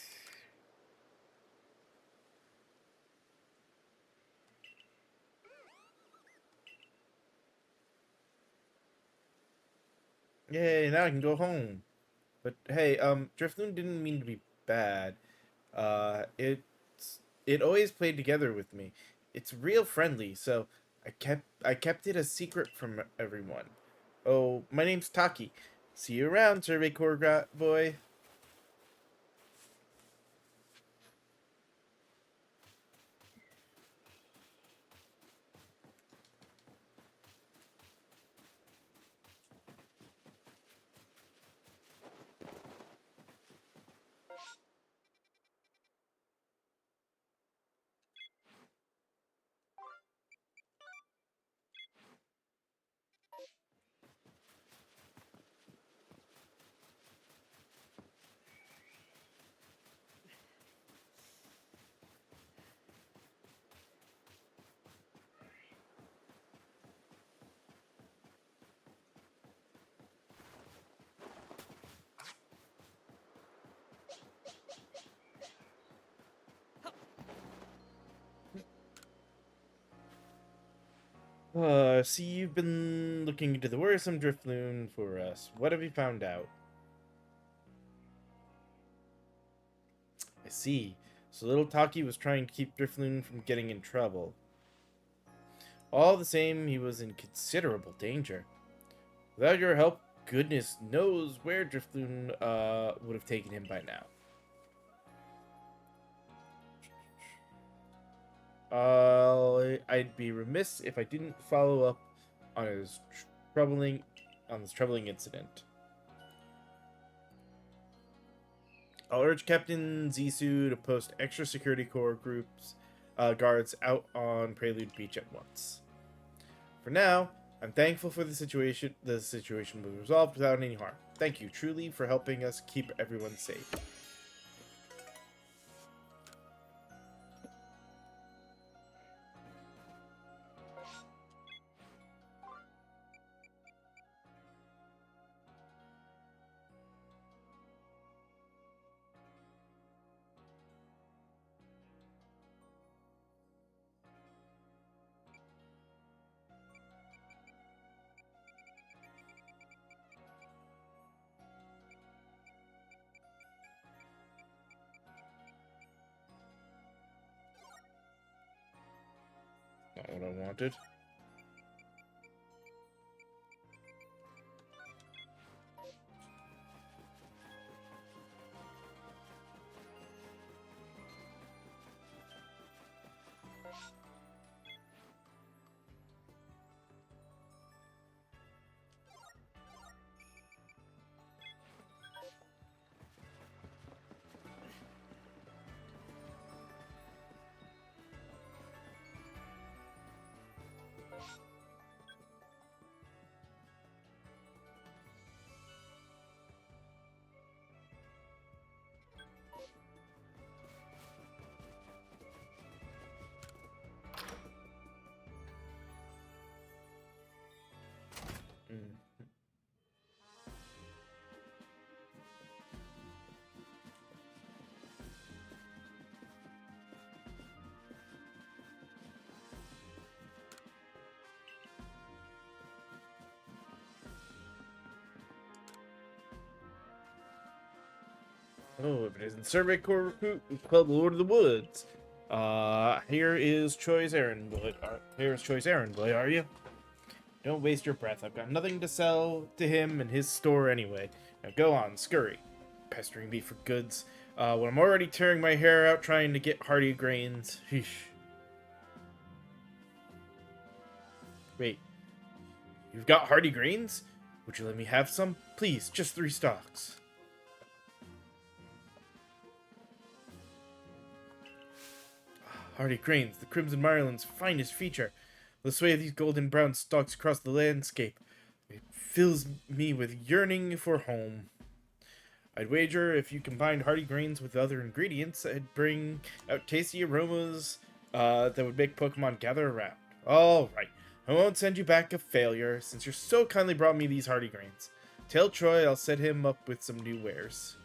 [SPEAKER 1] Yay, now I can go home. But hey, Drifloon didn't mean to be bad. It always played together with me. It's real friendly, so I kept it a secret from everyone. Oh, my name's Taki. See you around, Survey Corps boy. See, you've been looking into the worrisome Drifloon for us. What have you found out? I see. So little Taki was trying to keep Drifloon from getting in trouble. All the same, he was in considerable danger. Without your help, goodness knows where Drifloon would have taken him by now. I'd be remiss if I didn't follow up on his troubling incident. I'll urge Captain Zisu to post extra security corps guards out on Prelude Beach at once. For now, I'm thankful for the situation. The situation was resolved without any harm. Thank you, truly, for helping us keep everyone safe. Not what I wanted. Oh, if it isn't Survey Corps recruit called Lord of the Woods. Here is Choi's errand boy. Here's Choi's errand boy, are you? Don't waste your breath. I've got nothing to sell to him and his store anyway. Now go on, scurry. Pestering me for goods. When I'm already tearing my hair out trying to get hearty grains. Sheesh. Wait. You've got hearty grains? Would you let me have some? Please, just 3 stalks. Hardy grains, the Crimson Marlin's finest feature. The sway of these golden brown stalks across the landscape. It fills me with yearning for home. I'd wager if you combined hardy grains with other ingredients, I'd bring out tasty aromas that would make Pokemon gather around. Alright, I won't send you back a failure, since you so kindly brought me these hardy grains. Tell Troy I'll set him up with some new wares.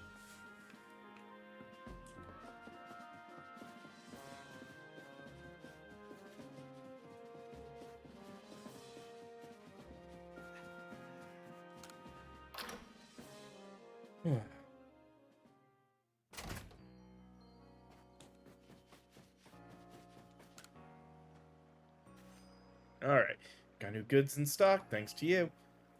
[SPEAKER 1] Alright, got new goods in stock, thanks to you.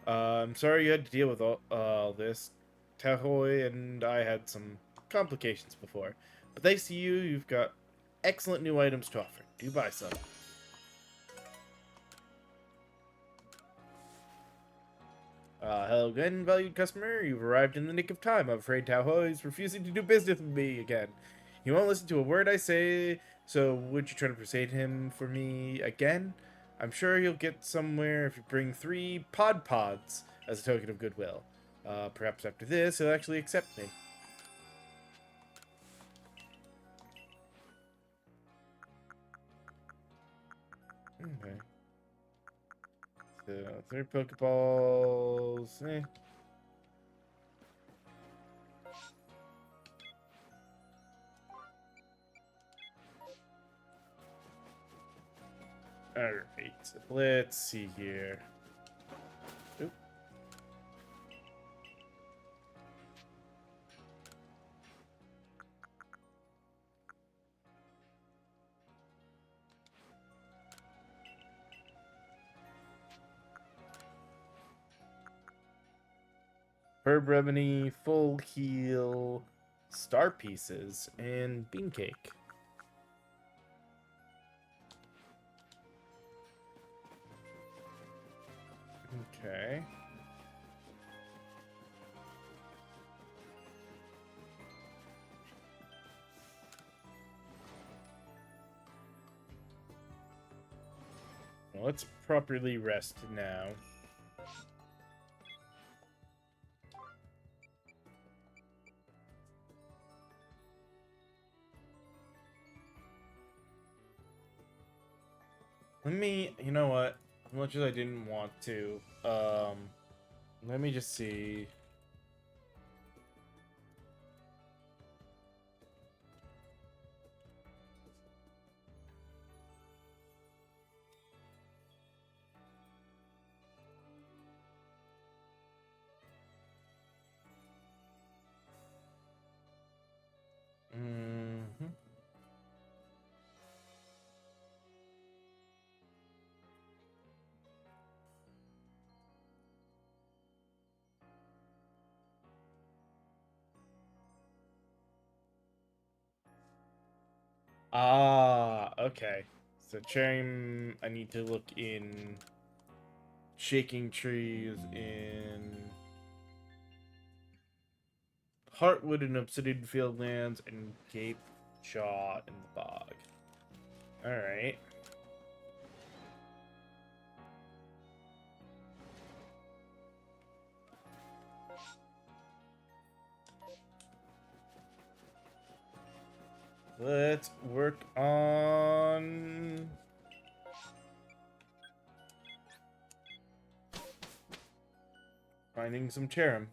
[SPEAKER 1] I'm sorry you had to deal with all this. Tahoe and I had some complications before. But thanks to you, you've got excellent new items to offer. Do buy some. Hello again, valued customer. You've arrived in the nick of time. I'm afraid Tahoe is refusing to do business with me again. He won't listen to a word I say, so would you try to persuade him for me again? I'm sure you'll get somewhere if you bring 3 pods as a token of goodwill. Perhaps after this, he'll actually accept me. Okay. So, 3 Pokeballs. Alright, let's see here. Oop. Herb Remedy, Full Heal, Star Pieces, and Bean Cake. Okay. Let's properly rest now. You know what? As much as I didn't want to, let me just see. Mm-hmm. Ah, okay. So Cherry, I need to look in Shaking Trees in Heartwood and Obsidian Fieldlands and Gape Jaw in the Bog. Alright. Let's work on finding some Cherim.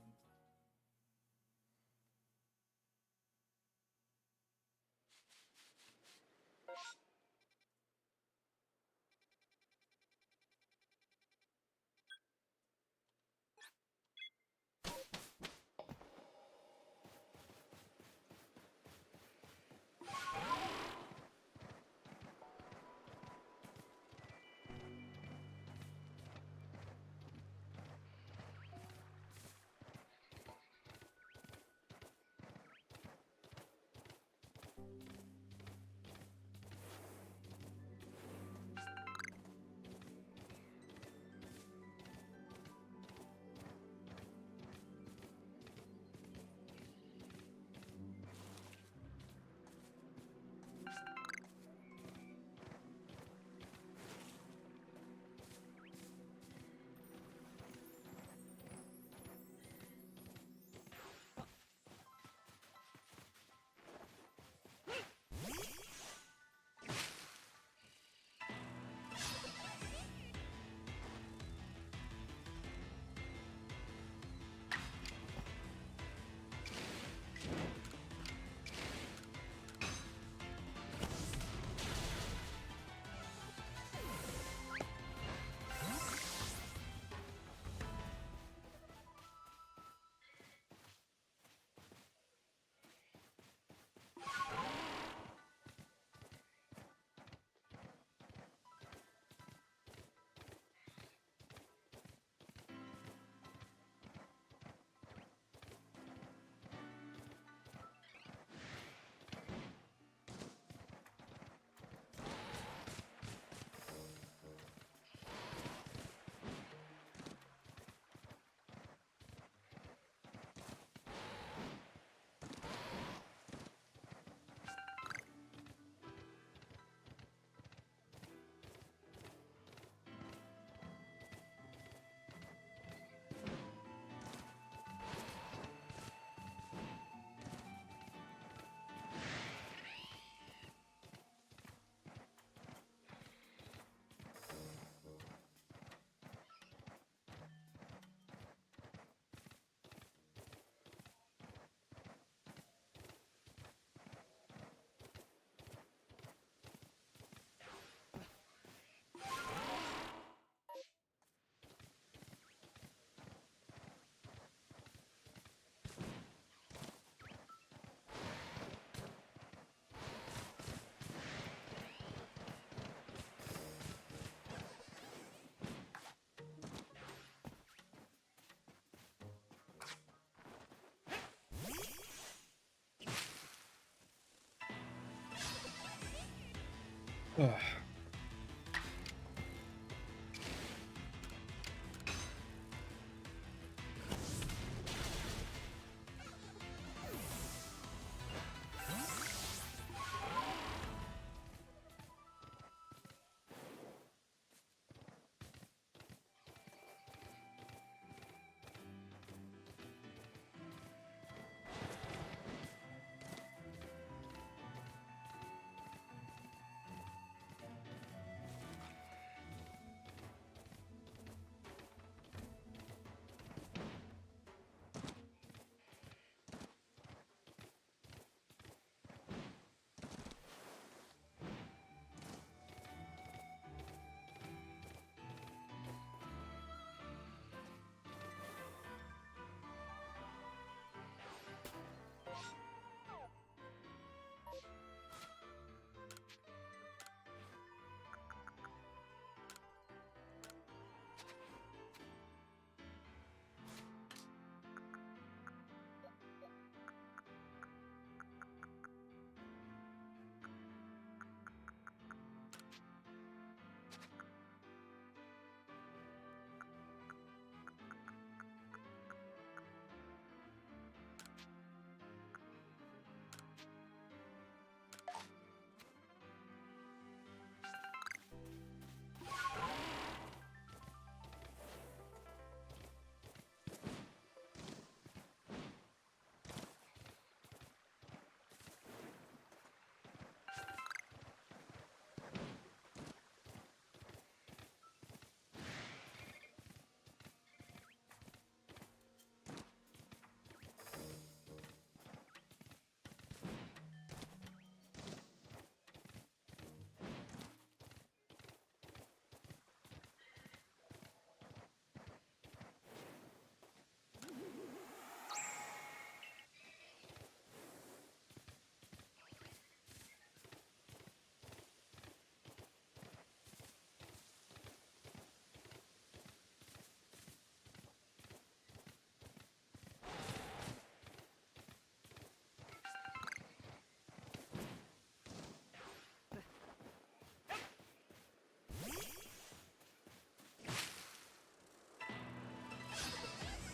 [SPEAKER 1] Ugh.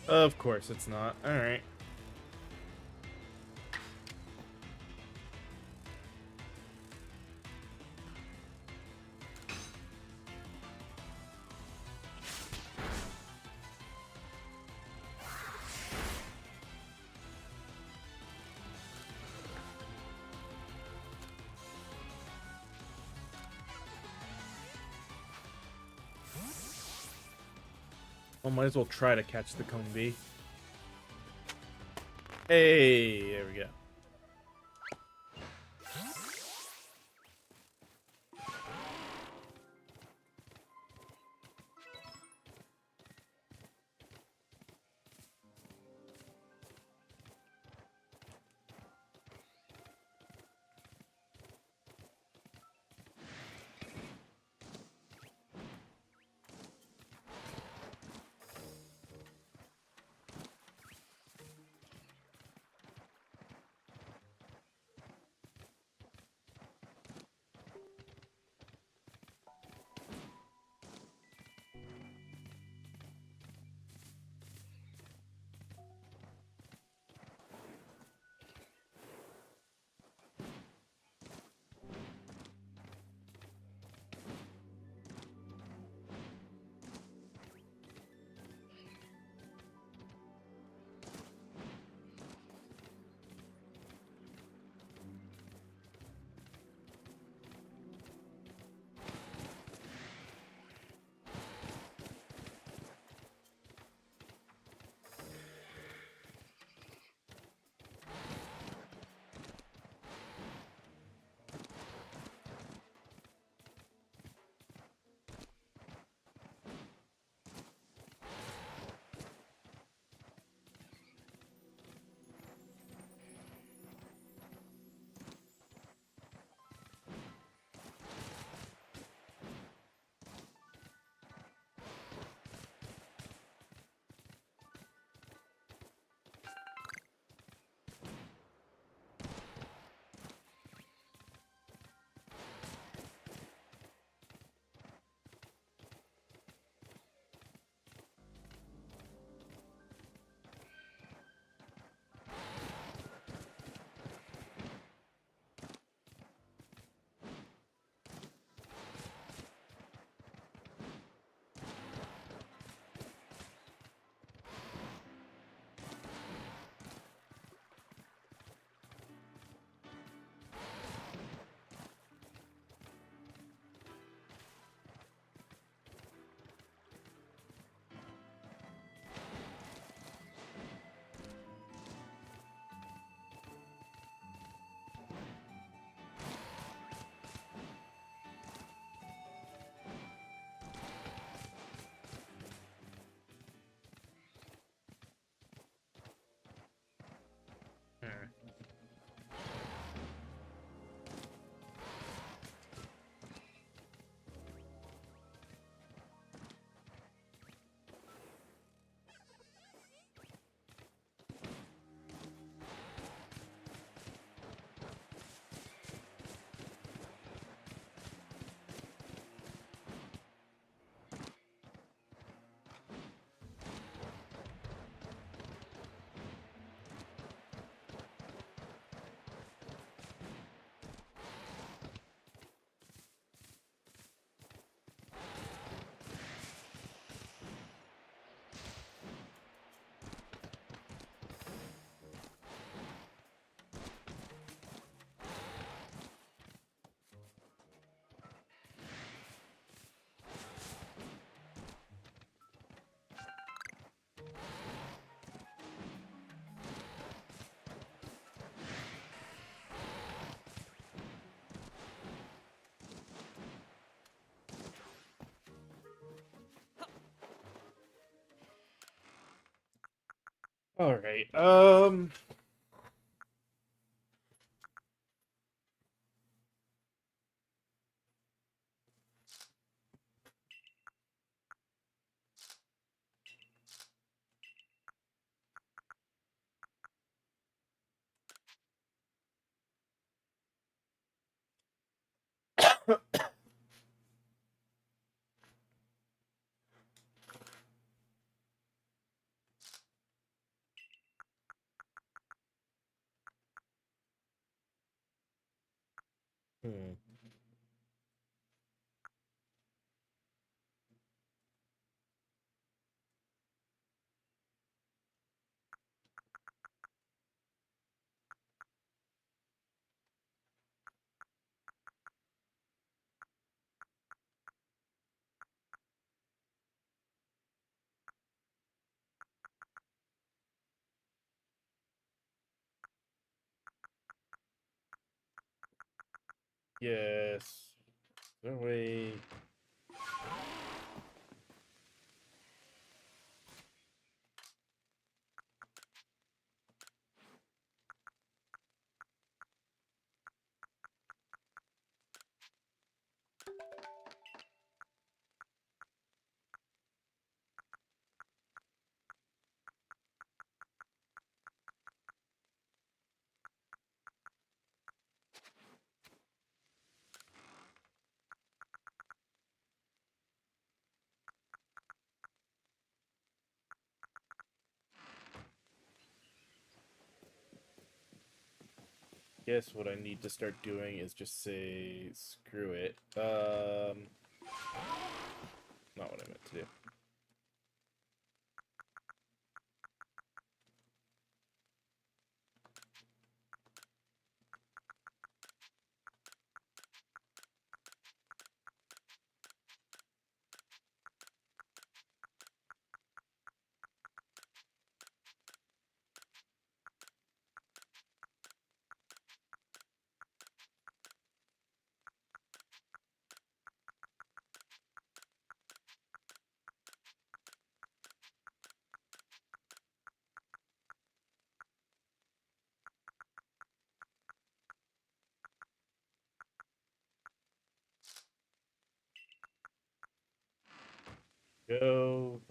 [SPEAKER 1] Of course it's not. Alright. Well, might as well try to catch the Combi. Hey, there we go. Alright, Yes. No way. Guess what I need to start doing is just say screw it. Not what I meant to do. Go.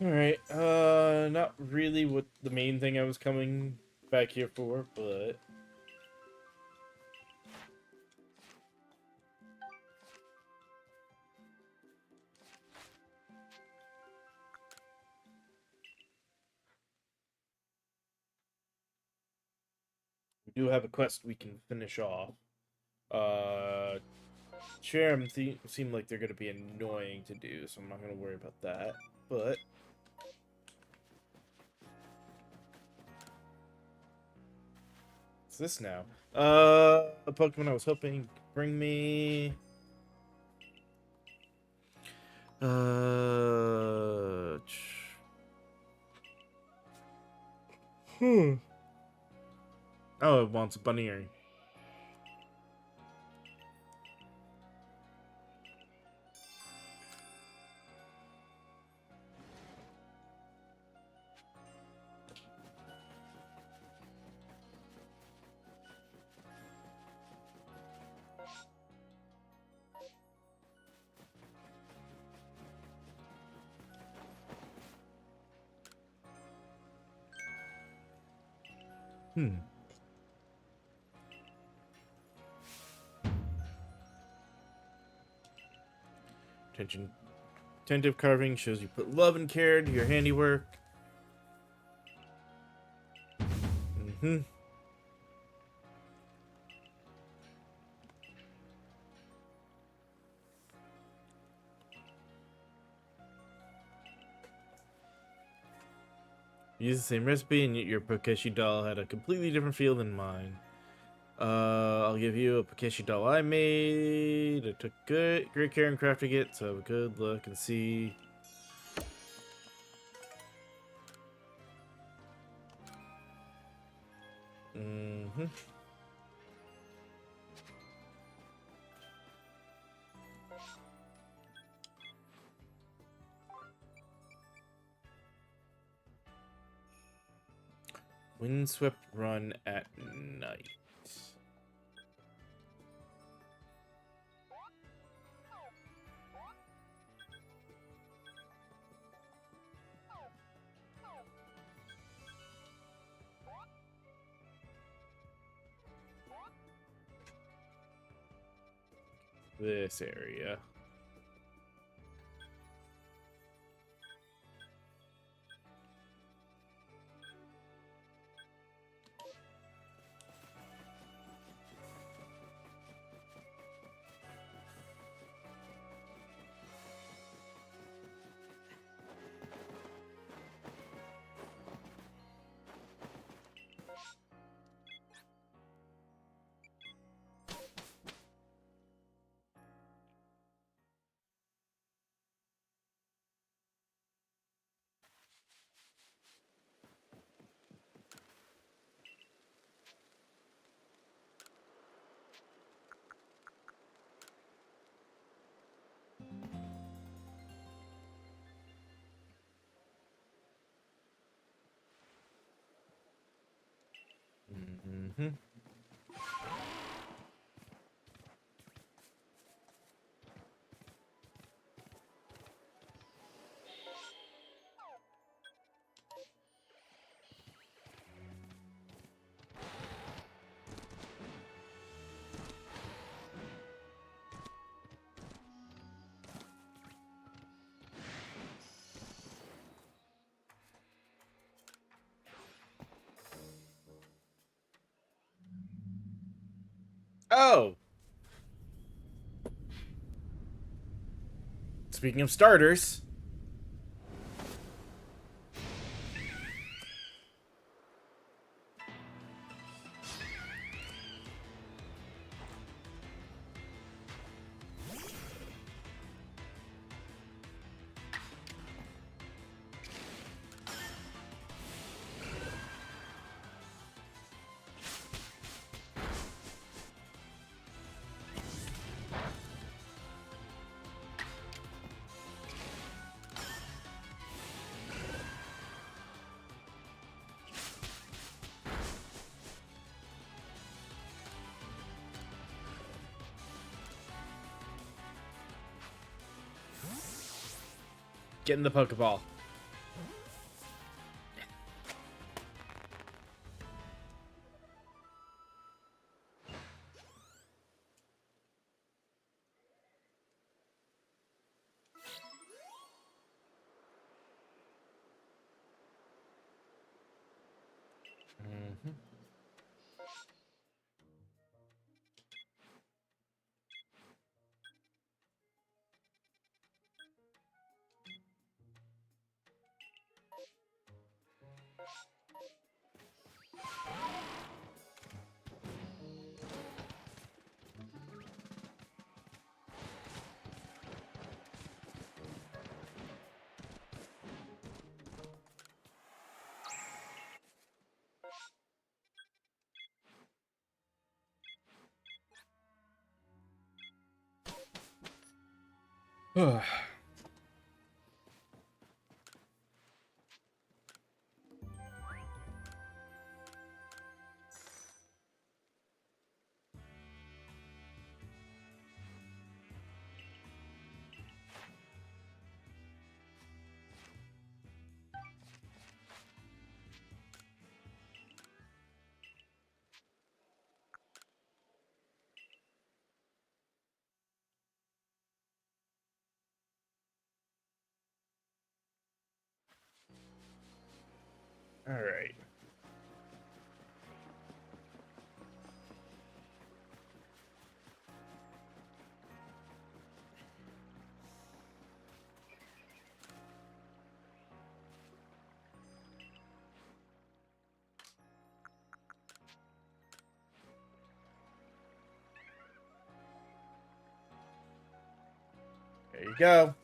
[SPEAKER 1] Alright, not really what the main thing I was coming back here for, but... we do have a quest we can finish off. Cherem seem like they're gonna be annoying to do, so I'm not gonna worry about that, but... What's this now? A Pokemon I was hoping could bring me... Hmm. Oh, it wants a bunny earring. Hmm. Attention. Attentive carving shows you put love and care into your handiwork. Mm-hmm. Use the same recipe, and yet your Pokeshi doll had a completely different feel than mine. I'll give you a Pokeshi doll I made. I took great care in crafting it, so have a good look and see. Mm-hmm. Windswept run at night. This area. Mm-hmm. Oh, speaking of starters. Get in the Pokeball. Mm-hmm. All right. There you go.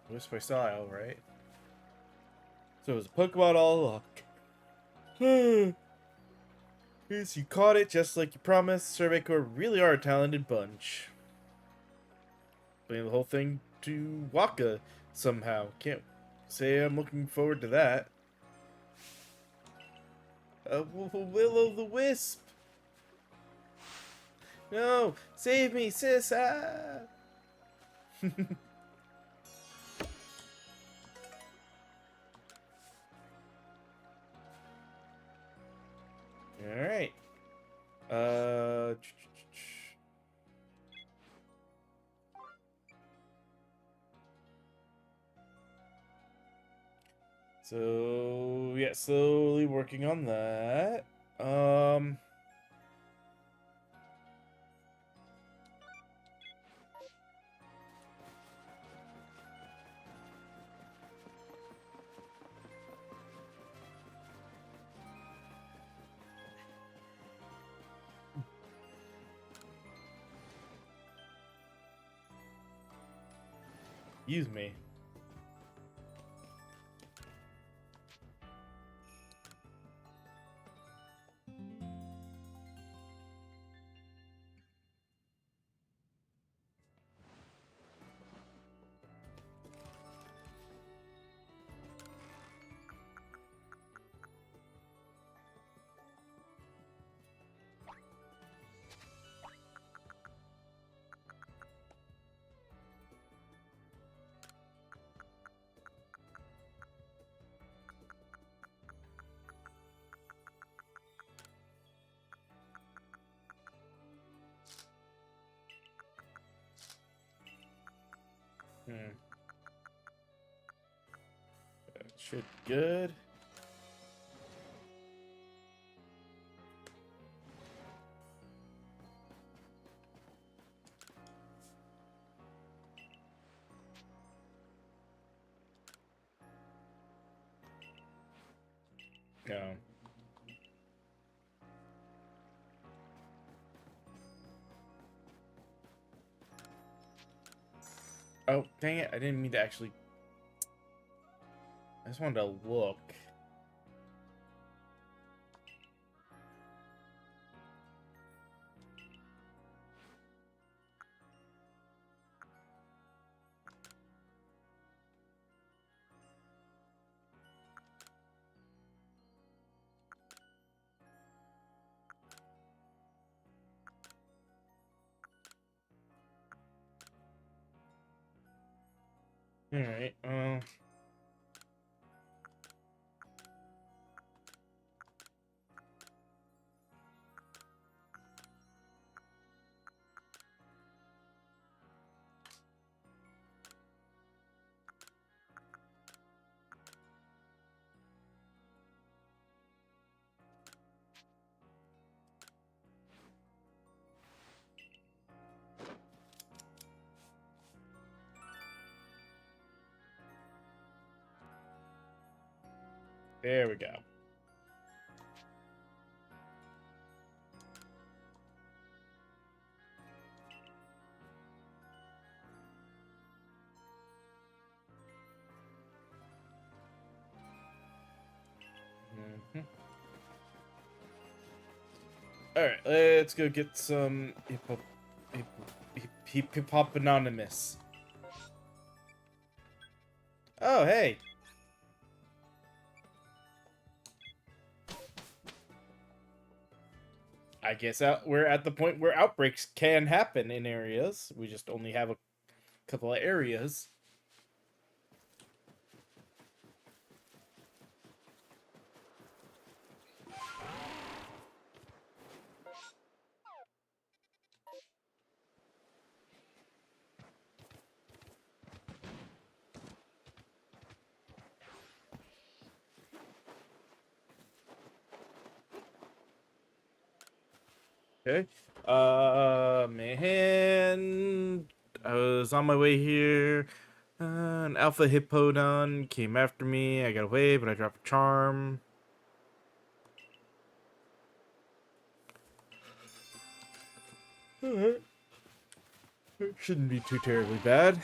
[SPEAKER 1] Wisp by style, right? So it was a Pokemon all luck. Yes, you caught it just like you promised. Survey Corps really are a talented bunch. Putting the whole thing to Waka somehow. Can't say I'm looking forward to that. Will-o'-the-wisp! No! Save me, sis! Ah! Alright. Uh... So, yeah, slowly working on that. Use me. Shit, good. No. Oh, dang it. I didn't mean to actually... I just wanted to look. Alright, there we go. Mhm. Alright, let's go get some hip-hop anonymous. Oh, hey. I guess we're at the point where outbreaks can happen in areas. We just only have a couple of areas. Okay. Man, I was on my way here. An alpha hippodon came after me. I got away, but I dropped a charm. Alright. It shouldn't be too terribly bad.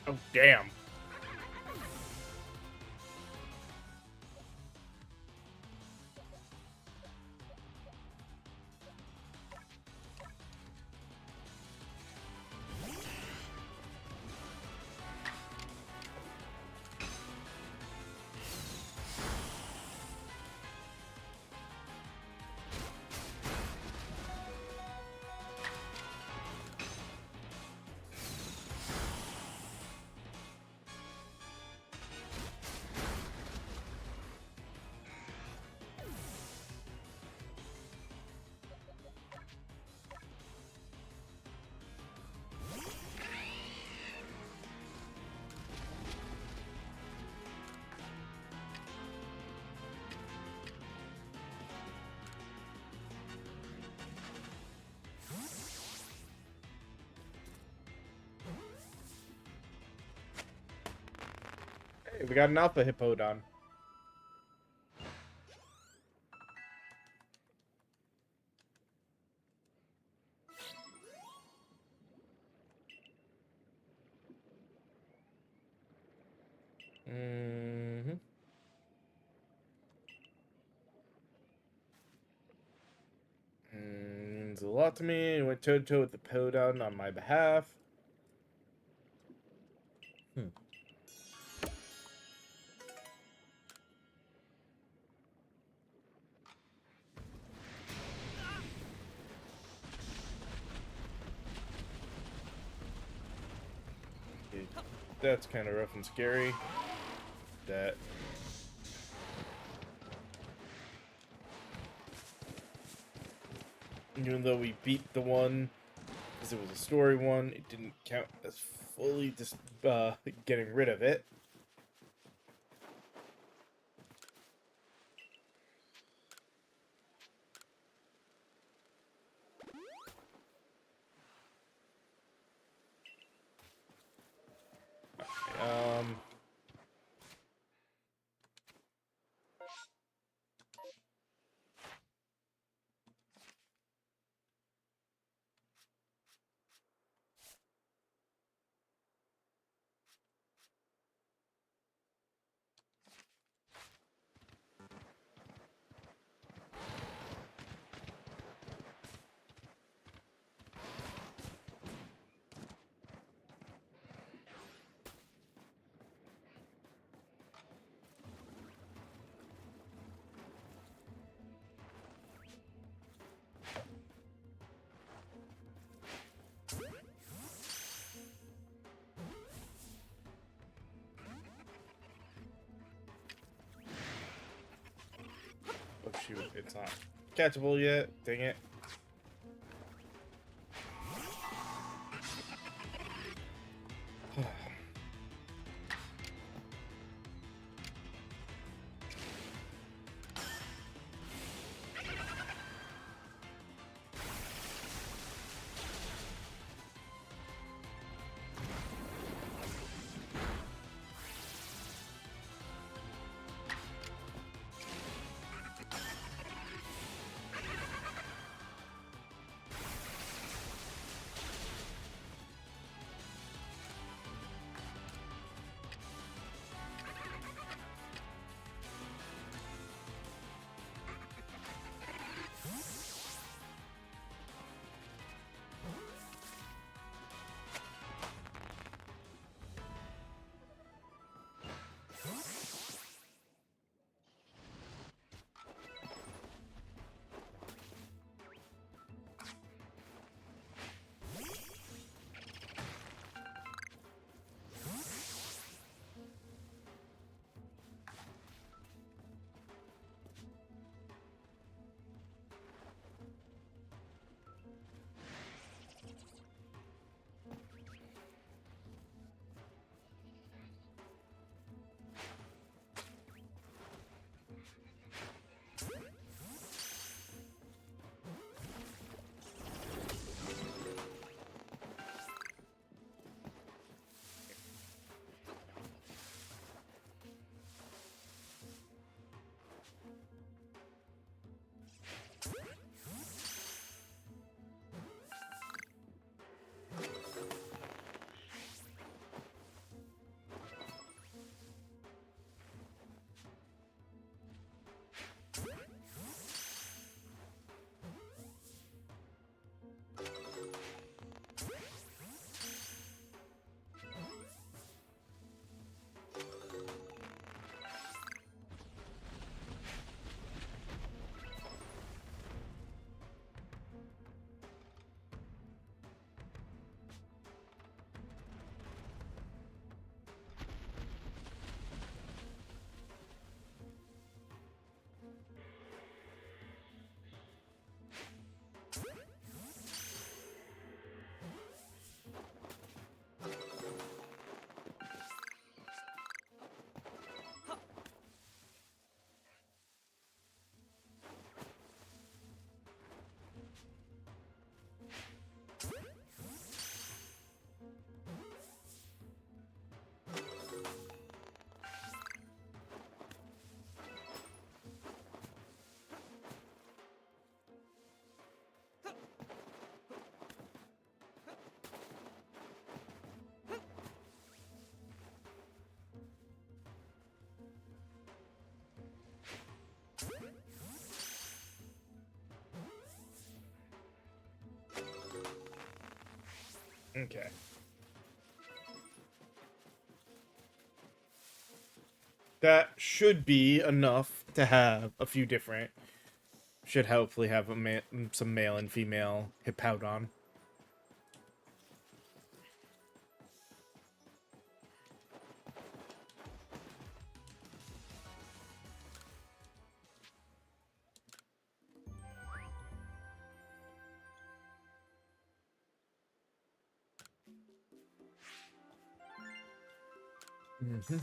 [SPEAKER 1] Oh, damn. We got an Alpha Hippodon. Mm-hmm. Means a lot to me. Went toe-to-toe with the Hippodon on my behalf. Okay, that's kind of rough and scary. That. Even though we beat the one, because it was a story one, it didn't count as fully just getting rid of it. Um, oh shoot, it's not catchable yet. Dang it. Okay. That should be enough to have a few different. Should hopefully have some male and female Hippowdon. Mm-hmm.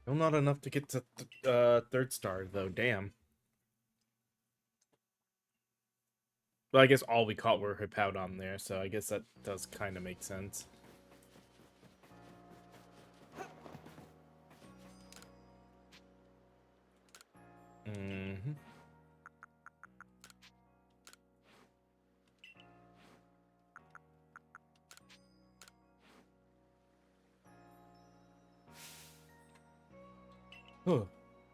[SPEAKER 1] Still not enough to get to third star though. Damn. Well, I guess all we caught were Hippowdon there, so I guess that does kind of make sense. Mm-hmm. Huh.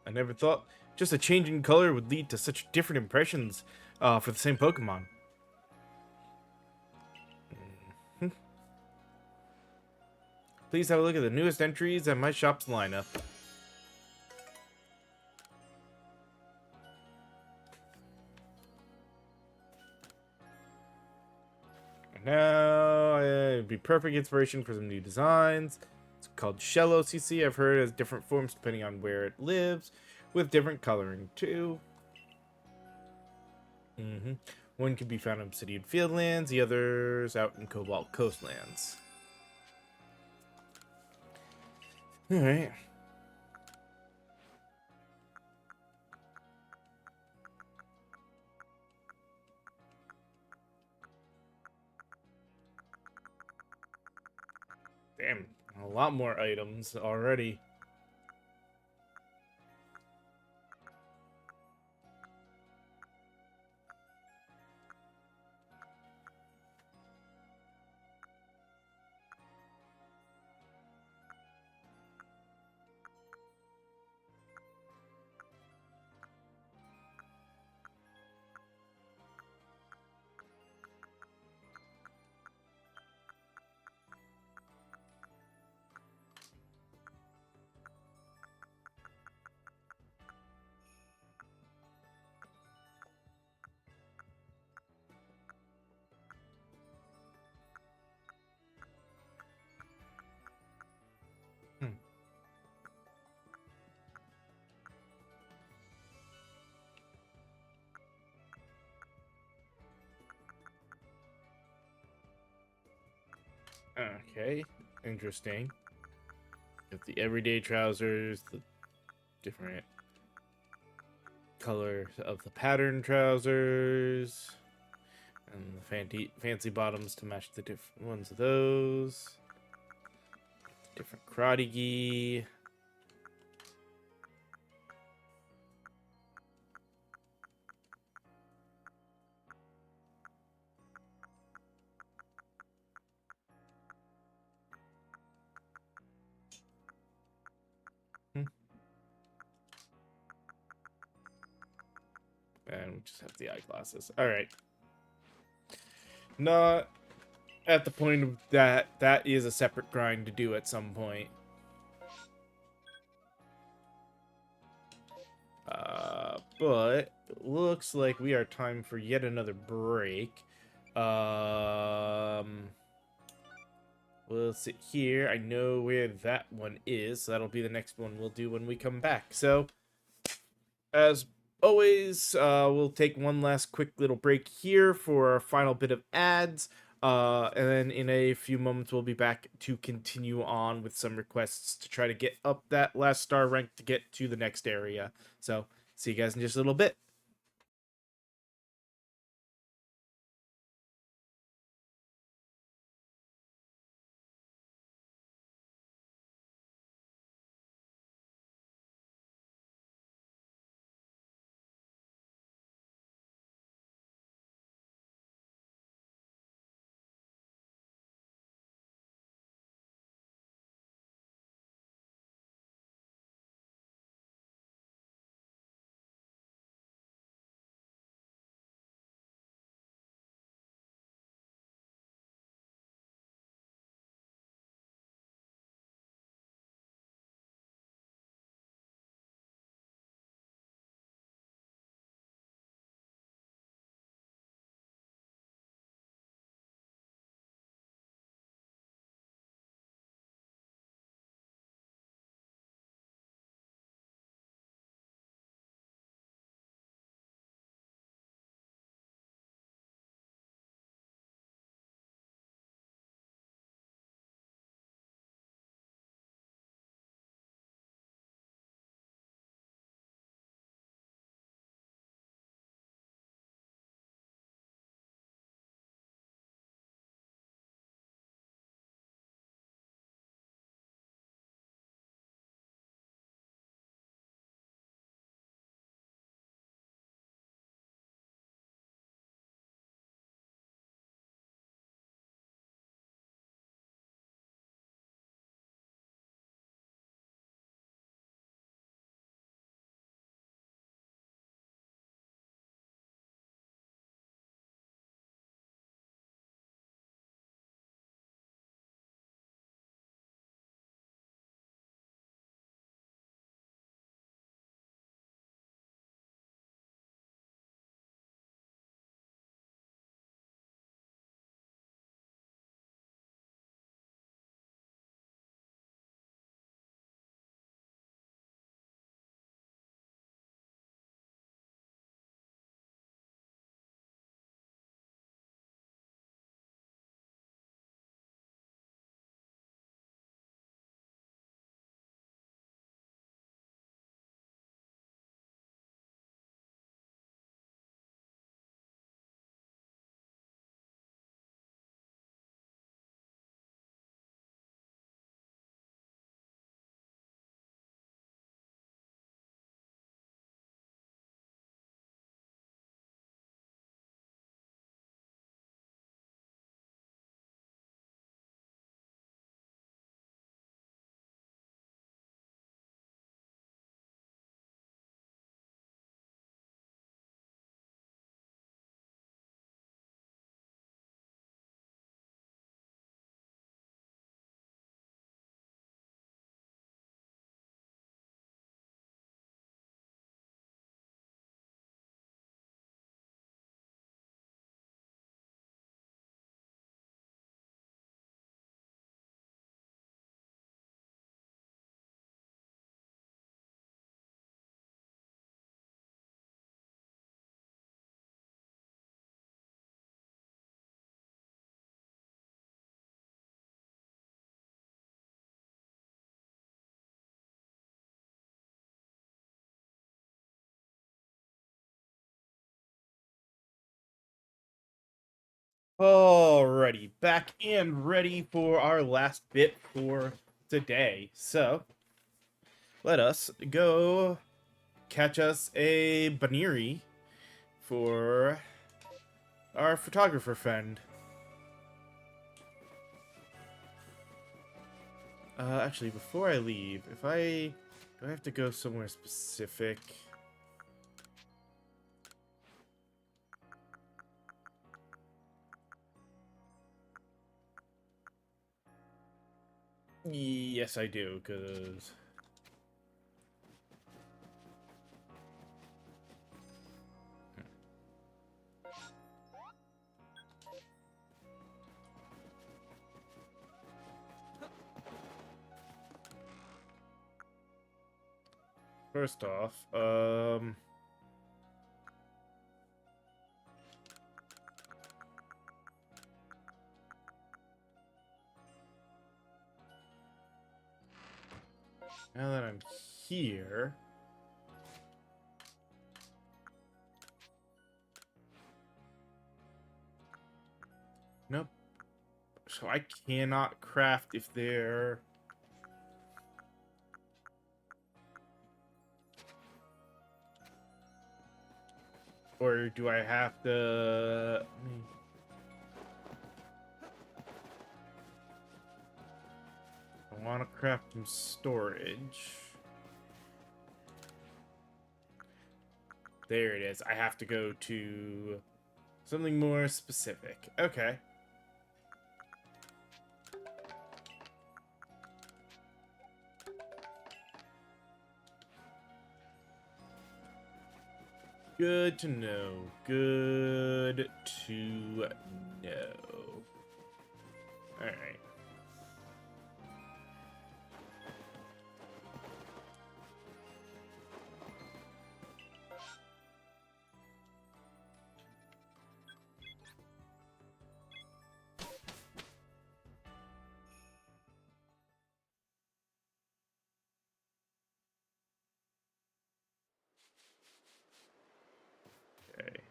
[SPEAKER 1] I never thought just a change in color would lead to such different impressions for the same Pokemon. Mhm. Please have a look at the newest entries at my shop's lineup. Now, it'd be perfect inspiration for some new designs. It's called Shell OCC. I've heard it has different forms depending on where it lives, with different coloring too. Mm-hmm. One can be found in Obsidian Fieldlands, the others out in Cobalt Coastlands. Alright. Damn, a lot more items already. Hmm. Okay, interesting. Got the everyday trousers, the different color of the pattern trousers, and the fancy bottoms to match the different ones of those. Different karate gi. Hmm. And we just have the eyeglasses. All right. Not at the point of that is a separate grind to do at some point. But it looks like we are time for yet another break. We'll sit here. I know where that one is, so that'll be the next one we'll do when we come back. So, as always, we'll take one last quick little break here for our final bit of ads. And then in a few moments, we'll be back to continue on with some requests to try to get up that last star rank to get to the next area. So, see you guys in just a little bit. Alrighty, back and ready for our last bit for today. So, let us go catch us a Baniri for our photographer friend. Actually, before I leave, do I have to go somewhere specific? Yes, I do, because... First off, now that I'm here... Nope. So I cannot craft if they're... Or do I have to... I want to craft some storage. There it is. I have to go to something more specific. Okay. Good to know. Good to know. Alright. Okay.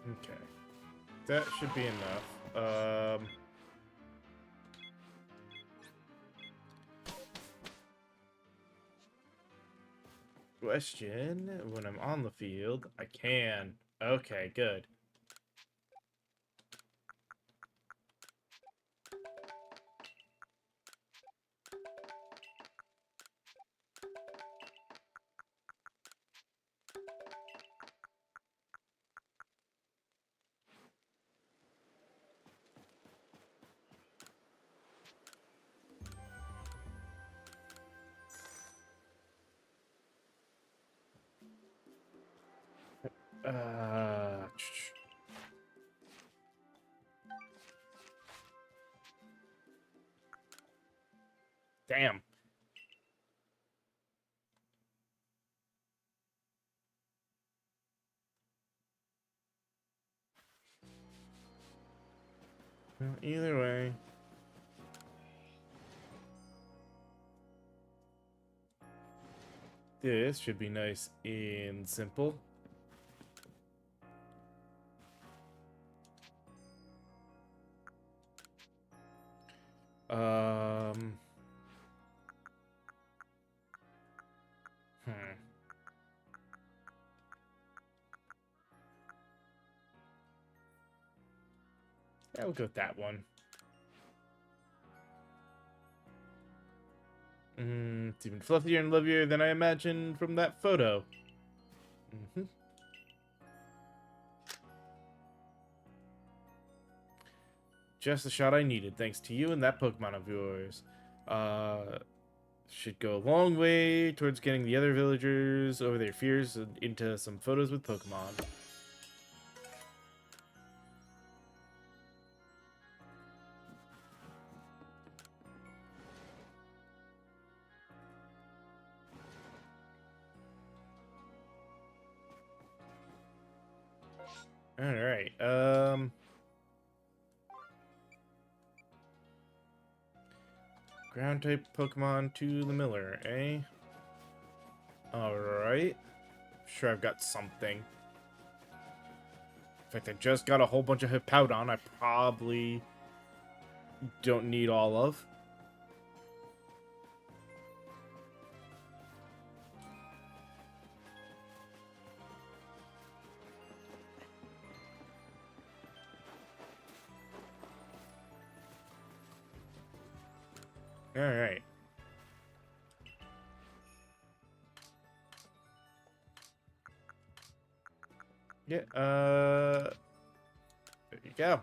[SPEAKER 1] Okay. That should be enough. Question, when I'm on the field, I can. Okay, good. Uh, Damn. Well, either way. This should be nice and simple. Um. Hmm. Yeah, we'll go with that one. It's even fluffier and lovelier than I imagined from that photo. Mm-hmm. Just the shot I needed, thanks to you and that Pokemon of yours. Should go a long way towards getting the other villagers over their fears and into some photos with Pokemon. Alright, ground type Pokemon to the Miller, eh? Alright. Sure, I've got something. In fact, I just got a whole bunch of Hippowdon I probably don't need all of. Alright. Yeah, there you go.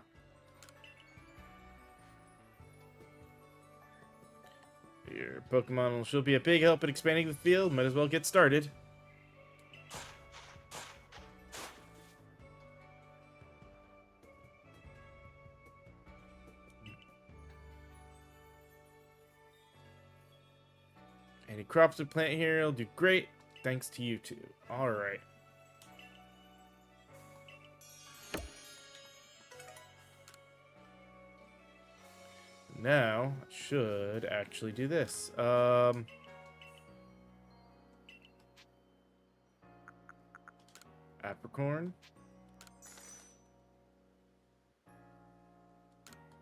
[SPEAKER 1] Your Pokemon will sure be a big help in expanding the field. Might as well get started. Any crops we plant here will do great. Thanks to you two. Alright. Now, I should actually do this. Apricorn.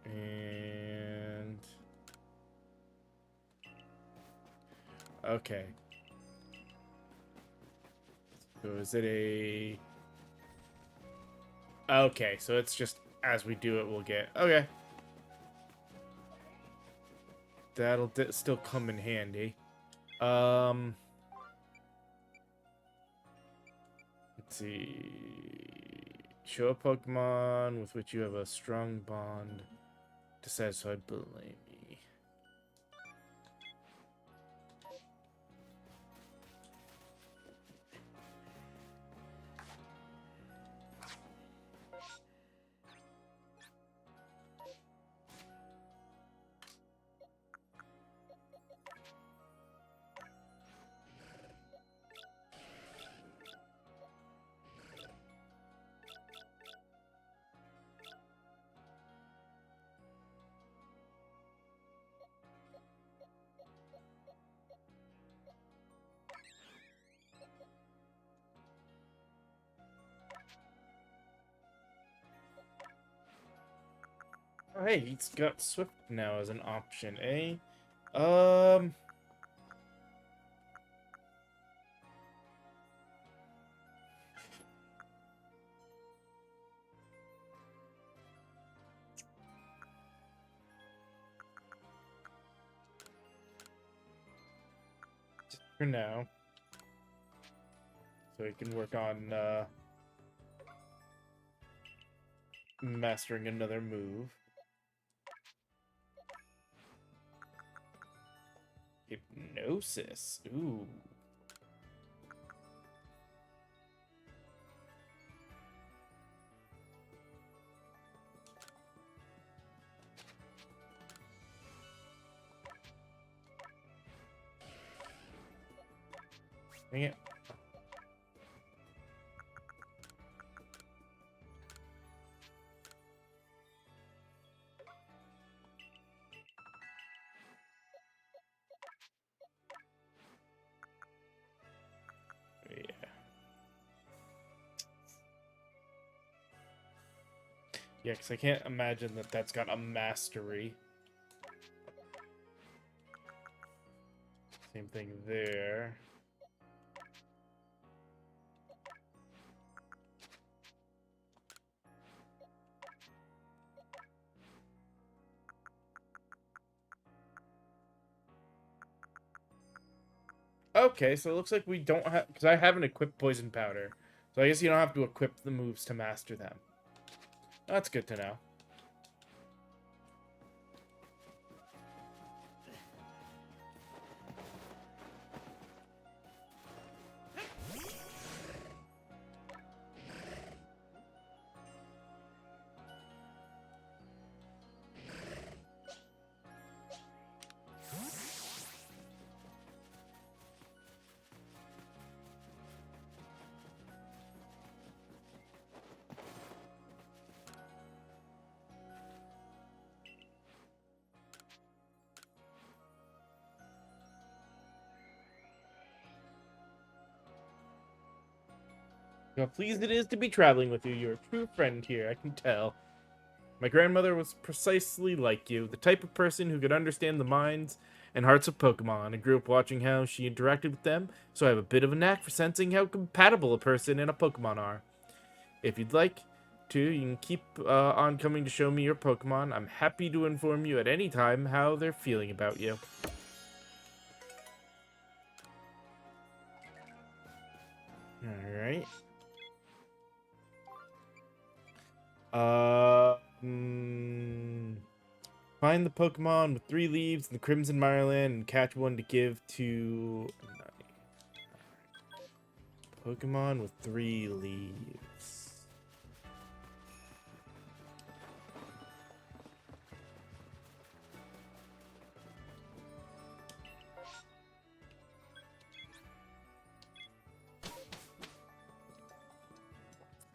[SPEAKER 1] And... okay. So is it a... okay, so it's just as we do it, we'll get... okay. That'll still come in handy. Let's see. Show a Pokemon with which you have a strong bond to satisfy Bellamy. Hey, he's got Swift now as an option, eh? Um... Just for now. So he can work on, mastering another move. Hypnosis. Ooh. Dang it. Yeah. Yeah, because I can't imagine that that's got a mastery. Same thing there. Okay, so it looks like we don't have... Because I haven't equipped Poison Powder. So I guess you don't have to equip the moves to master them. That's good to know. How pleased it is to be traveling with you. You're a true friend here, I can tell. My grandmother was precisely like you, the type of person who could understand the minds and hearts of Pokemon. I grew up watching how she interacted with them, so I have a bit of a knack for sensing how compatible a person and a Pokemon are. If you'd like to, you can keep on coming to show me your Pokemon. I'm happy to inform you at any time how they're feeling about you. Alright. Find the Pokemon with 3 leaves in the Crimson Mireland and catch one to give to... Pokemon with 3 leaves.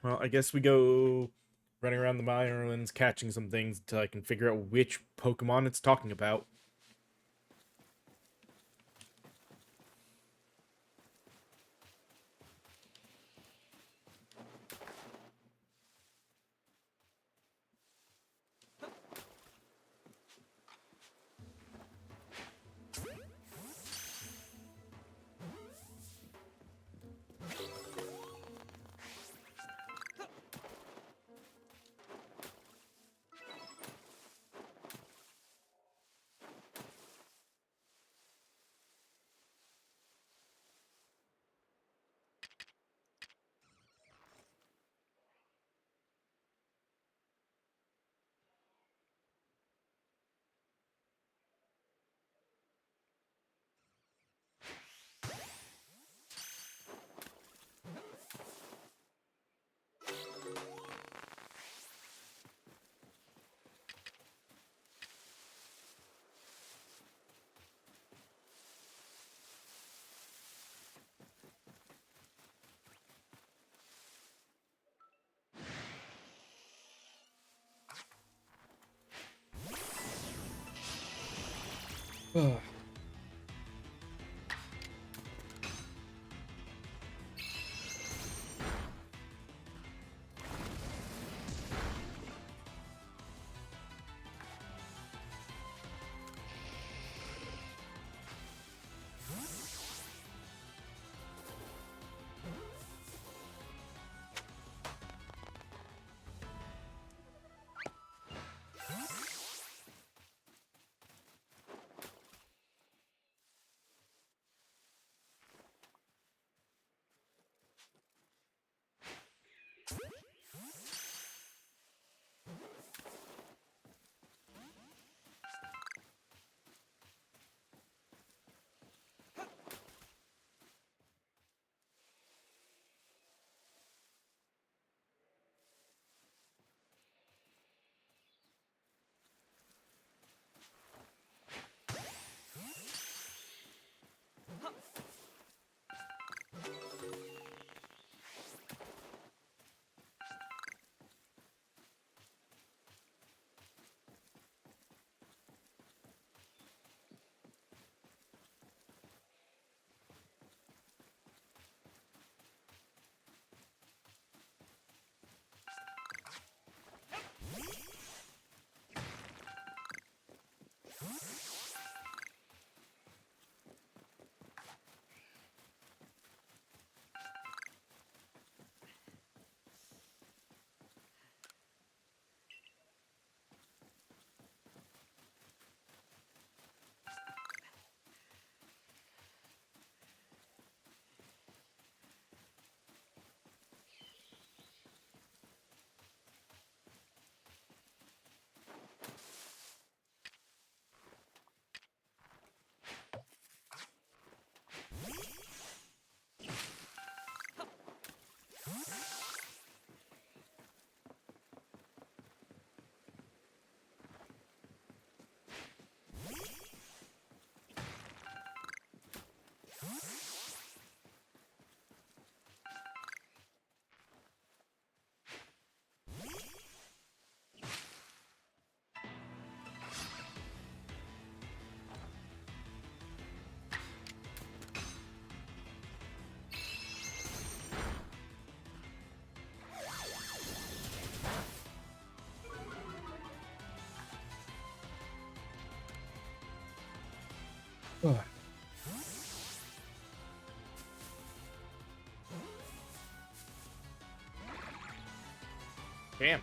[SPEAKER 1] Well, I guess we go running around the Mirelands catching some things until I can figure out which Pokemon it's talking about. Ugh. Ugh. Damn.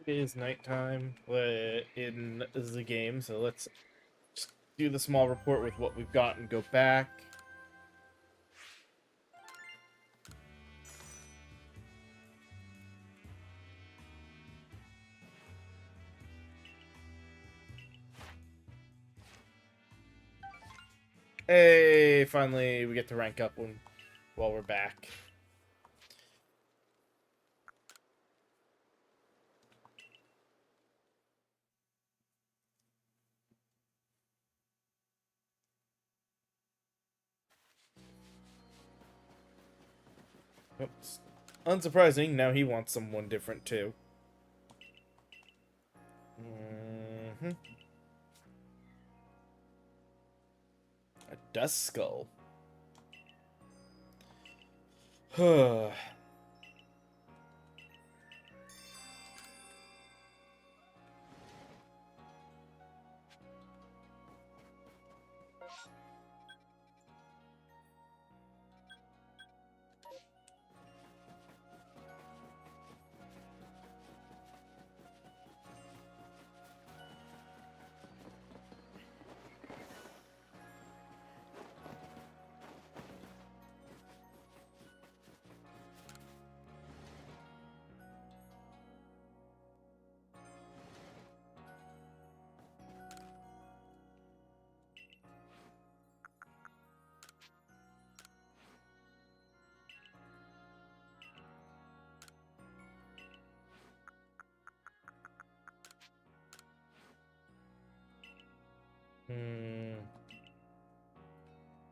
[SPEAKER 1] It is nighttime in the game, so let's just do the small report with what we've got and go back. Hey, finally we get to rank up while we're back. Oops. Unsurprising, now he wants someone different too. A dust skull. Hmm.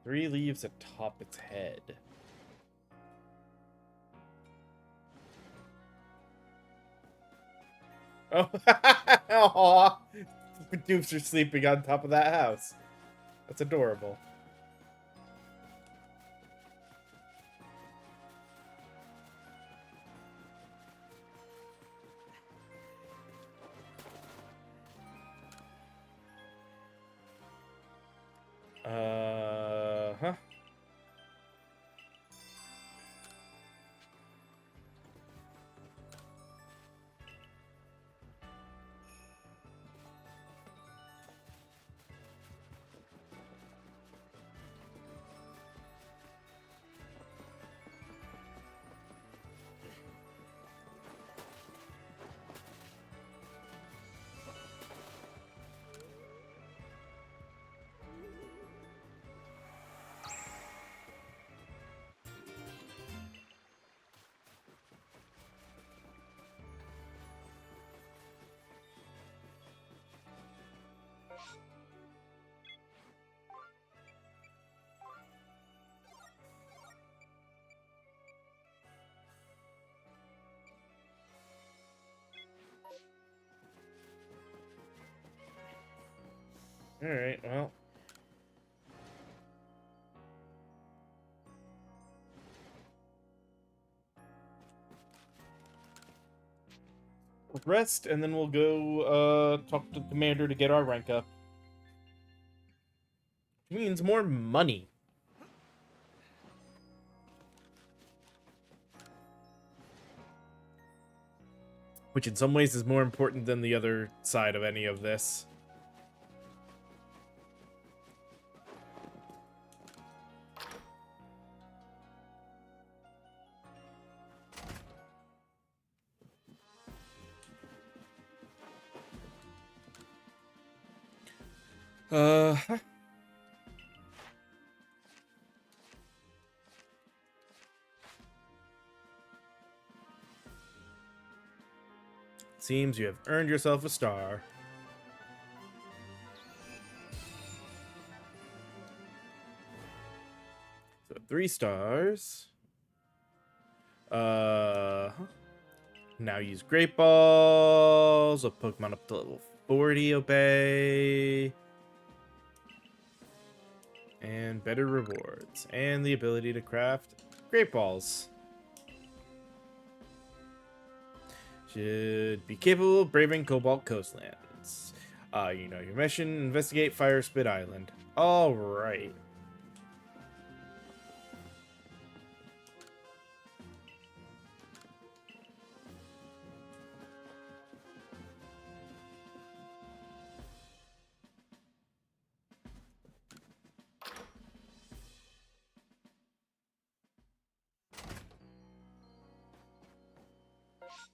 [SPEAKER 1] 3 leaves atop its head. Oh, Aw. Dupes are sleeping on top of that house. That's adorable. Huh? Alright, well. We'll rest, and then we'll go talk to the commander to get our rank up. Which means more money. Which in some ways is more important than the other side of any of this. Uh, Seems you have earned yourself a star. So 3 stars. Now use Great Balls. A Pokemon up to level 40 obey. And better rewards. And the ability to craft Great Balls. Should be capable of braving Cobalt Coastlands. You know your mission. Investigate Fire Spit Island. Alright.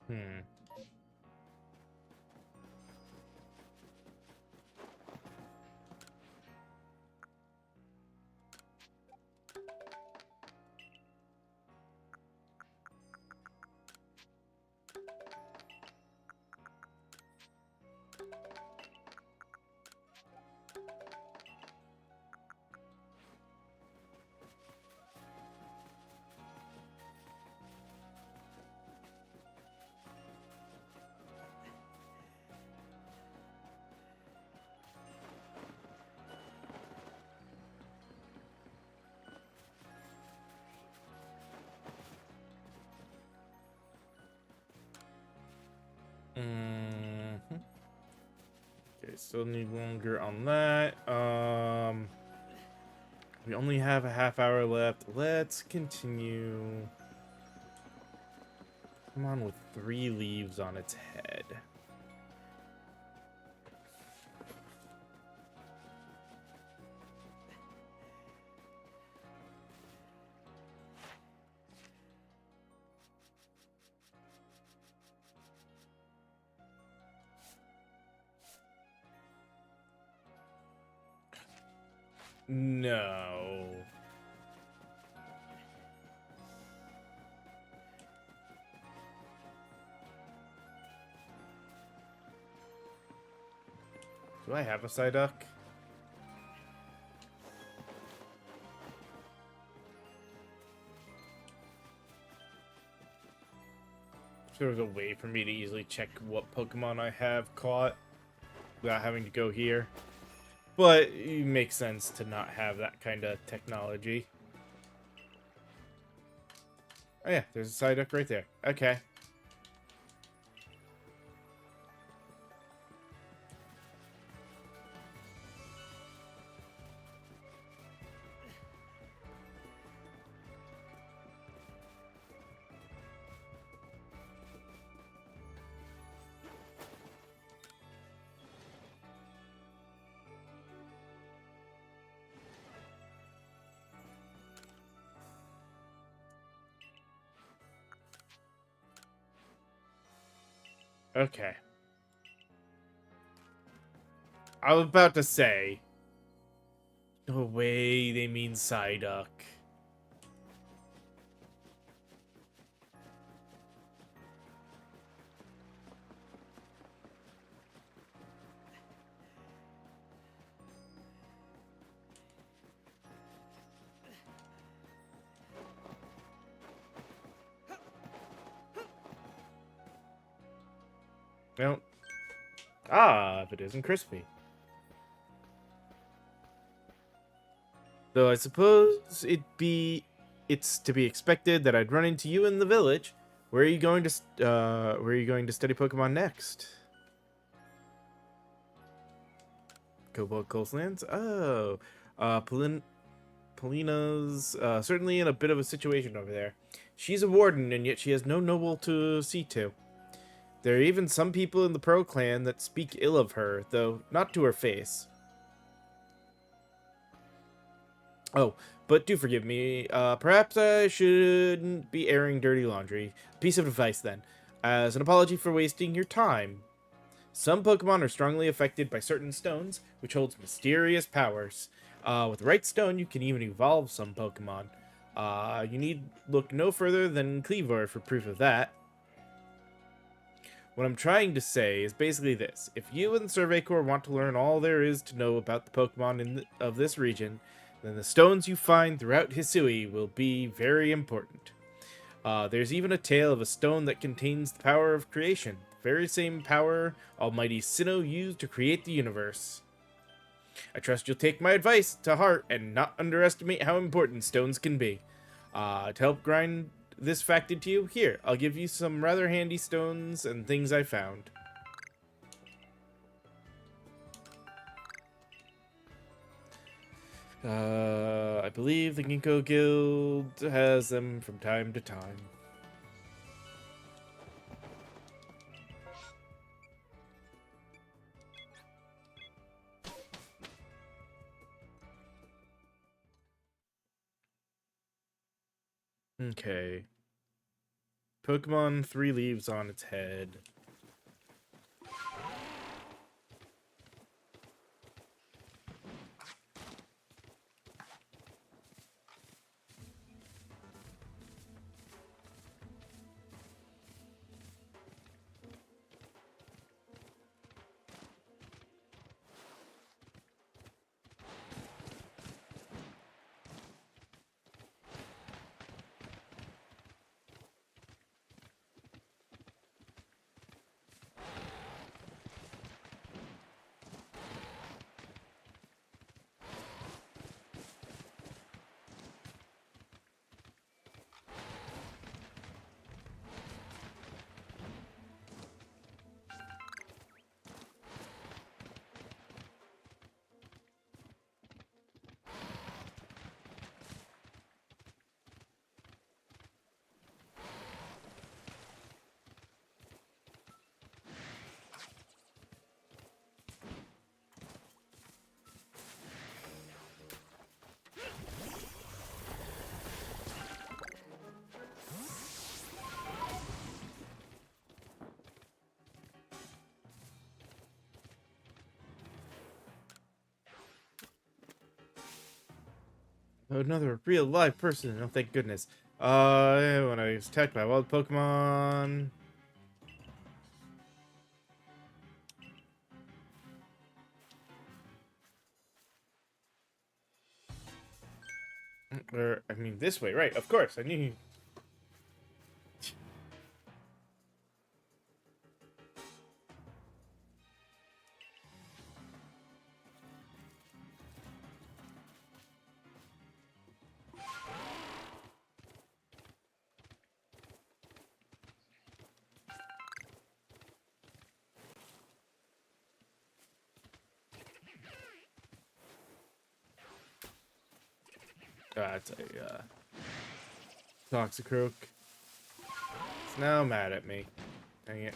[SPEAKER 1] Hmm. Mm-hmm. Okay, still need longer on that. We only have a half hour left. Let's continue. Come on with 3 leaves on its head. No. Do I have a Psyduck? There was a way for me to easily check what Pokemon I have caught without having to go here. But it makes sense to not have that kind of technology. Oh yeah, there's a Psyduck right there. Okay. Okay. I was about to say. No way they mean Psyduck. Well. Ah, if it isn't crispy. Though I suppose it's to be expected that I'd run into you in the village. Where are you going to study Pokemon next? Cobalt Coastlands? Oh. Polina's certainly in a bit of a situation over there. She's a warden, and yet she has no noble to see to. There are even some people in the Pearl clan that speak ill of her, though not to her face. Oh, but do forgive me. Perhaps I shouldn't be airing dirty laundry. Piece of advice, then. As an apology for wasting your time. Some Pokemon are strongly affected by certain stones, which holds mysterious powers. With the right stone, you can even evolve some Pokemon. You need look no further than Cleavor for proof of that. What I'm trying to say is basically this. If you and the Survey Corps want to learn all there is to know about the Pokemon of this region, then the stones you find throughout Hisui will be very important. There's even a tale of a stone that contains the power of creation, the very same power Almighty Sinnoh used to create the universe. I trust you'll take my advice to heart and not underestimate how important stones can be. To help grind this fact into you, here, I'll give you some rather handy stones and things I found. I believe the Ginkgo Guild has them from time to time. Okay. Pokemon 3 leaves on its head. Another real live person. Oh, thank goodness. When I was attacked by a wild Pokemon. Or, I mean, this way, right? Of course, I knew. It's a Toxicroak. It's now mad at me. Dang it.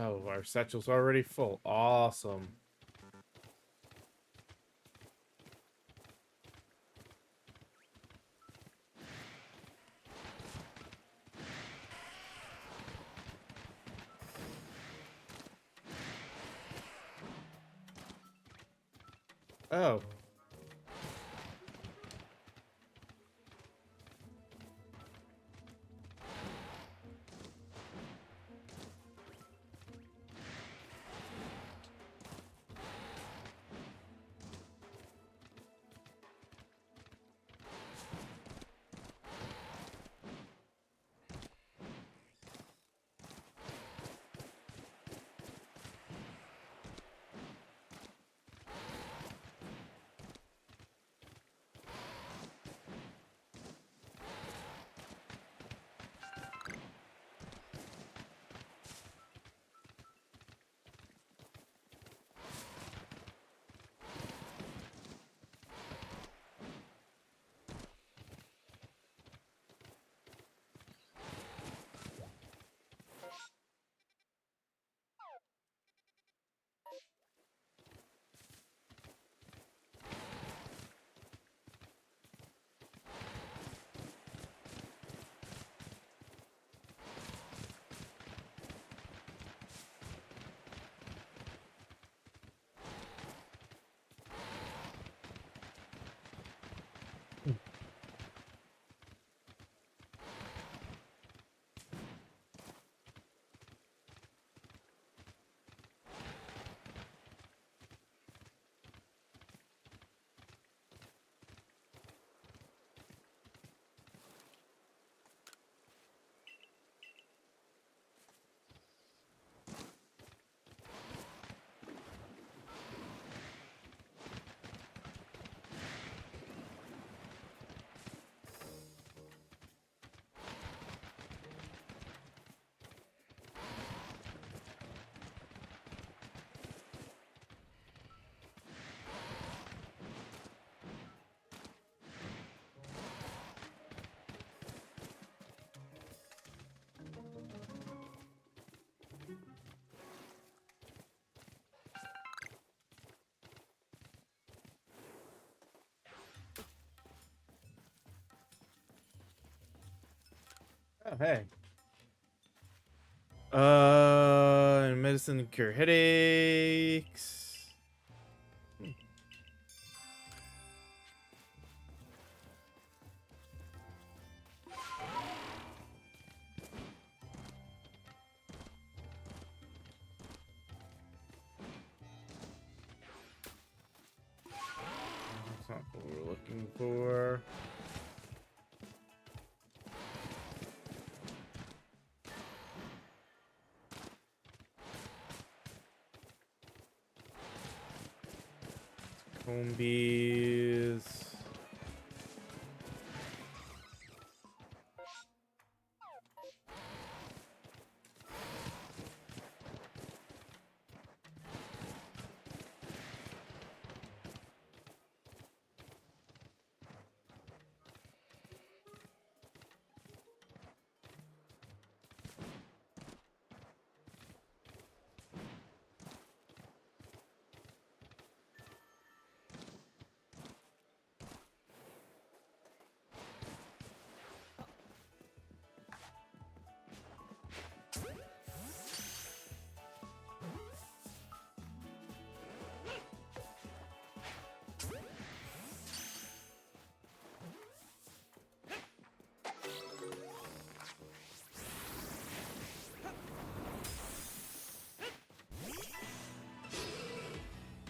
[SPEAKER 1] Oh, our satchel's already full. Awesome. Oh. Oh, hey. Medicine to cure headaches. That's not what we're looking for. Combies.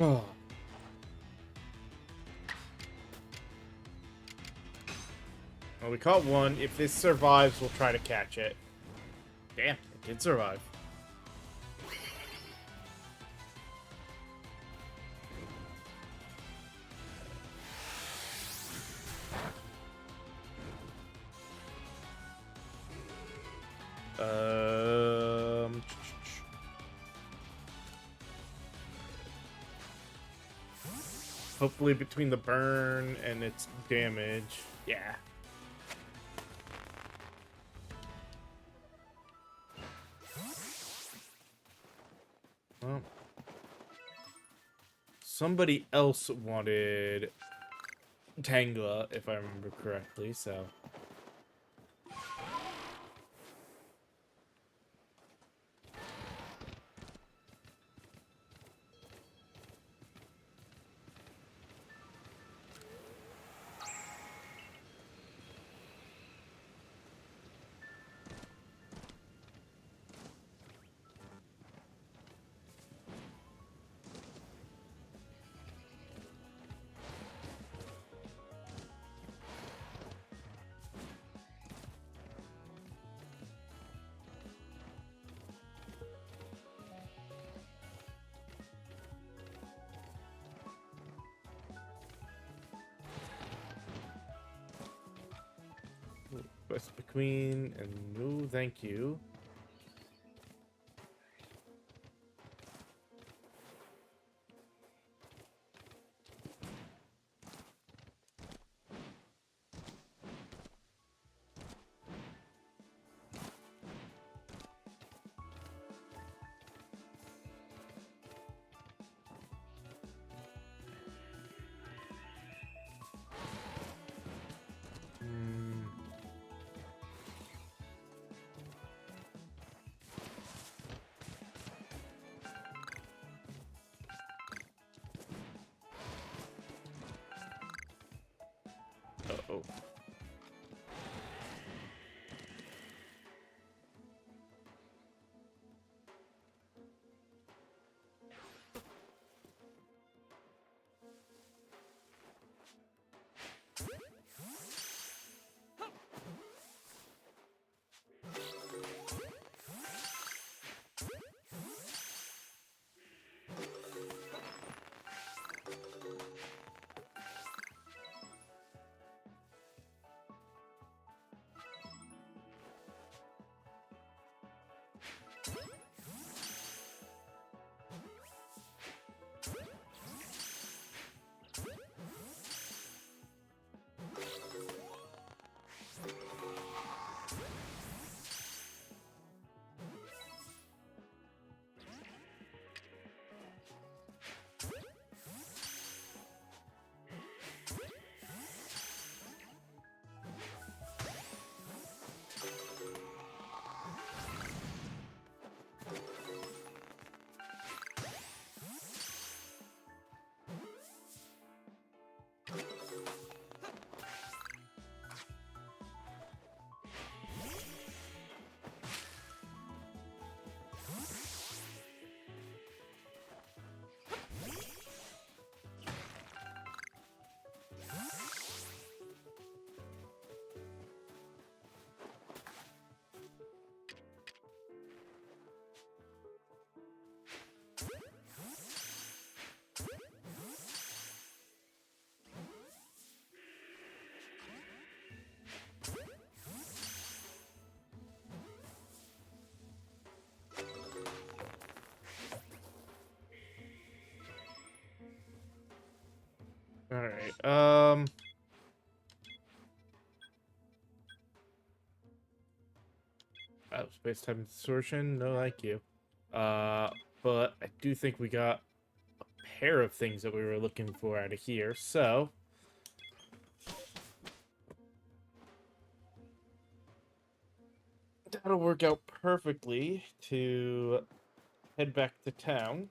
[SPEAKER 1] Oh. Well, we caught one. If this survives, we'll try to catch it. Damn, it did survive. Um, Hopefully between the burn and its damage. Yeah. Well, somebody else wanted Tangela, if I remember correctly, so... Quest between, and no thank you. Uh-oh. Alright, oh, space-time distortion? No, thank you. But I do think we got a pair of things that we were looking for out of here, so... that'll work out perfectly to head back to town.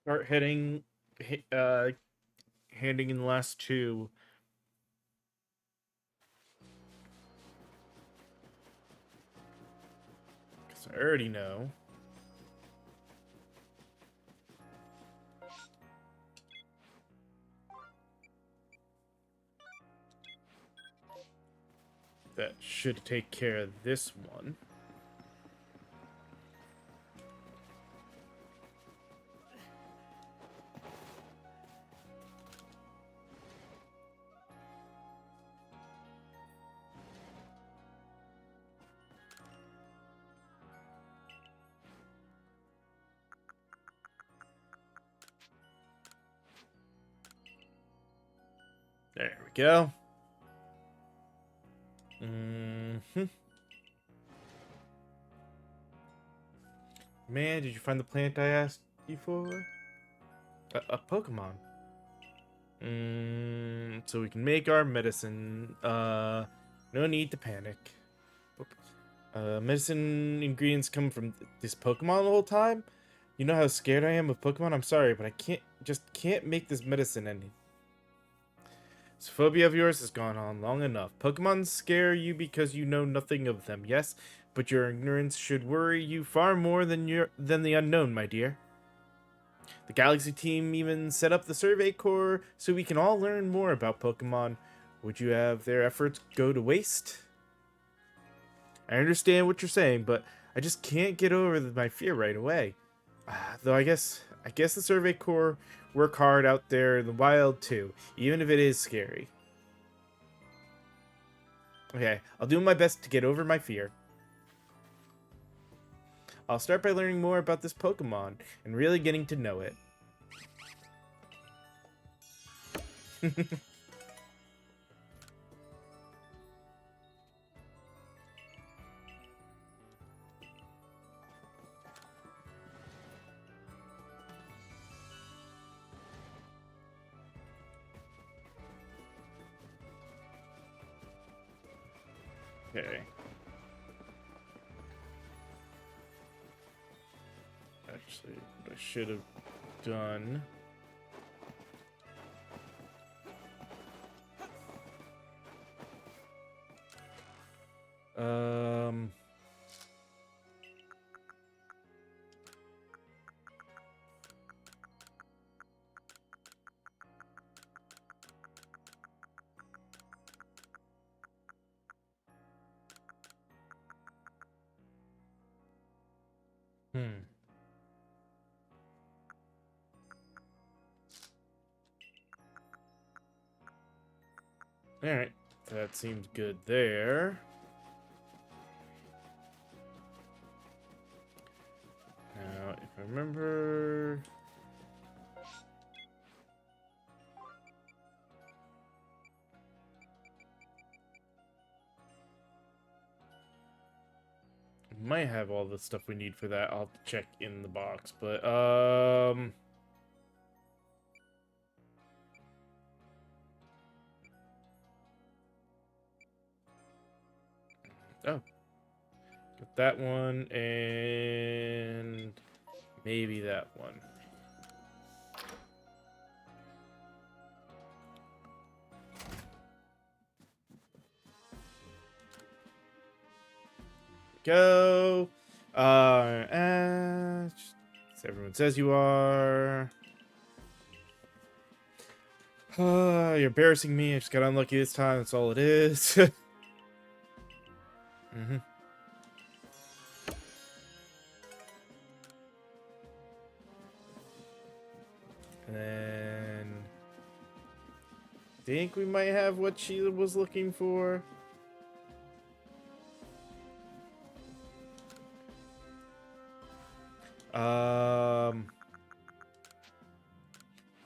[SPEAKER 1] Start handing in the last two. Because I already know. That should take care of this one. There we go. Mm-hmm. Man, did you find the plant I asked you for? A Pokemon. So we can make our medicine. No need to panic. Medicine ingredients come from this Pokemon the whole time? You know how scared I am of Pokemon? I'm sorry, but I can't make this medicine any. This phobia of yours has gone on long enough. Pokemon scare you because you know nothing of them, yes? But your ignorance should worry you far more than the unknown, my dear. The Galaxy team even set up the Survey Corps so we can all learn more about Pokemon. Would you have their efforts go to waste? I understand what you're saying, but I just can't get over my fear right away. Though I guess the Survey Corps work hard out there in the wild too, even if it is scary. Okay, I'll do my best to get over my fear. I'll start by learning more about this Pokemon and really getting to know it. Okay. Actually, what I should have done. Um. Alright, that seems good there. Now, if I remember... might have all the stuff we need for that. I'll have to check in the box, but, Oh. Got that one, and maybe that one. Go. As everyone says you are. You're embarrassing me. I just got unlucky this time. That's all it is. Mm-hmm. And then... think we might have what she was looking for.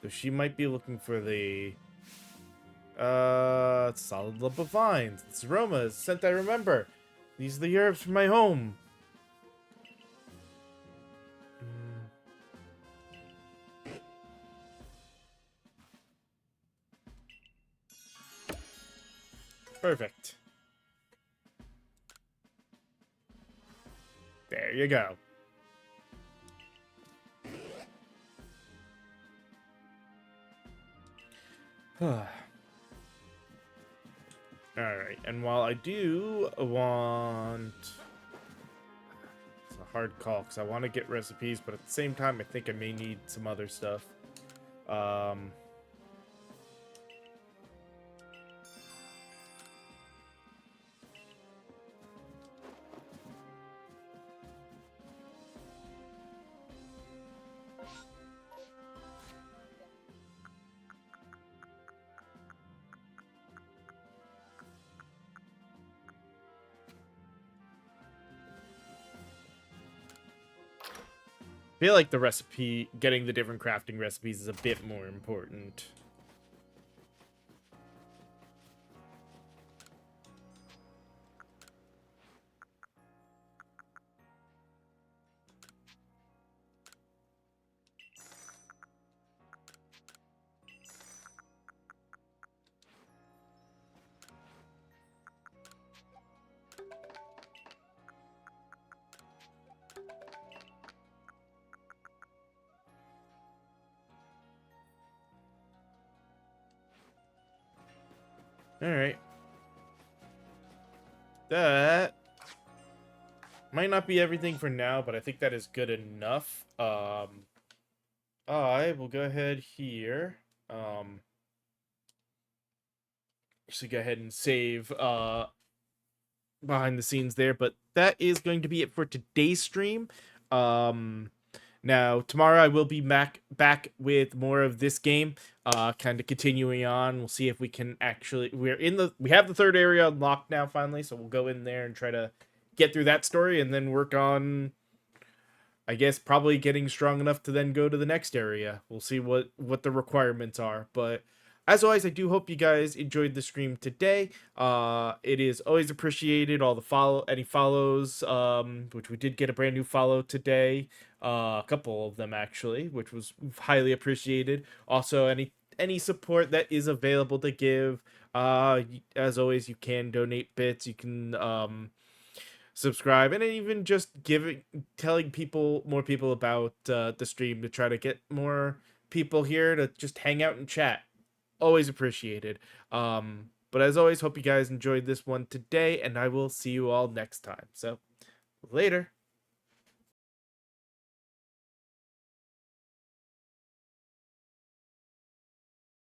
[SPEAKER 1] So she might be looking for the solid lump of vines. This aroma is scent I remember. These are the herbs from my home. Perfect. There you go. Alright, and while I do want... it's a hard call, because I want to get recipes, but at the same time, I think I may need some other stuff. I feel like the recipe, getting the different crafting recipes is a bit more important. All right. That might not be everything for now, but I think that is good enough. I will go ahead here. Actually go ahead and save behind the scenes there, but that is going to be it for today's stream. Um Now tomorrow I will be back with more of this game, kind of continuing on. We'll see if we can actually we have the third area unlocked now finally, so we'll go in there and try to get through that story and then work on, I guess, probably getting strong enough to then go to the next area. We'll see what the requirements are. But as always, I do hope you guys enjoyed the stream today. It is always appreciated, all the any follows, which we did get a brand new follow today. A couple of them actually, which was highly appreciated. Also, any support that is available to give. As always, you can donate bits. You can subscribe, and even just telling more people about the stream to try to get more people here to just hang out and chat. Always appreciated. But as always, hope you guys enjoyed this one today, and I will see you all next time. So later.